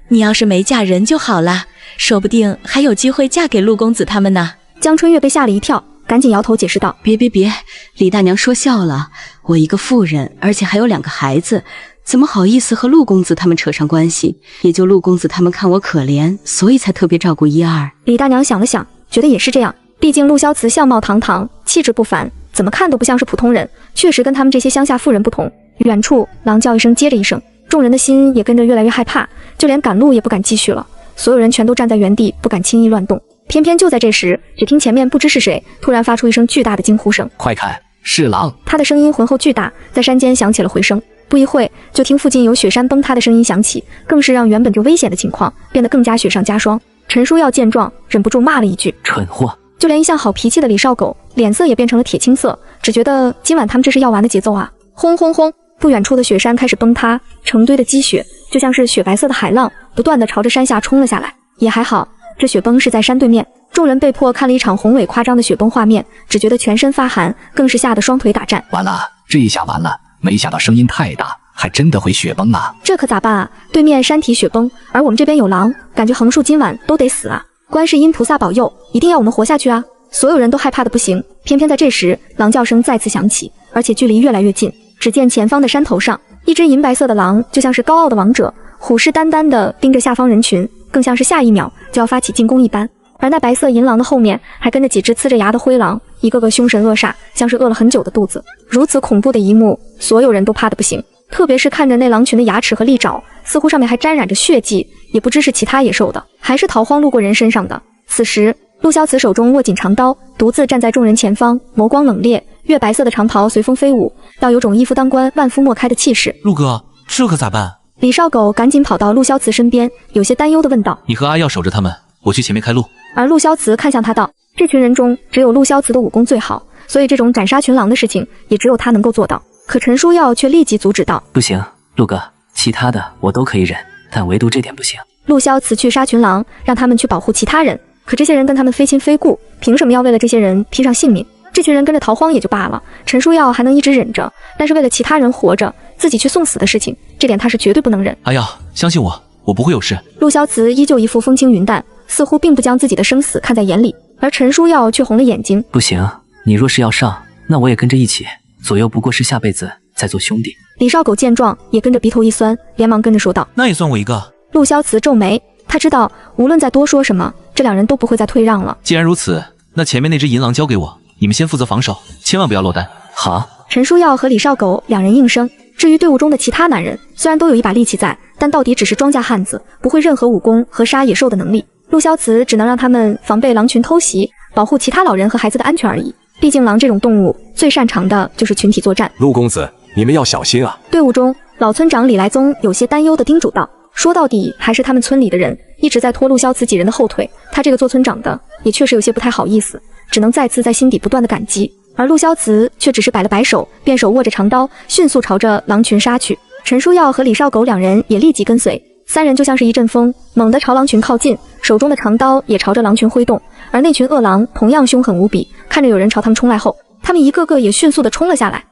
你要是没嫁人就好了，说不定还有机会嫁给陆公子他们呢。”江春月被吓了一跳，赶紧摇头解释道：“别，李大娘说笑了，我一个妇人，而且还有2个孩子，怎么好意思和陆公子他们扯上关系？也就陆公子他们看我可怜，所以才特别照顾1、2。”李大娘想了想，觉得也是这样，毕竟陆萧慈相貌堂堂，气质不凡，怎么看都不像是普通人，确实跟他们这些乡下妇人不同。远处狼叫一声接着一声，众人的心也跟着越来越害怕，就连赶路也不敢继续了，所有人全都站在原地，不敢轻易乱动。偏偏就在这时，只听前面不知是谁突然发出一声巨大的惊呼声：“快看，是狼！”他的声音浑厚巨大，在山间响起了回声。不一会，就听附近有雪山崩塌的声音响起，更是让原本就危险的情况变得更加雪上加霜。陈书耀见状，忍不住骂了一句：“蠢货！”就连一向好脾气的李少狗脸色也变成了铁青色，只觉得今晚他们这是要完的节奏啊！轰轰轰！不远处的雪山开始崩塌，成堆的积雪就像是雪白色的海浪，不断地朝着山下冲了下来。也还好，这雪崩是在山对面，众人被迫看了一场宏伟夸张的雪崩画面，只觉得全身发寒，更是吓得双腿打颤。完了，这一下完了，没想到声音太大，还真的会雪崩啊！这可咋办啊？对面山体雪崩，而我们这边有狼，感觉横竖今晚都得死啊！观世音菩萨保佑，一定要我们活下去啊！所有人都害怕的不行，偏偏在这时，狼叫声再次响起，而且距离越来越近。只见前方的山头上，一只银白色的狼，就像是高傲的王者，虎视眈眈地盯着下方人群，更像是下一秒就要发起进攻一般。而那白色银狼的后面，还跟着几只呲着牙的灰狼，一个个凶神恶煞，像是饿了很久的肚子。如此恐怖的一幕，所有人都怕得不行。特别是看着那狼群的牙齿和利爪，似乎上面还沾染着血迹，也不知是其他野兽的，还是逃荒路过人身上的。此时，陆萧慈手中握紧长刀，独自站在众人前方，眸光冷冽，月白色的长袍随风飞舞，倒有种一夫当关万夫莫开的气势。陆哥，这可咋办？李少狗赶紧跑到陆萧慈身边，有些担忧地问道：“你和阿耀守着他们，我去前面开路。”而陆萧慈看向他道：“这群人中只有陆萧慈的武功最好，所以这种斩杀群狼的事情也只有他能够做到。”可陈书耀却立即阻止道：“不行，陆哥，其他的我都可以忍，但唯独这点不行。”陆萧慈去杀群狼，让他们去保护其他人，可这些人跟他们非亲非故，凭什么要为了这些人拼上性命？这群人跟着逃荒也就罢了，陈书耀还能一直忍着，但是为了其他人活着，自己去送死的事情，这点他是绝对不能忍。阿耀，相信我我不会有事。陆萧慈依旧一副风轻云淡，似乎并不将自己的生死看在眼里，而陈书耀却红了眼睛。不行，你若是要上，那我也跟着一起，左右不过是下辈子再做兄弟。李少狗见状也跟着鼻头一酸，连忙跟着说道：那也算我一个。陆萧慈皱眉，他知道无论再多说什么，这两人都不会再退让了。既然如此，那前面那只银狼交给我，你们先负责防守，千万不要落单。好。陈书耀和李少狗两人应声。至于队伍中的其他男人，虽然都有一把力气在，但到底只是庄稼汉子，不会任何武功和杀野兽的能力。陆萧慈只能让他们防备狼群偷袭，保护其他老人和孩子的安全而已。毕竟狼这种动物最擅长的就是群体作战。陆公子，你们要小心啊！队伍中，老村长李来宗有些担忧地叮嘱道。说到底，还是他们村里的人一直在拖陆萧慈几人的后腿，他这个做村长的也确实有些不太好意思，只能再次在心底不断的感激。而陆萧慈却只是摆了摆手，便手握着长刀，迅速朝着狼群杀去。陈书耀和李少狗两人也立即跟随，三人就像是一阵风，猛地朝狼群靠近，手中的长刀也朝着狼群挥动。而那群恶狼同样凶狠无比，看着有人朝他们冲来后，他们一个个也迅速地冲了下来。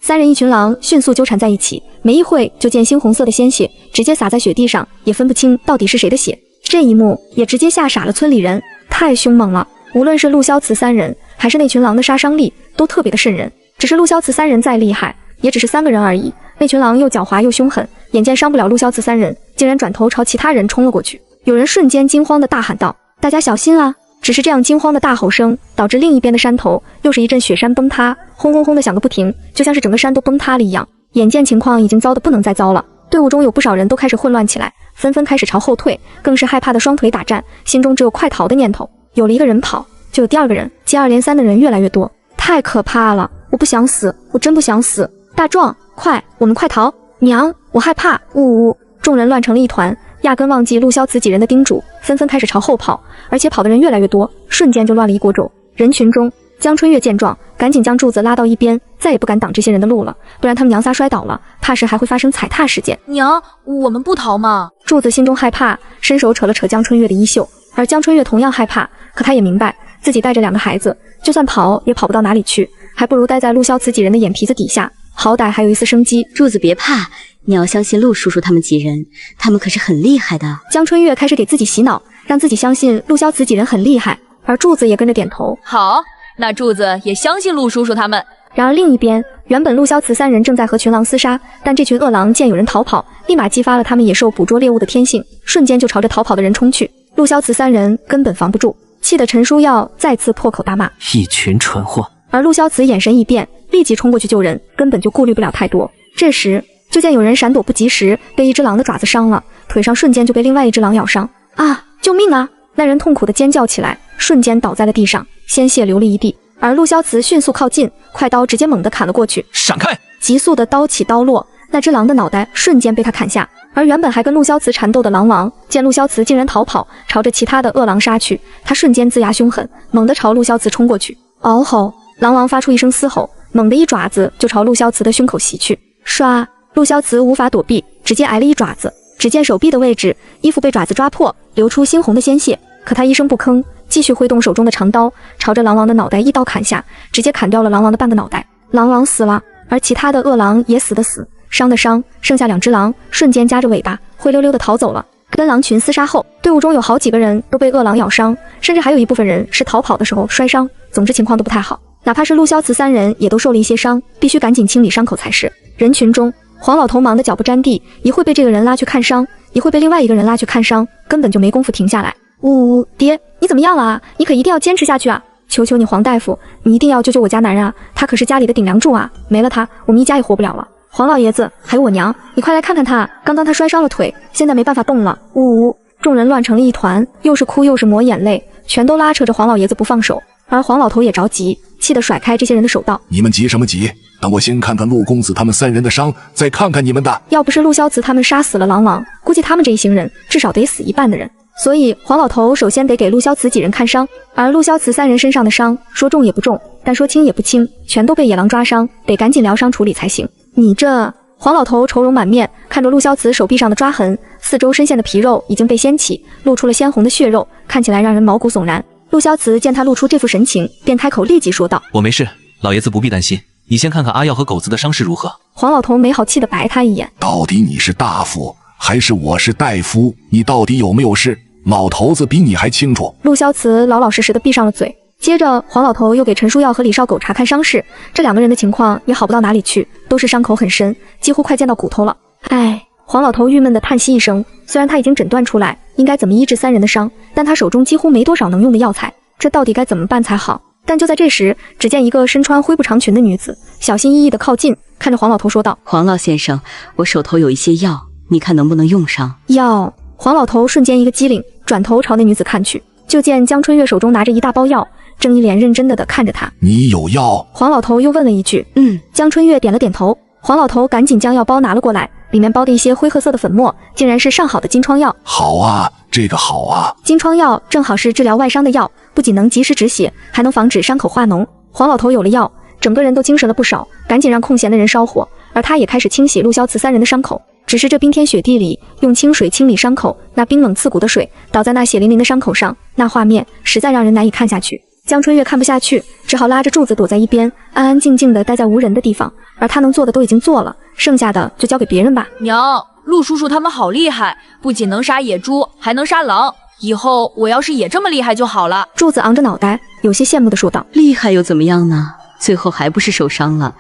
三人一群狼迅速纠缠在一起，没一会就见猩红色的鲜血直接洒在雪地上，也分不清到底是谁的血。这一幕也直接吓傻了村里人，太凶猛了。无论是陆萧慈三人，还是那群狼的杀伤力，都特别的瘆人。只是陆萧慈三人再厉害，也只是3个人而已。那群狼又狡猾又凶狠，眼见伤不了陆萧慈三人，竟然转头朝其他人冲了过去。有人瞬间惊慌地大喊道：“大家小心啊！”只是这样惊慌的大吼声，导致另一边的山头又是一阵雪山崩塌，轰轰轰的响个不停，就像是整个山都崩塌了一样。眼见情况已经糟得不能再糟了，队伍中有不少人都开始混乱起来，纷纷开始朝后退，更是害怕的双腿打颤，心中只有快逃的念头。有了一个人跑，就有第二个人，接二连三的人越来越多，太可怕了！我不想死，我真不想死！大壮，快，我们快逃！娘，我害怕！呜呜！众人乱成了一团，压根忘记陆萧慈几人的叮嘱，纷纷开始朝后跑，而且跑的人越来越多，瞬间就乱了一锅粥。人群中，江春月见状，赶紧将柱子拉到一边，再也不敢挡这些人的路了，不然他们娘仨摔倒了，怕是还会发生踩踏事件。娘，我们不逃吗？柱子心中害怕，伸手扯了扯江春月的衣袖，而江春月同样害怕，可他也明白自己带着2个孩子，就算跑也跑不到哪里去，还不如待在陆萧慈几人的眼皮子底下，好歹还有一丝生机。柱子别怕，你要相信陆叔叔他们几人，他们可是很厉害的。江春月开始给自己洗脑，让自己相信陆萧慈几人很厉害，而柱子也跟着点头。好，那柱子也相信陆叔叔他们。然而另一边，原本陆萧慈三人正在和群狼厮杀，但这群恶狼见有人逃跑，立马激发了他们野兽捕捉猎物的天性，瞬间就朝着逃跑的人冲去。陆萧慈三人根本防不住，气得陈书耀再次破口大骂：一群蠢货！而陆萧慈眼神一变，立即冲过去救人，根本就顾虑不了太多。这时就见有人闪躲不及时，被一只狼的爪子伤了，腿上瞬间就被另外一只狼咬伤。啊！救命啊！那人痛苦地尖叫起来，瞬间倒在了地上，鲜血流了一地。而陆萧慈迅速靠近，快刀直接猛地砍了过去。闪开！急速的刀起刀落，那只狼的脑袋瞬间被他砍下。而原本还跟陆萧慈缠斗的狼王，见陆萧慈竟然逃跑，朝着其他的恶狼杀去，他瞬间龇牙凶狠，猛地朝陆萧慈冲过去。嗷吼！狼王发出一声嘶吼，猛地一爪子就朝陆萧慈的胸口袭去。唰！陆萧慈无法躲避，直接挨了一爪子。只见手臂的位置，衣服被爪子抓破，流出猩红的鲜血。可他一声不吭，继续挥动手中的长刀，朝着狼王的脑袋一刀砍下，直接砍掉了狼王的半个脑袋。狼王死了，而其他的恶狼也死的死，伤的伤，剩下2只狼瞬间夹着尾巴，灰溜溜的逃走了。跟狼群厮杀后，队伍中有好几个人都被恶狼咬伤，甚至还有一部分人是逃跑的时候摔伤，总之情况都不太好。哪怕是陆萧慈三人也都受了一些伤，必须赶紧清理伤口才是。人群中，黄老头忙得脚不沾地，一会被这个人拉去看伤，一会被另外一个人拉去看伤，根本就没工夫停下来。呜呜，爹，你怎么样了啊？你可一定要坚持下去啊！求求你，黄大夫，你一定要救救我家男人啊！他可是家里的顶梁柱啊，没了他，我们一家也活不了了。黄老爷子，还有我娘，你快来看看他，刚刚他摔伤了腿，现在没办法动了。呜呜，众人乱成了一团，又是哭又是抹眼泪，全都拉扯着黄老爷子不放手。而黄老头也着急，气得甩开这些人的手道：你们急什么急？等我先看看陆公子他们3人的伤，再看看你们的。要不是陆萧慈他们杀死了狼王，估计他们这一行人至少得死一半的人。所以黄老头首先得给陆萧慈几人看伤，而陆萧慈3人身上的伤，说重也不重，但说轻也不轻，全都被野狼抓伤，得赶紧疗伤处理才行。你这……黄老头愁容满面，看着陆萧慈手臂上的抓痕，四周深陷的皮肉已经被掀起，露出了鲜红的血肉，看起来让人毛骨悚然。陆萧慈见他露出这副神情，便开口立即说道：我没事，老爷子不必担心，你先看看阿耀和狗子的伤势如何。黄老头没好气地白他一眼：到底你是大夫还是我是大夫？你到底有没有事？老头子比你还清楚。陆萧慈老老实实的闭上了嘴。接着黄老头又给陈书耀和李少狗查看伤势，这两个人的情况也好不到哪里去，都是伤口很深，几乎快见到骨头了。唉，黄老头郁闷地叹息一声，虽然他已经诊断出来应该怎么医治三人的伤，但他手中几乎没多少能用的药材，这到底该怎么办才好？但就在这时，只见一个身穿灰布长裙的女子小心翼翼地靠近，看着黄老头说道：黄老先生，我手头有一些药，你看能不能用上？药？黄老头瞬间一个机灵，转头朝那女子看去，就见江春月手中拿着一大包药，正一脸认真地看着他。你有药？黄老头又问了一句。江春月点了点头。黄老头赶紧将药包拿了过来，里面包的一些灰褐色的粉末，竟然是上好的金疮药。好啊，这个好啊。金疮药正好是治疗外伤的药，不仅能及时止血，还能防止伤口化脓。黄老头有了药，整个人都精神了不少，赶紧让空闲的人烧火，而他也开始清洗陆萧慈三人的伤口。只是这冰天雪地里用清水清理伤口，那冰冷刺骨的水倒在那血淋淋的伤口上，那画面实在让人难以看下去。江春月看不下去，只好拉着柱子躲在一边，安安静静地待在无人的地方。而他能做的都已经做了，剩下的就交给别人吧。娘，陆叔叔他们好厉害，不仅能杀野猪，还能杀狼。以后我要是也这么厉害就好了。柱子昂着脑袋，有些羡慕地说道：厉害又怎么样呢？最后还不是受伤了。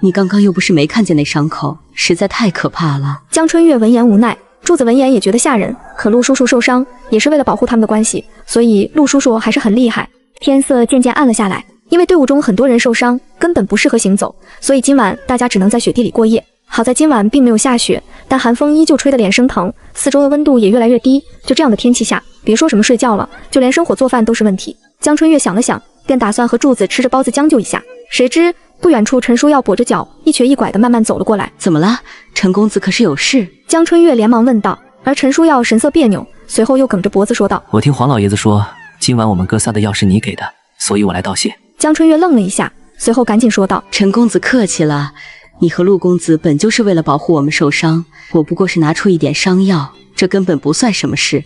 你刚刚又不是没看见那伤口，实在太可怕了。江春月闻言无奈，柱子闻言也觉得吓人。可陆叔叔受伤也是为了保护他们的关系，所以陆叔叔还是很厉害。天色渐渐暗了下来，因为队伍中很多人受伤，根本不适合行走，所以今晚大家只能在雪地里过夜。好在今晚并没有下雪，但寒风依旧吹得脸生疼，四周的温度也越来越低。就这样的天气下，别说什么睡觉了，就连生火做饭都是问题。江春月想了想，便打算和柱子吃着包子将就一下。谁知不远处陈书耀跛着脚，一瘸一拐地慢慢走了过来。怎么了？陈公子可是有事？江春月连忙问道。而陈书耀神色别扭，随后又梗着脖子说道：我听黄老爷子说，今晚我们哥仨的药是你给的，所以我来道谢。江春月愣了一下，随后赶紧说道：陈公子客气了，你和陆公子本就是为了保护我们受伤，我不过是拿出一点伤药，这根本不算什么事，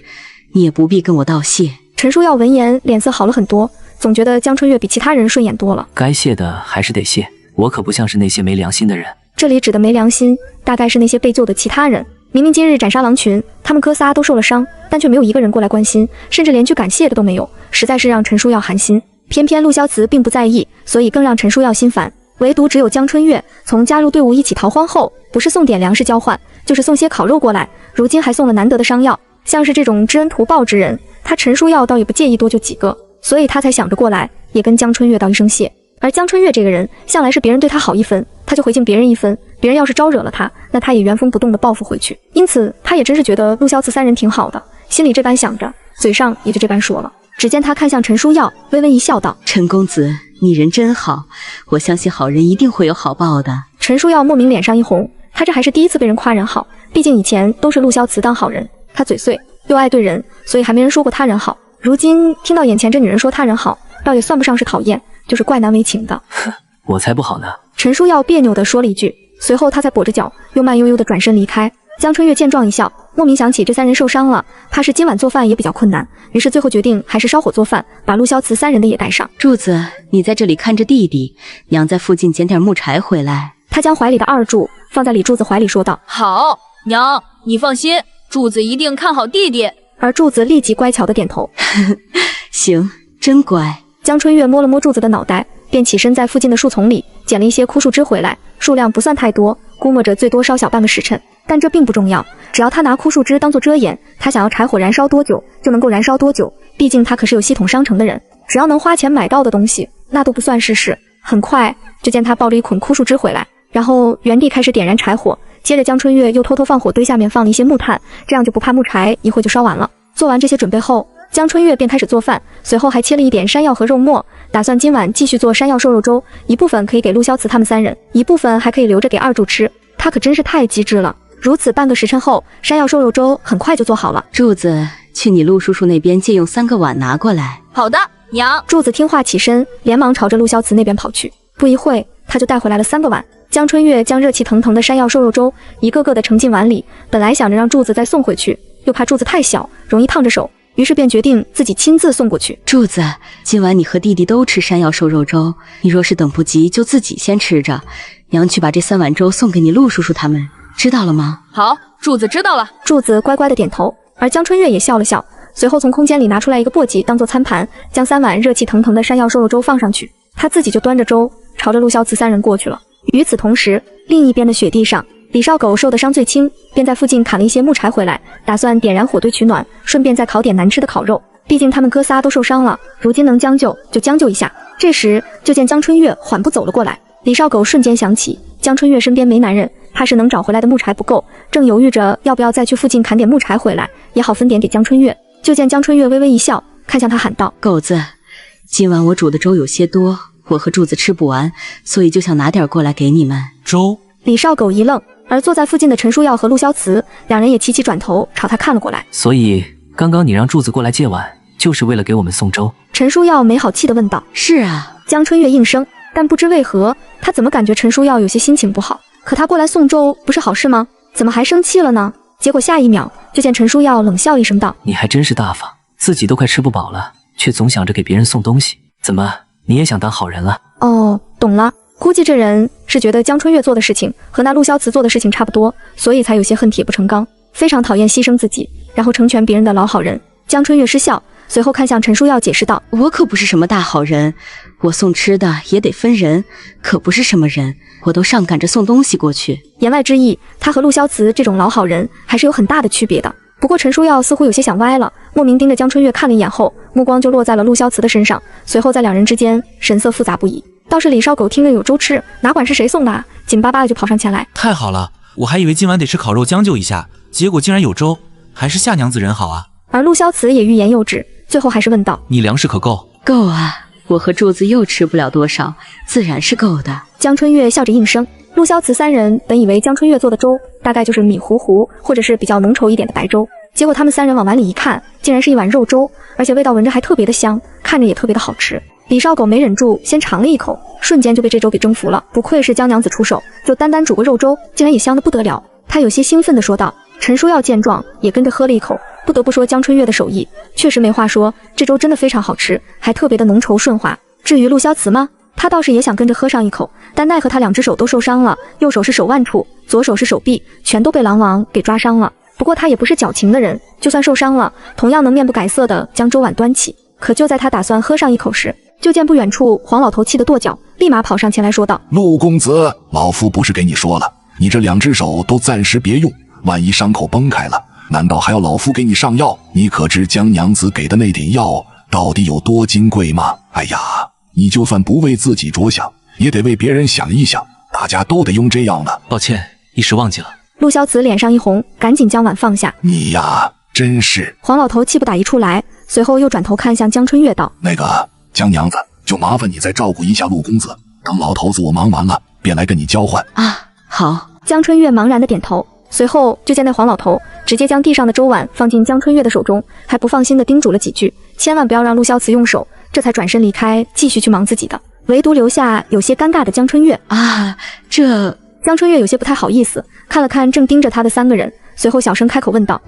你也不必跟我道谢。陈书耀闻言脸色好了很多，总觉得江春月比其他人顺眼多了。该谢的还是得谢，我可不像是那些没良心的人。这里指的没良心，大概是那些被救的其他人。明明今日斩杀狼群，他们哥仨都受了伤，但却没有一个人过来关心，甚至连句感谢的都没有，实在是让陈书耀寒心。偏偏陆萧慈并不在意，所以更让陈书耀心烦。唯独只有江春月，从加入队伍一起逃荒后，不是送点粮食交换，就是送些烤肉过来，如今还送了难得的伤药。像是这种知恩图报之人，他陈书耀倒也不介意多救几个，所以他才想着过来，也跟江春月道一声谢。而江春月这个人，向来是别人对他好一分，他就回敬别人一分，别人要是招惹了他，那他也原封不动地报复回去。因此，他也真是觉得陆萧慈三人挺好的，心里这般想着，嘴上也就这般说了。只见他看向陈书耀，微微一笑道：陈公子，你人真好，我相信好人一定会有好报的。陈书耀莫名脸上一红，他这还是第一次被人夸人好，毕竟以前都是陆萧慈当好人，他嘴碎又爱对人，所以还没人说过他人好。如今听到眼前这女人说他人好，倒也算不上是讨厌，就是怪难为情的。我才不好呢。陈书耀别扭地说了一句，随后他才跛着脚，又慢悠悠地转身离开。江春月见状一笑，莫名想起这三人受伤了，怕是今晚做饭也比较困难，于是最后决定还是烧火做饭，把陆萧慈三人的也带上。柱子，你在这里看着弟弟，娘在附近捡点木柴回来。他将怀里的二柱放在李柱子怀里说道：好，娘，你放心，柱子一定看好弟弟。而柱子立即乖巧地点头。行，真乖。江春月摸了摸柱子的脑袋，便起身在附近的树丛里捡了一些枯树枝回来，数量不算太多，估摸着最多烧小半个时辰。但这并不重要，只要他拿枯树枝当作遮掩，他想要柴火燃烧多久就能够燃烧多久，毕竟他可是有系统商城的人，只要能花钱买到的东西，那都不算是事。很快就见他抱着一捆枯树枝回来，然后原地开始点燃柴火，接着江春月又偷偷放火堆下面放了一些木炭，这样就不怕木柴一会就烧完了。做完这些准备后，江春月便开始做饭，随后还切了一点山药和肉末，打算今晚继续做山药瘦肉粥，一部分可以给陆萧慈他们三人，一部分还可以留着给二柱吃。他可真是太机智了。如此半个时辰后，山药瘦肉粥很快就做好了。柱子，去你陆叔叔那边借用3个碗拿过来。好的，娘。柱子听话起身，连忙朝着陆萧慈那边跑去。不一会，他就带回来了3个碗。江春月将热气腾腾的山药瘦肉粥一个个的盛进碗里，本来想着让柱子再送回去，又怕柱子太小，容易烫着手，于是便决定自己亲自送过去。柱子，今晚你和弟弟都吃山药瘦肉粥，你若是等不及，就自己先吃着。娘去把这3碗粥送给你陆叔叔他们，知道了吗？好，柱子知道了。柱子乖乖的点头，而江春月也笑了笑，随后从空间里拿出来一个簸箕当做餐盘，将3碗热气腾腾的山药瘦肉粥放上去，他自己就端着粥朝着陆萧慈3人过去了。与此同时，另一边的雪地上，李少狗受的伤最轻，便在附近砍了一些木柴回来，打算点燃火堆取暖，顺便再烤点难吃的烤肉。毕竟他们哥仨都受伤了，如今能将就就将就一下。这时就见江春月缓步走了过来，李少狗瞬间想起江春月身边没男人，怕是能找回来的木柴不够，正犹豫着要不要再去附近砍点木柴回来，也好分点给江春月。就见江春月微微一笑，看向他喊道：狗子，今晚我煮的粥有些多，我和柱子吃不完，所以就想拿点过来给你们。粥？李少狗一愣，而坐在附近的陈书耀和陆萧慈两人也齐齐转头朝他看了过来。所以刚刚你让柱子过来借碗，就是为了给我们送粥？陈书耀没好气地问道。是啊。江春月应声，但不知为何，他怎么感觉陈书耀有些心情不好？可他过来送粥不是好事吗？怎么还生气了呢？结果下一秒就见陈书耀冷笑一声道：你还真是大方，自己都快吃不饱了，却总想着给别人送东西，怎么你也想当好人了？哦，懂了，估计这人是觉得江春月做的事情和那陆萧慈做的事情差不多，所以才有些恨铁不成钢，非常讨厌牺牲自己然后成全别人的老好人。江春月失笑，随后看向陈书耀解释道：我可不是什么大好人，我送吃的也得分人，可不是什么人，我都上赶着送东西过去。言外之意，他和陆萧慈这种老好人还是有很大的区别的。不过陈书耀似乎有些想歪了，莫名盯着江春月看了一眼后，目光就落在了陆萧慈的身上，随后在两人之间神色复杂不已。倒是李少狗听着有粥吃，哪管是谁送的，紧巴巴的就跑上前来。太好了，我还以为今晚得吃烤肉将就一下，结果竟然有粥，还是夏娘子人好啊。而陆萧慈也欲言又止，最后还是问道：你粮食可够？够啊，我和柱子又吃不了多少，自然是够的。江春月笑着应声。陆萧慈3人本以为江春月做的粥大概就是米糊糊或者是比较浓稠一点的白粥，结果他们3人往碗里一看，竟然是一碗肉粥，而且味道闻着还特别的香，看着也特别的好吃。李少狗没忍住先尝了一口，瞬间就被这粥给征服了，不愧是江娘子出手，就单单煮个肉粥竟然也香得不得了。他有些兴奋地说道。陈书耀见状也跟着喝了一口，不得不说江春月的手艺确实没话说，这粥真的非常好吃，还特别的浓稠顺滑。至于陆萧慈吗，他倒是也想跟着喝上一口，但奈何他2只手都受伤了，右手是手腕处，左手是手臂，全都被狼王给抓伤了。不过他也不是矫情的人，就算受伤了，同样能面不改色的将粥碗端起。可就在他打算喝上一口时，就见不远处黄老头气得跺脚，立马跑上前来说道：陆公子，老夫不是给你说了，你这2只手都暂时别用，万一伤口崩开了，难道还要老夫给你上药？你可知江娘子给的那点药到底有多金贵吗？哎呀，你就算不为自己着想，也得为别人想一想，大家都得用这样的。抱歉，一时忘记了。陆萧慈脸上一红，赶紧将碗放下。你呀，真是……黄老头气不打一处来，随后又转头看向江春月道：那个江娘子，就麻烦你再照顾一下陆公子，等老头子我忙完了，便来跟你交换。啊，好。江春月茫然的点头。随后就见那黄老头直接将地上的粥碗放进江春月的手中，还不放心的叮嘱了几句，千万不要让陆萧慈用手，这才转身离开，继续去忙自己的，唯独留下有些尴尬的江春月。啊，这……江春月有些不太好意思，看了看正盯着他的3个人，随后小声开口问道：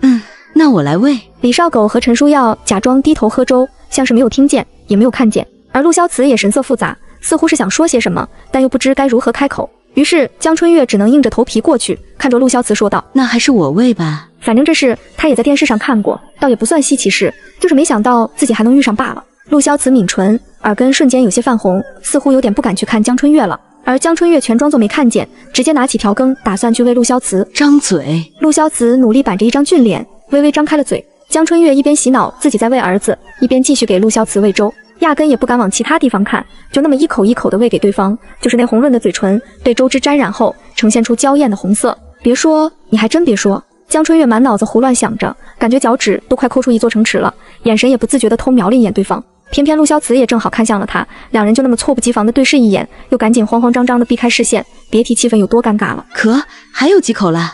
那我来喂。李少狗和陈书耀假装低头喝粥，像是没有听见也没有看见，而陆萧慈也神色复杂，似乎是想说些什么，但又不知该如何开口。于是江春月只能硬着头皮过去，看着陆萧慈说道：那还是我喂吧，反正这事他也在电视上看过，倒也不算稀奇事，就是没想到自己还能遇上罢了。陆萧慈抿唇，耳根瞬间有些泛红，似乎有点不敢去看江春月了。而江春月全装作没看见，直接拿起调羹打算去喂陆萧慈。张嘴。陆萧慈努力板着一张俊脸，微微张开了嘴。江春月一边洗脑自己在喂儿子，一边继续给陆萧慈喂粥，压根也不敢往其他地方看，就那么一口一口的喂给对方，就是那红润的嘴唇被粥汁沾染后呈现出娇艳的红色。别说，你还真别说，江春月满脑子胡乱想着，感觉脚趾都快抠出一座城池了，眼神也不自觉地偷瞄了一眼对方。偏偏陆萧慈也正好看向了他，两人就那么猝不及防地对视一眼，又赶紧慌慌张张地避开视线，别提气氛有多尴尬了。可还有几口了？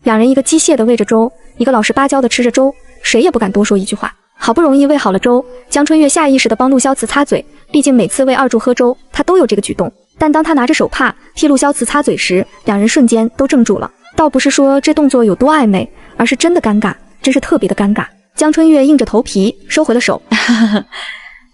两人一个机械地喂着粥，一个老实巴交地吃着粥，谁也不敢多说一句话。好不容易喂好了粥，江春月下意识地帮陆萧慈擦嘴，毕竟每次喂二柱喝粥，他都有这个举动。但当他拿着手帕替陆萧慈擦嘴时，两人瞬间都怔住了。倒不是说这动作有多暧昧，而是真的尴尬，真是特别的尴尬。江春月硬着头皮收回了手。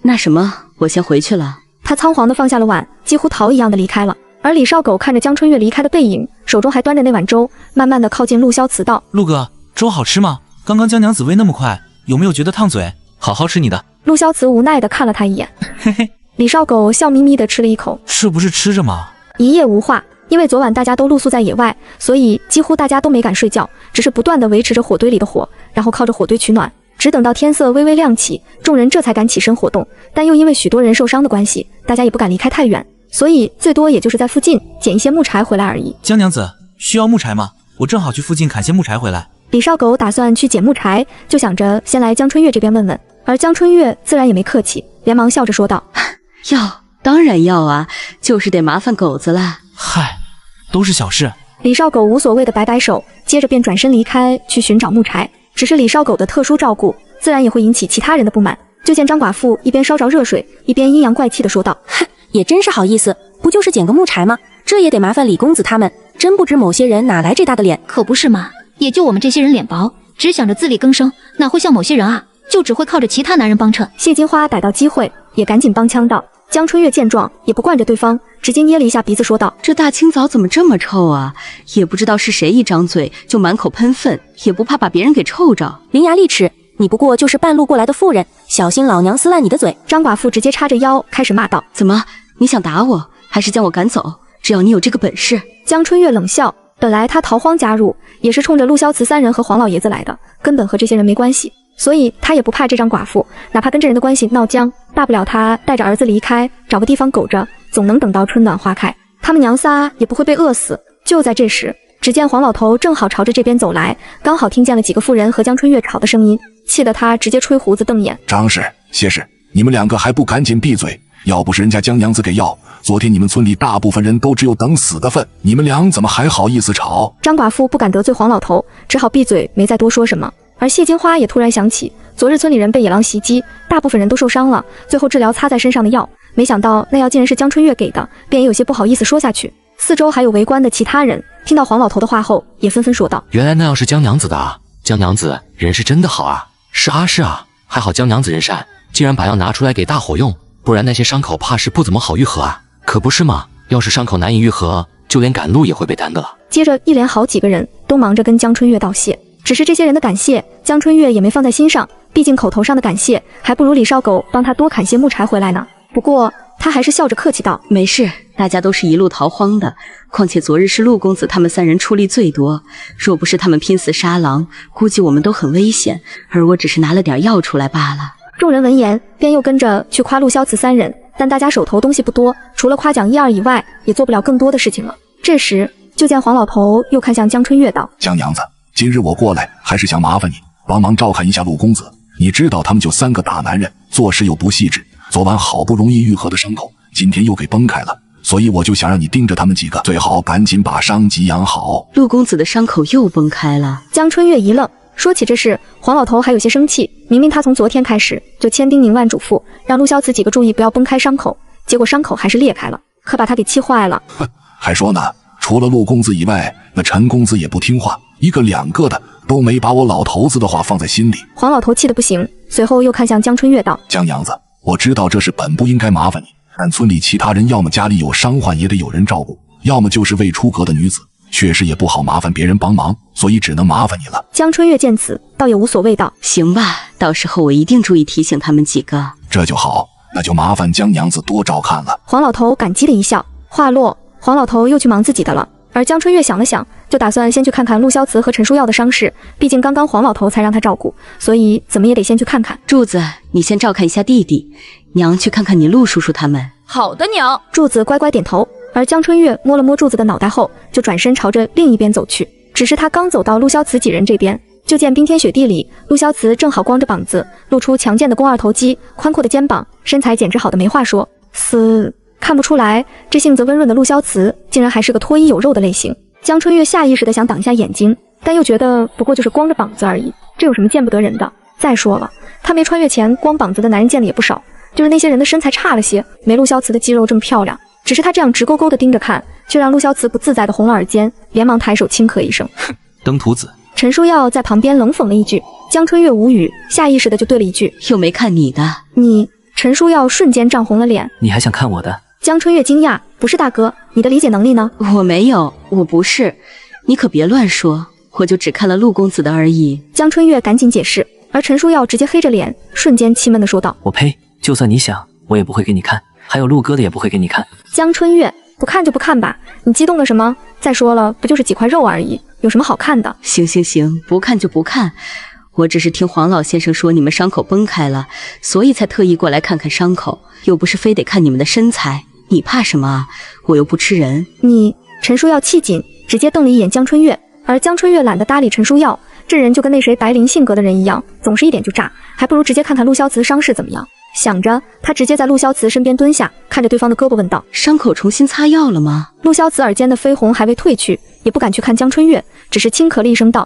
那什么，我先回去了。他仓皇地放下了碗，几乎逃一样的离开了。而李少狗看着江春月离开的背影，手中还端着那碗粥，慢慢的靠近陆萧慈道：“陆哥，粥好吃吗？刚刚江娘子喂那么快，有没有觉得烫嘴？好好吃你的。”陆萧慈无奈的看了他一眼，嘿嘿。李少狗笑眯眯的吃了一口，这不是吃着吗？一夜无话。因为昨晚大家都露宿在野外，所以几乎大家都没敢睡觉，只是不断的维持着火堆里的火，然后靠着火堆取暖，只等到天色微微亮起，众人这才敢起身活动。但又因为许多人受伤的关系，大家也不敢离开太远，所以最多也就是在附近捡一些木柴回来而已。江娘子需要木柴吗？我正好去附近砍些木柴回来。李少狗打算去捡木柴，就想着先来江春月这边问问，而江春月自然也没客气，连忙笑着说道：“要，当然要啊，就是得麻烦狗子了。”嗨，都是小事。李少狗无所谓的摆摆手，接着便转身离开去寻找木柴。只是李少狗的特殊照顾，自然也会引起其他人的不满。就见张寡妇一边烧着热水，一边阴阳怪气的说道：“哼，也真是好意思，不就是捡个木柴吗？这也得麻烦李公子他们，真不知某些人哪来这大的脸。可不是嘛，也就我们这些人脸薄，只想着自力更生，哪会像某些人啊，就只会靠着其他男人帮衬。”谢金花逮到机会，也赶紧帮腔道。江春月见状，也不惯着对方，直接捏了一下鼻子说道：“这大清早怎么这么臭啊？也不知道是谁一张嘴就满口喷粪，也不怕把别人给臭着。伶牙俐齿，你不过就是半路过来的妇人，小心老娘撕烂你的嘴！”张寡妇直接叉着腰开始骂道：“怎么，你想打我，还是将我赶走？只要你有这个本事。”江春月冷笑，本来他逃荒加入，也是冲着陆萧慈三人和黄老爷子来的，根本和这些人没关系。所以他也不怕这张寡妇，哪怕跟这人的关系闹僵，大不了他带着儿子离开，找个地方苟着，总能等到春暖花开，他们娘仨也不会被饿死。就在这时，只见黄老头正好朝着这边走来，刚好听见了几个妇人和江春月吵的声音，气得他直接吹胡子瞪眼：“张氏、谢氏，你们两个还不赶紧闭嘴！要不是人家江娘子给药，昨天你们村里大部分人都只有等死的份，你们俩怎么还好意思吵？”张寡妇不敢得罪黄老头，只好闭嘴，没再多说什么。而谢金花也突然想起，昨日村里人被野狼袭击，大部分人都受伤了，最后治疗擦在身上的药，没想到那药竟然是江春月给的，便也有些不好意思说下去。四周还有围观的其他人，听到黄老头的话后，也纷纷说道：“原来那药是江娘子的啊！江娘子人是真的好啊！是啊是啊，还好江娘子人善，竟然把药拿出来给大伙用，不然那些伤口怕是不怎么好愈合啊！可不是嘛，要是伤口难以愈合，就连赶路也会被耽搁了。”接着一连好几个人都忙着跟江春月道谢。只是这些人的感谢，江春月也没放在心上，毕竟口头上的感谢还不如李少狗帮他多砍些木柴回来呢。不过他还是笑着客气道：“没事，大家都是一路逃荒的，况且昨日是陆公子他们三人出力最多，若不是他们拼死杀狼，估计我们都很危险，而我只是拿了点药出来罢了。”众人闻言便又跟着去夸陆萧慈三人，但大家手头东西不多，除了夸奖一二以外，也做不了更多的事情了。这时就见黄老头又看向江春月道：“江娘子，今日我过来还是想麻烦你帮忙照看一下陆公子，你知道他们就三个大男人，做事又不细致，昨晚好不容易愈合的伤口，今天又给崩开了，所以我就想让你盯着他们几个，最好赶紧把伤及养好。”陆公子的伤口又崩开了。江春月一愣，说起这事，黄老头还有些生气，明明他从昨天开始就千叮咛万嘱咐，让陆萧慈几个注意不要崩开伤口，结果伤口还是裂开了，可把他给气坏了。哼，还说呢，除了陆公子以外，那陈公子也不听话，一个两个的都没把我老头子的话放在心里。黄老头气得不行，随后又看向江春月道：“江娘子，我知道这事本不应该麻烦你，但村里其他人要么家里有伤患也得有人照顾，要么就是未出阁的女子，确实也不好麻烦别人帮忙，所以只能麻烦你了。”江春月见此，倒也无所谓道：“行吧，到时候我一定注意提醒他们几个。”这就好，那就麻烦江娘子多照看了。黄老头感激的一笑，话落，黄老头又去忙自己的了。而江春月想了想，就打算先去看看陆萧慈和陈书耀的伤势，毕竟刚刚黄老头才让他照顾，所以怎么也得先去看看。柱子，你先照看一下弟弟，娘去看看你陆叔叔他们。好的，娘。柱子乖乖点头，而江春月摸了摸柱子的脑袋后，就转身朝着另一边走去。只是他刚走到陆萧慈几人这边，就见冰天雪地里，陆萧慈正好光着膀子，露出强健的肱二头肌，宽阔的肩膀，身材简直好的没话说。看不出来，这性子温润的陆萧慈竟然还是个脱衣有肉的类型。江春月下意识的想挡一下眼睛，但又觉得不过就是光着膀子而已，这有什么见不得人的？再说了，他没穿越前光膀子的男人见的也不少，就是那些人的身材差了些，没陆萧慈的肌肉这么漂亮。只是他这样直勾勾的盯着看，却让陆萧慈不自在的红了耳尖，连忙抬手轻咳一声：“哼，登徒子。”陈书耀在旁边冷讽了一句，江春月无语，下意识的就对了一句：“又没看你的。”你。陈书耀瞬间涨红了脸：“你还想看我的？江春月惊讶，不是大哥，你的理解能力呢？我没有，我不是，你可别乱说，我就只看了陆公子的而已。江春月赶紧解释，而陈书耀直接黑着脸，瞬间气闷地说道：我呸！就算你想，我也不会给你看，还有陆哥的也不会给你看。江春月，不看就不看吧，你激动个什么？再说了，不就是几块肉而已，有什么好看的？行行行，不看就不看。我只是听黄老先生说你们伤口崩开了，所以才特意过来看看伤口，又不是非得看你们的身材。你怕什么啊？我又不吃人。你……陈书耀气紧，直接瞪了一眼江春月，而江春月懒得搭理陈书耀，这人就跟那谁白灵性格的人一样，总是一点就炸，还不如直接看看陆萧慈伤势怎么样。想着，他直接在陆萧慈身边蹲下，看着对方的胳膊问道：伤口重新擦药了吗？陆萧慈耳间的绯红还未褪去，也不敢去看江春月，只是轻咳了一声道：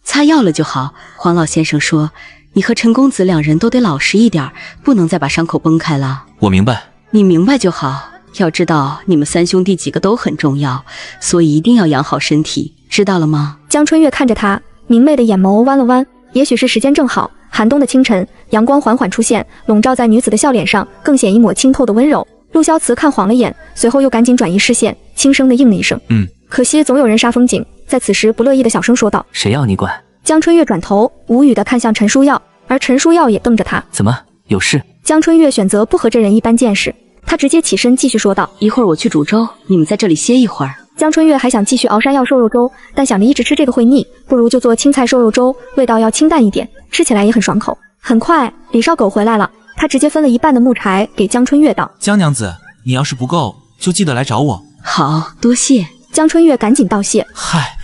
擦药了就好。黄老先生说，你和陈公子两人都得老实一点，不能再把伤口崩开了。我明白。你明白就好。要知道，你们三兄弟几个都很重要，所以一定要养好身体，知道了吗？江春月看着他，明媚的眼眸弯了弯。也许是时间正好，寒冬的清晨，阳光缓缓出现，笼罩在女子的笑脸上，更显一抹清透的温柔。陆萧慈看晃了眼，随后又赶紧转移视线，轻声的应了一声：可惜总有人煞风景。在此时，不乐意的小声说道：谁要你管？江春月转头，无语的看向陈书耀，而陈书耀也瞪着他。怎么，有事？江春月选择不和这人一般见识，他直接起身继续说道：一会儿我去煮粥，你们在这里歇一会儿。江春月还想继续熬山药瘦肉粥，但想着一直吃这个会腻，不如就做青菜瘦肉粥，味道要清淡一点，吃起来也很爽口。很快，李少狗回来了，他直接分了一半的木柴给江春月道：江娘子，你要是不够，就记得来找我。好，多谢。江春月赶紧道谢。嗨，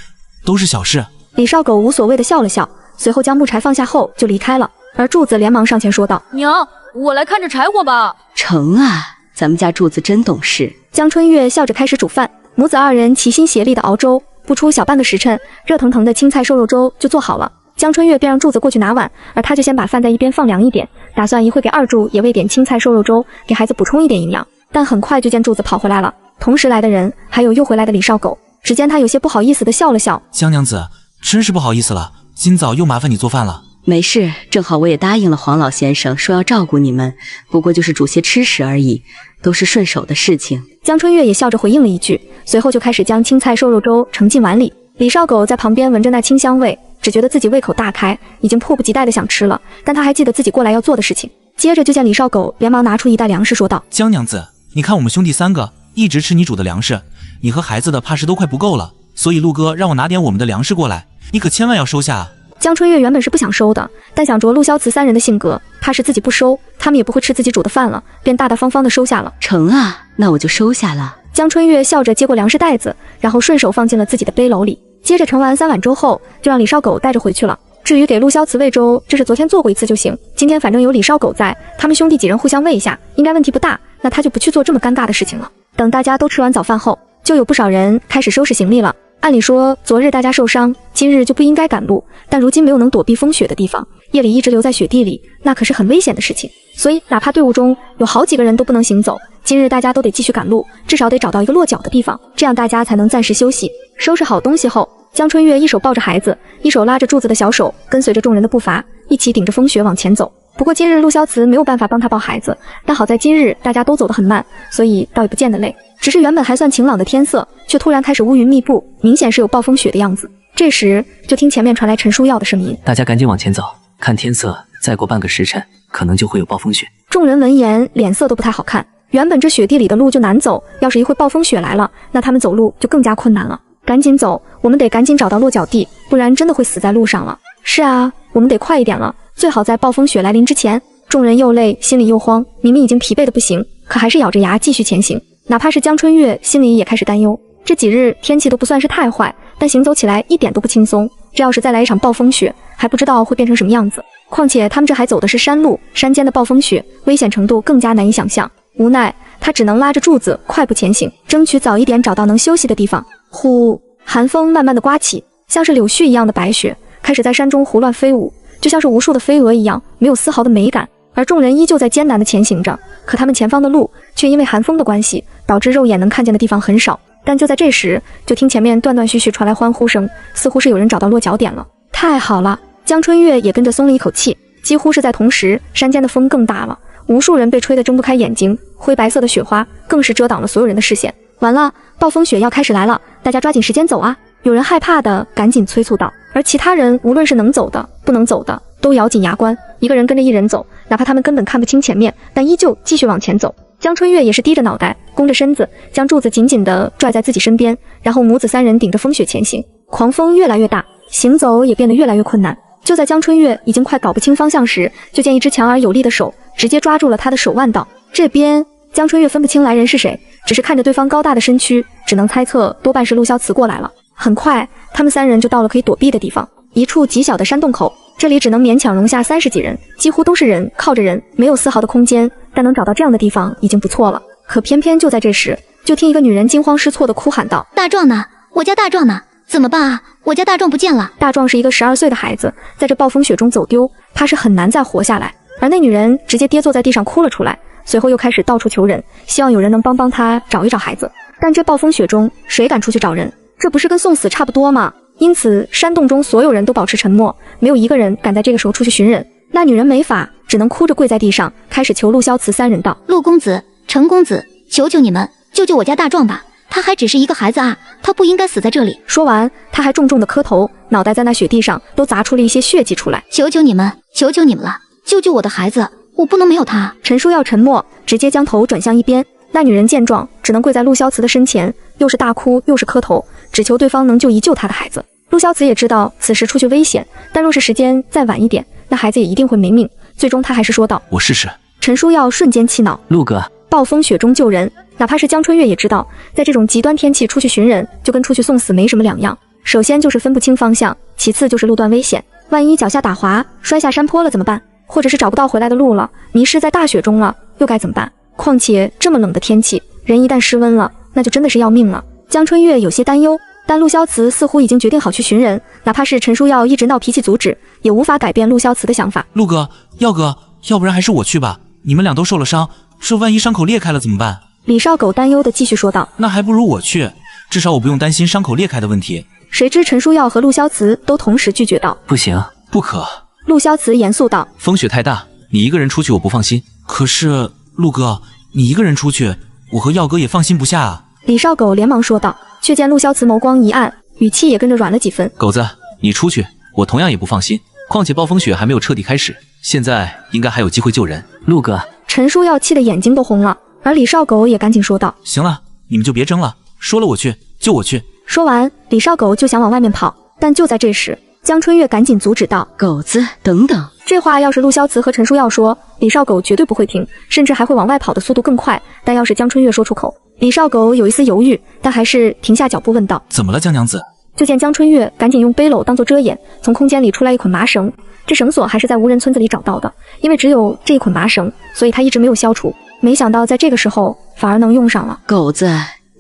都是小事。李少狗无所谓的笑了笑，随后将木柴放下后就离开了。而柱子连忙上前说道：娘，我来看着柴火吧。成啊，咱们家柱子真懂事。江春月笑着开始煮饭，母子二人齐心协力的熬粥，不出小半个时辰，热腾腾的青菜瘦肉粥就做好了。江春月便让柱子过去拿碗，而他就先把饭在一边放凉一点，打算一会给二柱也喂点青菜瘦肉粥，给孩子补充一点营养。但很快就见柱子跑回来了，同时来的人还有又回来的李少狗。只见他有些不好意思的笑了笑：江娘子，真是不好意思了，今早又麻烦你做饭了。没事，正好我也答应了黄老先生，说要照顾你们，不过就是煮些吃食而已，都是顺手的事情。江春月也笑着回应了一句，随后就开始将青菜瘦肉粥盛进碗里。李少狗在旁边闻着那清香味，只觉得自己胃口大开，已经迫不及待的想吃了，但他还记得自己过来要做的事情。接着就见李少狗连忙拿出一袋粮食说道：江娘子，你看我们兄弟三个一直吃你煮的粮食，你和孩子的怕是都快不够了，所以陆哥让我拿点我们的粮食过来，你可千万要收下啊。江春月原本是不想收的，但想着陆萧慈三人的性格，怕是自己不收，他们也不会吃自己煮的饭了，便大大方方的收下了。成啊，那我就收下了。江春月笑着接过粮食袋子，然后顺手放进了自己的背篓里。接着盛完3碗粥后，就让李少狗带着回去了。至于给陆萧慈喂粥，这是昨天做过一次就行，今天反正有李少狗在，他们兄弟几人互相喂一下，应该问题不大，那他就不去做这么尴尬的事情了。等大家都吃完早饭后，就有不少人开始收拾行李了。按理说，昨日大家受伤，今日就不应该赶路，但如今没有能躲避风雪的地方，夜里一直留在雪地里，那可是很危险的事情。所以，哪怕队伍中有好几个人都不能行走，今日大家都得继续赶路，至少得找到一个落脚的地方，这样大家才能暂时休息。收拾好东西后，江春月一手抱着孩子，一手拉着柱子的小手，跟随着众人的步伐，一起顶着风雪往前走。不过今日陆萧慈没有办法帮他抱孩子，但好在今日大家都走得很慢，所以倒也不见得累。只是原本还算晴朗的天色，却突然开始乌云密布，明显是有暴风雪的样子。这时就听前面传来陈书耀的声音：大家赶紧往前走，看天色，再过半个时辰，可能就会有暴风雪。众人闻言，脸色都不太好看。原本这雪地里的路就难走，要是一会暴风雪来了，那他们走路就更加困难了。赶紧走，我们得赶紧找到落脚地，不然真的会死在路上了。是啊，我们得快一点了，最好在暴风雪来临之前。众人又累，心里又慌，明明已经疲惫的不行，可还是咬着牙继续前行。哪怕是江春月心里也开始担忧，这几日天气都不算是太坏，但行走起来一点都不轻松。这要是再来一场暴风雪，还不知道会变成什么样子。况且他们这还走的是山路，山间的暴风雪危险程度更加难以想象。无奈他只能拉着柱子快步前行，争取早一点找到能休息的地方。呼，寒风慢慢的刮起，像是柳絮一样的白雪开始在山中胡乱飞舞，就像是无数的飞蛾一样，没有丝毫的美感。而众人依旧在艰难的前行着，可他们前方的路却因为寒风的关系，导致肉眼能看见的地方很少。但就在这时，就听前面断断续续传来欢呼声，似乎是有人找到落脚点了。太好了！江春月也跟着松了一口气。几乎是在同时，山间的风更大了，无数人被吹得睁不开眼睛，灰白色的雪花更是遮挡了所有人的视线。完了，暴风雪要开始来了，大家抓紧时间走啊！有人害怕的赶紧催促道，而其他人无论是能走的、不能走的，都咬紧牙关，一个人跟着一人走，哪怕他们根本看不清前面，但依旧继续往前走。江春月也是低着脑袋，弓着身子，将柱子紧紧地拽在自己身边，然后母子三人顶着风雪前行。狂风越来越大，行走也变得越来越困难。就在江春月已经快搞不清方向时，就见一只强而有力的手直接抓住了他的手腕道：“这边。”江春月分不清来人是谁，只是看着对方高大的身躯，只能猜测多半是陆萧慈过来了。很快，他们三人就到了可以躲避的地方，一处极小的山洞口。这里只能勉强容下30几人，几乎都是人靠着人，没有丝毫的空间，但能找到这样的地方已经不错了。可偏偏就在这时，就听一个女人惊慌失措地哭喊道：“大壮呢？我家大壮呢？怎么办啊？我家大壮不见了！”大壮是一个12岁的孩子，在这暴风雪中走丢，怕是很难再活下来。而那女人直接跌坐在地上哭了出来，随后又开始到处求人，希望有人能帮她找一找孩子。但这暴风雪中，谁敢出去找人？这不是跟送死差不多吗？因此，山洞中所有人都保持沉默，没有一个人敢在这个时候出去寻人。那女人没法，只能哭着跪在地上，开始求陆萧慈三人道：“陆公子、陈公子，求求你们，救救我家大壮吧！他还只是一个孩子啊，他不应该死在这里。”说完，他还重重的磕头，脑袋在那雪地上都砸出了一些血迹出来。“求求你们，求求你们了，救救我的孩子！我不能没有他。”陈叔要沉默，直接将头转向一边。那女人见状，只能跪在陆萧慈的身前，又是大哭又是磕头，只求对方能救一救他的孩子。陆萧慈也知道此时出去危险，但若是时间再晚一点，那孩子也一定会没命。最终他还是说道：“我试试。”陈叔要瞬间气恼：“陆哥，暴风雪中救人，哪怕是江春月也知道，在这种极端天气出去寻人，就跟出去送死没什么两样。首先就是分不清方向，其次就是路段危险，万一脚下打滑，摔下山坡了怎么办？或者是找不到回来的路了，迷失在大雪中了，又该怎么办？况且这么冷的天气，人一旦失温了，那就真的是要命了。”江春月有些担忧，但陆萧慈似乎已经决定好去寻人，哪怕是陈叔要一直闹脾气阻止，也无法改变陆萧慈的想法。陆哥、耀哥，要不然还是我去吧，你们俩都受了伤，这万一伤口裂开了怎么办？李少狗担忧地继续说道：“那还不如我去，至少我不用担心伤口裂开的问题。”谁知陈叔耀和陆萧慈都同时拒绝道：“不行，不可。”陆萧慈严肃道：“风雪太大，你一个人出去我不放心。可是陆哥，你一个人出去，我和耀哥也放心不下啊。”李少狗连忙说道，却见陆萧慈眸光一暗，语气也跟着软了几分：“狗子，你出去，我同样也不放心。况且暴风雪还没有彻底开始，现在应该还有机会救人。”陆哥，陈叔耀气得眼睛都红了，而李少狗也赶紧说道：“行了，你们就别争了，说了我去，就我去。”说完，李少狗就想往外面跑，但就在这时，江春月赶紧阻止道：“狗子，等等！”这话要是陆萧慈和陈叔耀说，李少狗绝对不会听，甚至还会往外跑的速度更快。但要是江春月说出口，李少狗有一丝犹豫，但还是停下脚步问道：“怎么了，江娘子？”就见江春月赶紧用背篓当作遮掩，从空间里出来一捆麻绳。这绳索还是在无人村子里找到的，因为只有这一捆麻绳，所以他一直没有消除。没想到在这个时候反而能用上了。狗子，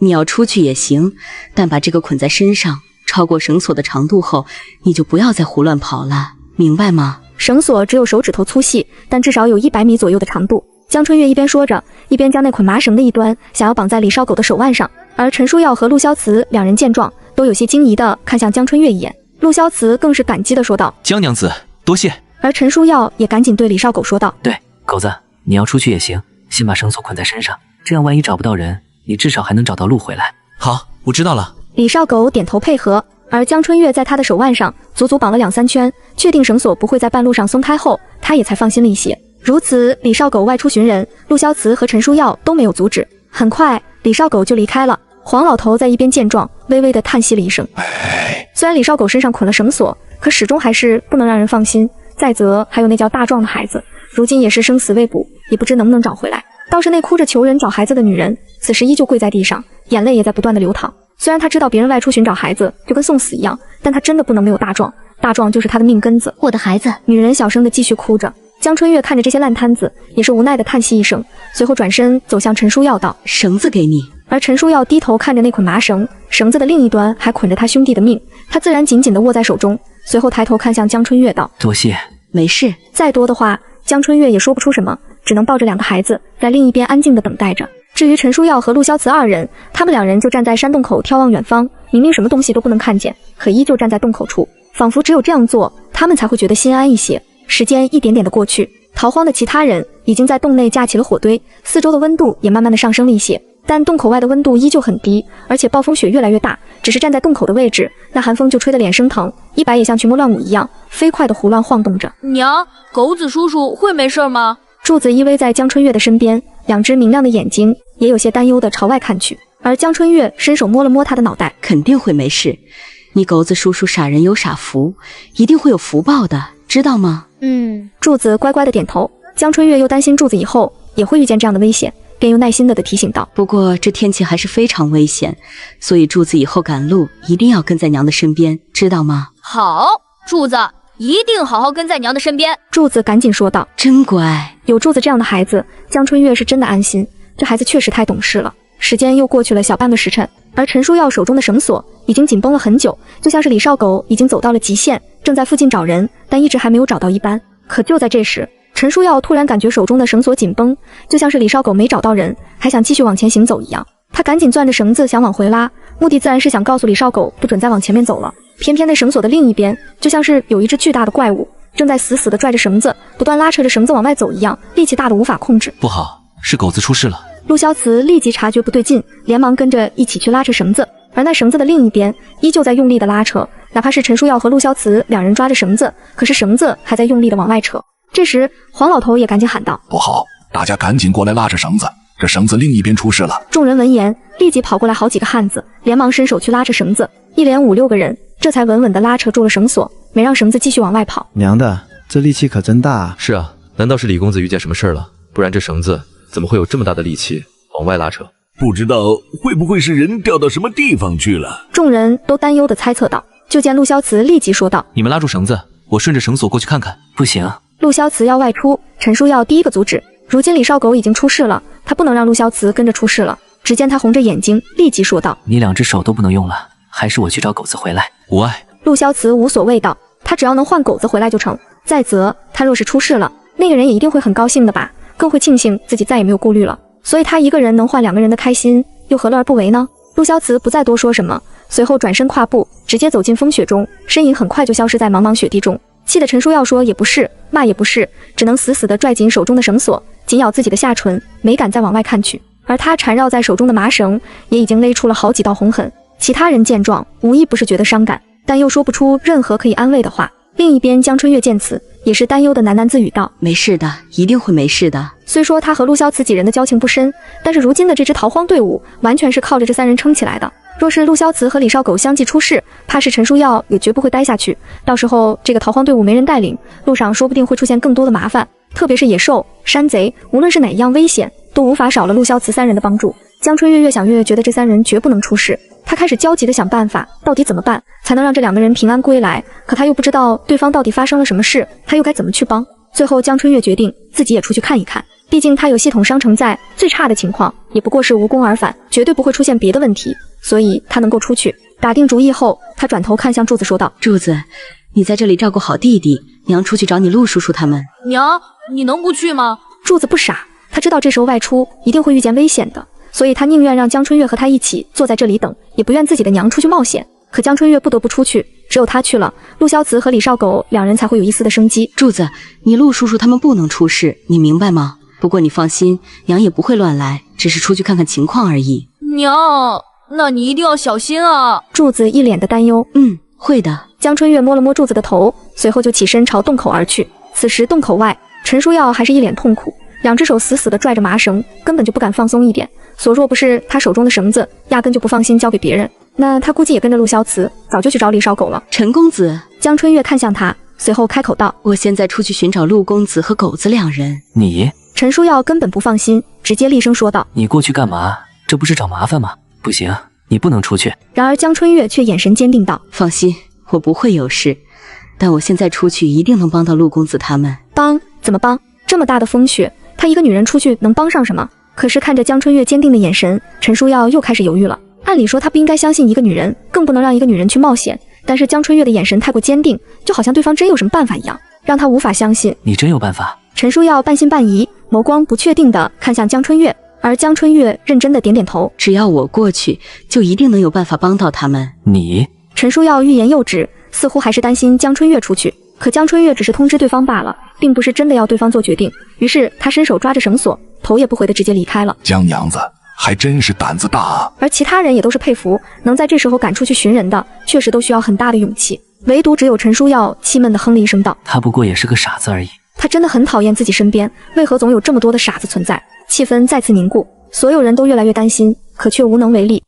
你要出去也行，但把这个捆在身上，超过绳索的长度后，你就不要再胡乱跑了，明白吗？绳索只有手指头粗细，但至少有100米左右的长度。江春月一边说着，一边将那捆麻绳的一端想要绑在李少狗的手腕上。而陈书耀和陆萧慈两人见状，都有些惊疑地看向江春月一眼。陆萧慈更是感激地说道：“江娘子，多谢。”而陈书耀也赶紧对李少狗说道：“对，狗子，你要出去也行，先把绳索捆在身上，这样万一找不到人，你至少还能找到路回来。”好，我知道了。李少狗点头配合。而江春月在他的手腕上足足绑了2-3圈，确定绳索不会在半路上松开后，他也才放心了一些。如此，李少狗外出寻人，陆萧慈和陈书耀都没有阻止。很快，李少狗就离开了。黄老头在一边见状，微微的叹息了一声。虽然李少狗身上捆了绳索，可始终还是不能让人放心。再则还有那叫大壮的孩子，如今也是生死未卜，也不知能不能找回来。倒是那哭着求人找孩子的女人，此时依旧跪在地上，眼泪也在不断的流淌。虽然他知道别人外出寻找孩子就跟送死一样，但他真的不能没有大壮，大壮就是他的命根子。我的孩子。女人小声的继续哭着。江春月看着这些烂摊子，也是无奈的叹息一声，随后转身走向陈书耀道：“绳子给你。”而陈书耀低头看着那捆麻绳，绳子的另一端还捆着他兄弟的命，他自然紧紧地握在手中。随后抬头看向江春月道：“多谢。”没事。再多的话，江春月也说不出什么，只能抱着2个孩子在另一边安静地等待着。至于陈书耀和陆萧慈2人，他们2人就站在山洞口眺望远方，明明什么东西都不能看见，可依旧站在洞口处，仿佛只有这样做，他们才会觉得心安一些。时间一点点的过去，逃荒的其他人已经在洞内架起了火堆，四周的温度也慢慢的上升了一些。但洞口外的温度依旧很低，而且暴风雪越来越大。只是站在洞口的位置，那寒风就吹得脸生疼，一摆也像群魔乱舞一样，飞快的胡乱晃动着。娘，狗子叔叔会没事吗？柱子依偎在江春月的身边，两只明亮的眼睛也有些担忧的朝外看去。而江春月伸手摸了摸他的脑袋，肯定会没事。你狗子叔叔傻人有傻福，一定会有福报的，知道吗？柱子乖乖的点头。江春月又担心柱子以后也会遇见这样的危险，便又耐心的提醒道：不过这天气还是非常危险，所以柱子以后赶路一定要跟在娘的身边，知道吗？好，柱子一定好好跟在娘的身边。柱子赶紧说道：真乖。有柱子这样的孩子，江春月是真的安心。这孩子确实太懂事了。时间又过去了小半个时辰，而陈书耀手中的绳索已经紧绷了很久，就像是李少狗已经走到了极限，正在附近找人，但一直还没有找到一般。可就在这时，陈书耀突然感觉手中的绳索紧绷，就像是李少狗没找到人，还想继续往前行走一样。他赶紧攥着绳子想往回拉，目的自然是想告诉李少狗不准再往前面走了。偏偏那绳索的另一边，就像是有一只巨大的怪物正在死死地拽着绳子，不断拉扯着绳子往外走一样，力气大得无法控制。不好，是狗子出事了。陆萧慈立即察觉不对劲，连忙跟着一起去拉扯绳子，而那绳子的另一边依旧在用力的拉扯，哪怕是陈书耀和陆萧慈两人抓着绳子，可是绳子还在用力的往外扯。这时黄老头也赶紧喊道：不好，大家赶紧过来拉着绳子，这绳子另一边出事了。众人闻言立即跑过来，好几个汉子连忙伸手去拉扯绳子，一连5、6个人这才稳稳地拉扯住了绳索，没让绳子继续往外跑。娘的，这力气可真大啊！是啊，难道是李公子遇见什么事了？不然这绳子怎么会有这么大的力气往外拉扯？不知道会不会是人掉到什么地方去了？众人都担忧地猜测道。就见陆萧慈立即说道：你们拉住绳子，我顺着绳索过去看看。不行，陆萧慈要外出，陈书耀第一个阻止。如今李少狗已经出事了，他不能让陆萧慈跟着出事了。只见他红着眼睛立即说道：你2只手都不能用了，还是我去找狗子回来。无碍。陆萧慈无所谓道：他只要能换狗子回来就成。再则他若是出事了，那个人也一定会很高兴的吧，更会庆幸自己再也没有顾虑了。所以他一个人能换2个人的开心，又何乐而不为呢？陆萧慈不再多说什么，随后转身跨步，直接走进风雪中，身影很快就消失在茫茫雪地中。气得陈书耀说也不是，骂也不是，只能死死地拽紧手中的绳索，紧咬自己的下唇，没敢再往外看去。而他缠绕在手中的麻绳也已经勒出了好几道红痕。其他人见状，无一不是觉得伤感，但又说不出任何可以安慰的话。另一边，江春月见此，也是担忧的喃喃自语道：没事的，一定会没事的。虽说他和陆萧慈几人的交情不深，但是如今的这支逃荒队伍完全是靠着这3人撑起来的。若是陆萧慈和李少狗相继出事，怕是陈书耀也绝不会待下去。到时候这个逃荒队伍没人带领，路上说不定会出现更多的麻烦，特别是野兽、山贼，无论是哪一样危险，都无法少了陆萧慈3人的帮助。江春月越想越觉得这3人绝不能出事，他开始焦急地想办法，到底怎么办才能让这2个人平安归来？可他又不知道对方到底发生了什么事，他又该怎么去帮？最后江春月决定自己也出去看一看，毕竟他有系统商城在，最差的情况也不过是无功而返，绝对不会出现别的问题，所以他能够出去。打定主意后，他转头看向柱子说道：柱子，你在这里照顾好弟弟，娘出去找你陆叔叔他们。娘，你能不去吗？柱子不傻，他知道这时候外出一定会遇见危险的，所以他宁愿让江春月和他一起坐在这里等，也不愿自己的娘出去冒险。可江春月不得不出去，只有他去了，陆萧慈和李少狗2人才会有一丝的生机。柱子，你陆叔叔他们不能出事，你明白吗？不过你放心，娘也不会乱来，只是出去看看情况而已。娘，那你一定要小心啊！柱子一脸的担忧。会的。江春月摸了摸柱子的头，随后就起身朝洞口而去。此时洞口外，陈书耀还是一脸痛苦，2只手死死地拽着麻绳，根本就不敢放松一点。所若不是他手中的绳子，压根就不放心交给别人，那他估计也跟着陆萧慈早就去找李少狗了。陈公子，江春月看向他，随后开口道：我现在出去寻找陆公子和狗子2人。你？陈书耀根本不放心，直接厉声说道：你过去干嘛？这不是找麻烦吗？不行，你不能出去。然而江春月却眼神坚定道：放心，我不会有事，但我现在出去一定能帮到陆公子他们。帮？怎么帮？这么大的风雪，她一个女人出去能帮上什么？可是看着江春月坚定的眼神，陈书耀又开始犹豫了。按理说他不应该相信一个女人，更不能让一个女人去冒险，但是江春月的眼神太过坚定，就好像对方真有什么办法一样，让他无法相信。你真有办法？陈书耀半信半疑，眸光不确定地看向江春月，而江春月认真地点点头。只要我过去，就一定能有办法帮到他们。你？陈书耀欲言又止，似乎还是担心江春月出去。可江春月只是通知对方罢了，并不是真的要对方做决定。于是他伸手抓着绳索，头也不回的直接离开了。江娘子还真是胆子大啊！而其他人也都是佩服，能在这时候赶出去寻人的，确实都需要很大的勇气。唯独只有陈书耀气闷地哼了一声道：“他不过也是个傻子而已。”他真的很讨厌自己身边为何总有这么多的傻子存在。气氛再次凝固，所有人都越来越担心，可却无能为力。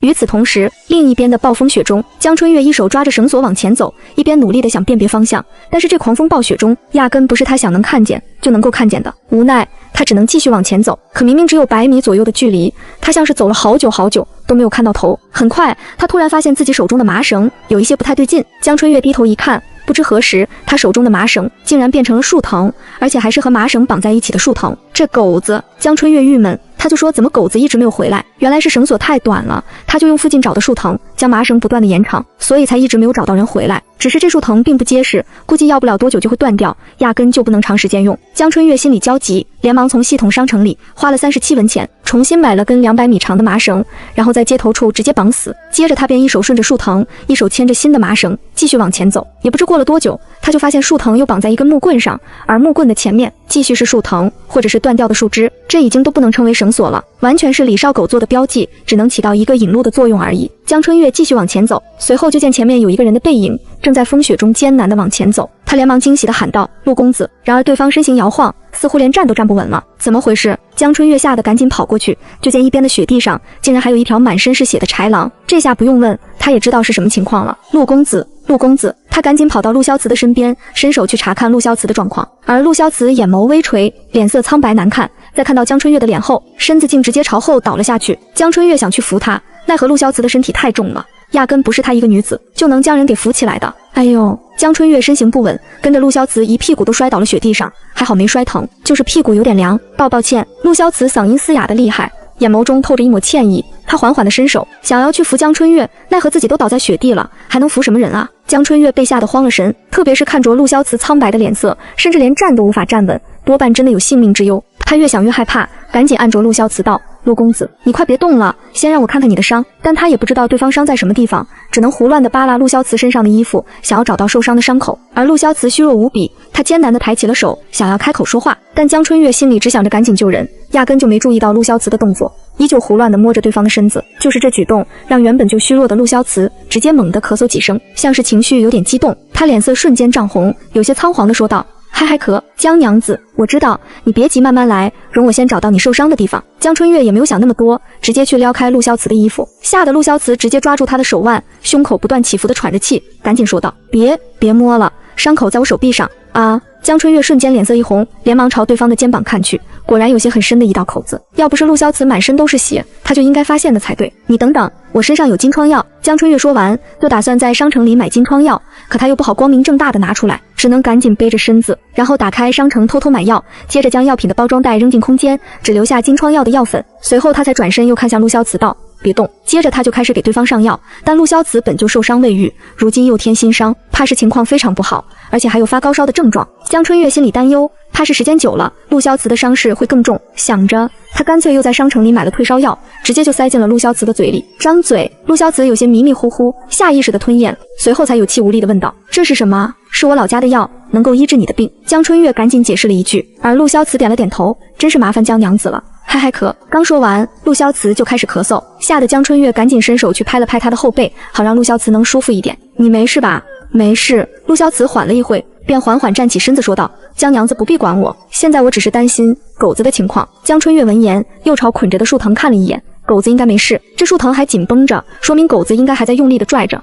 与此同时，另一边的暴风雪中，江春月一手抓着绳索往前走，一边努力地想辨别方向。但是这狂风暴雪中，压根不是他想能看见就能够看见的。无奈，他只能继续往前走。可明明只有100米左右的距离，他像是走了好久好久都没有看到头。很快，他突然发现自己手中的麻绳有一些不太对劲。江春月低头一看，不知何时，他手中的麻绳竟然变成了树藤，而且还是和麻绳绑在一起的树藤。这狗子！江春月郁闷，他就说怎么狗子一直没有回来？原来是绳索太短了，他就用附近找的树藤将麻绳不断的延长，所以才一直没有找到人回来。只是这树藤并不结实，估计要不了多久就会断掉，压根就不能长时间用。江春月心里焦急，连忙从系统商城里花了37文钱，重新买了根200米长的麻绳，然后在接头处直接绑死。接着他便一手顺着树藤，一手牵着新的麻绳，继续往前走。也不知过了多久，他就发现树藤又绑在一根木棍上，而木棍的前面继续是树藤或者是断掉的树枝，这已经都不能称为绳索了，完全是李少狗做的标记，只能起到一个引路的作用而已。江春月继续往前走，随后就见前面有一个人的背影正在风雪中艰难地往前走，他连忙惊喜地喊道：“陆公子！”然而对方身形摇晃，似乎连站都站不稳了。怎么回事？江春月吓得赶紧跑过去，就见一边的雪地上竟然还有一条满身是血的豺狼。这下不用问，他也知道是什么情况了。陆公子，陆公子！他赶紧跑到陆萧慈的身边，伸手去查看陆萧慈的状况。而陆萧慈眼眸微垂，脸色苍白难看，在看到江春月的脸后，身子竟直接朝后倒了下去。江春月想去扶他，奈何陆萧慈的身体太重了，压根不是他一个女子就能将人给扶起来的。哎呦！江春月身形不稳，跟着陆萧慈一屁股都摔倒了雪地上，还好没摔疼，就是屁股有点凉。抱歉。陆萧慈嗓音嘶哑的厉害，眼眸中透着一抹歉意。他缓缓地伸手，想要去扶江春月，奈何自己都倒在雪地了，还能扶什么人啊？江春月被吓得慌了神，特别是看着陆萧慈苍白的脸色，甚至连站都无法站稳，多半真的有性命之忧。他越想越害怕，赶紧按着陆萧慈道：“陆公子，你快别动了，先让我看看你的伤。”但他也不知道对方伤在什么地方，只能胡乱地扒拉陆萧慈身上的衣服，想要找到受伤的伤口。而陆萧慈虚弱无比，他艰难地抬起了手，想要开口说话，但江春月心里只想着赶紧救人，压根就没注意到陆萧慈的动作，依旧胡乱地摸着对方的身子。就是这举动，让原本就虚弱的陆萧慈直接猛地咳嗽几声，像是情绪有点激动，他脸色瞬间涨红，有些仓皇地说道：“还咳，江娘子，我知道，你别急，慢慢来，容我先找到你受伤的地方。”江春月也没有想那么多，直接去撩开陆萧慈的衣服，吓得陆萧慈直接抓住他的手腕，胸口不断起伏的喘着气，赶紧说道：“别摸了，伤口在我手臂上啊！”江春月瞬间脸色一红，连忙朝对方的肩膀看去，果然有些很深的一道口子，要不是陆萧慈满身都是血，他就应该发现的才对。你等等，我身上有金疮药。江春月说完，就打算在商城里买金疮药，可他又不好光明正大的拿出来，只能赶紧背着身子，然后打开商城偷偷买药，接着将药品的包装袋扔进空间，只留下金疮药的药粉。随后他才转身又看向陆萧慈道：“别动。”接着他就开始给对方上药，但陆萧慈本就受伤未愈，如今又添新伤，怕是情况非常不好，而且还有发高烧的症状。江春月心里担忧，怕是时间久了，陆萧慈的伤势会更重。想着，他干脆又在商城里买了退烧药，直接就塞进了陆萧慈的嘴里。张嘴，陆萧慈有些迷迷糊糊，下意识的吞咽，随后才有气无力的问道：“这是什么？”“是我老家的药，能够医治你的病。”江春月赶紧解释了一句，而陆萧慈点了点头：“真是麻烦江娘子了。”还咳。刚说完，陆萧慈就开始咳嗽，吓得江春月赶紧伸手去拍了拍他的后背，好让陆萧慈能舒服一点。“你没事吧？”“没事。”陆萧慈缓了一会，便缓缓站起身子说道：“江娘子不必管我，现在我只是担心狗子的情况。”江春月闻言，又朝捆着的树藤看了一眼，狗子应该没事，这树藤还紧绷着，说明狗子应该还在用力地拽着。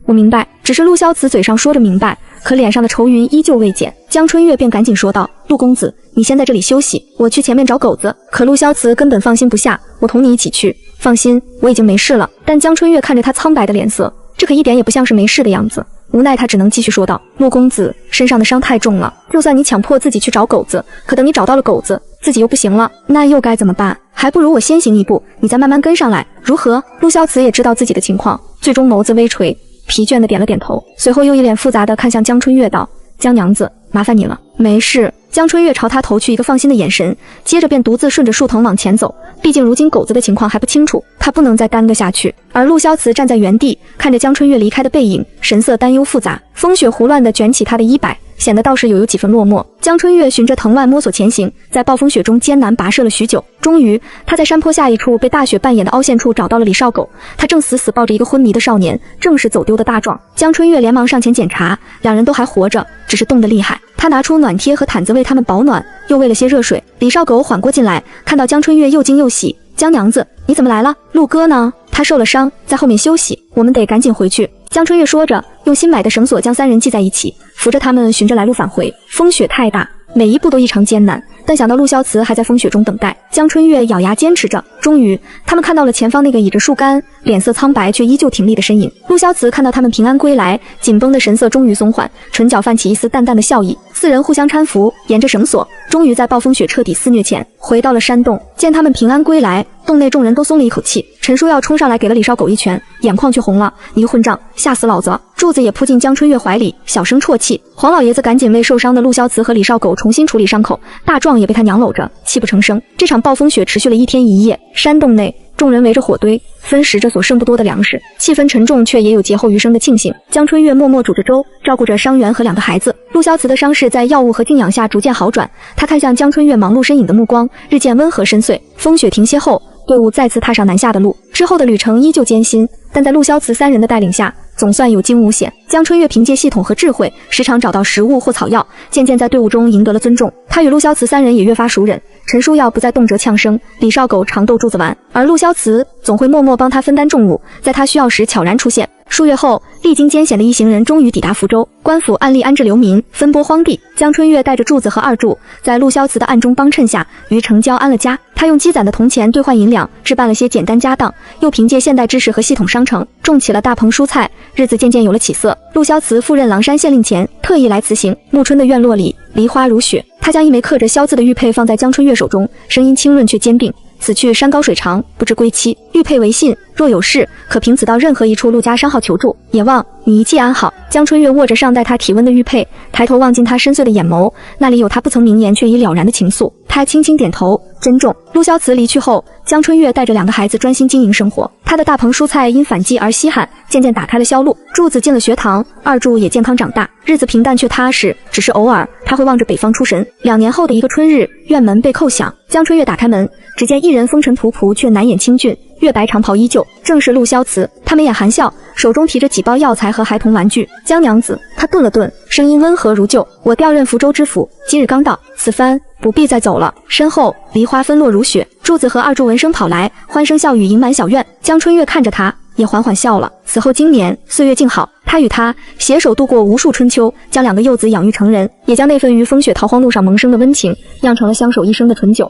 我明白。只是陆萧慈嘴上说着明白，可脸上的愁云依旧未减。江春月便赶紧说道：“陆公子，你先在这里休息，我去前面找狗子。”可陆萧慈根本放心不下：“我同你一起去，放心，我已经没事了。”但江春月看着他苍白的脸色，这可一点也不像是没事的样子。无奈他只能继续说道：“陆公子身上的伤太重了，就算你强迫自己去找狗子，可等你找到了狗子，自己又不行了，那又该怎么办？还不如我先行一步，你再慢慢跟上来，如何？”陆萧慈也知道自己的情况，最终眸子微垂，疲倦的点了点头，随后又一脸复杂的看向江春月道：“江娘子，麻烦你了。没事。江春月朝他投去一个放心的眼神，接着便独自顺着树藤往前走。毕竟如今狗子的情况还不清楚，他不能再耽搁下去。而陆萧慈站在原地，看着江春月离开的背影，神色担忧复杂。风雪胡乱地卷起他的衣摆，显得倒是有几分落寞。江春月循着藤蔓摸索前行，在暴风雪中艰难跋涉了许久，终于他在山坡下一处被大雪扮演的凹陷处找到了李少狗。他正死死抱着一个昏迷的少年，正是走丢的大壮。江春月连忙上前检查，两人都还活着，只是冻得厉害。他拿出暖贴和毯子为他们保暖，又喂了些热水。李少狗缓过劲来，看到江春月又惊又喜。江娘子，你怎么来了？陆哥呢？他受了伤，在后面休息，我们得赶紧回去。江春月说着，用新买的绳索将三人系在一起，扶着他们循着来路返回。风雪太大，每一步都异常艰难，但想到陆萧慈还在风雪中等待，江春月咬牙坚持着。终于，他们看到了前方那个倚着树干、脸色苍白却依旧挺立的身影。陆萧慈看到他们平安归来，紧绷的神色终于松缓，唇角泛起一丝淡淡的笑意。四人互相搀扶，沿着绳索，终于在暴风雪彻底肆虐前回到了山洞。见他们平安归来，洞内众人都松了一口气。陈叔耀冲上来给了李少狗一拳，眼眶却红了：“你个混账，吓死老子了！”柱子也扑进江春月怀里，小声啜泣。黄老爷子赶紧为受伤的陆萧慈和李少狗重新处理伤口，大壮也被他娘搂着，泣不成声。这场暴风雪持续了1天1夜，山洞内众人围着火堆，分食着所剩不多的粮食，气氛沉重，却也有劫后余生的庆幸。江春月默默煮着粥，照顾着伤员和2个孩子。陆萧慈的伤势在药物和静养下逐渐好转，他看向江春月忙碌身影的目光日渐温和深邃。风雪停歇后，队伍再次踏上南下的路，之后的旅程依旧艰辛，但在陆萧慈3人的带领下，总算有惊无险。江春月凭借系统和智慧，时常找到食物或草药，渐渐在队伍中赢得了尊重。他与陆萧慈3人也越发熟稔。陈书耀不再动辄呛声，李少狗常逗柱子玩，而陆萧慈总会默默帮他分担重务，在他需要时悄然出现。数月后，历经艰险的一行人终于抵达福州。官府暗立安置流民，分拨荒地。江春月带着柱子和二柱，在陆萧慈的暗中帮衬下，于城郊安了家。他用积攒的铜钱兑换银两，置办了些简单家当，又凭借现代知识和系统商城，种起了大棚蔬菜，日子渐渐有了起色。陆萧慈赴任狼山县令前，特意来辞行。暮春的院落里，梨花如雪。他将一枚刻着萧字的玉佩放在江春月手中，声音清润却坚定：“此去山高水长，不知归期。玉佩为信，若有事，可凭此到任何一处陆家商号求助。也望你一切安好。”江春月握着尚待他体温的玉佩，抬头望进他深邃的眼眸，那里有他不曾明言却已了然的情愫。他轻轻点头，珍重。陆萧慈离去后，江春月带着2个孩子专心经营生活。他的大棚蔬菜因反季而稀罕，渐渐打开了销路。柱子进了学堂，二柱也健康长大，日子平淡却踏实。只是偶尔他会望着北方出神。2年后的一个春日，院门被叩响，江春月打开门，只见一人风尘仆仆却难掩清俊，月白长袍依旧，正是陆萧慈。他眉眼含笑，手中提着几包药材和孩童玩具。江娘子，他顿了顿，声音温和如旧：“我调任福州知府，今日刚到，此番不必再走了。”身后梨花纷落如雪，柱子和二柱闻声跑来，欢声笑语盈满小院。江春月看着他，也缓缓笑了。此后经年，岁月静好，他与他携手度过无数春秋，将2个幼子养育成人，也将那份于风雪逃荒路上萌生的温情，酿成了相守一生的醇酒。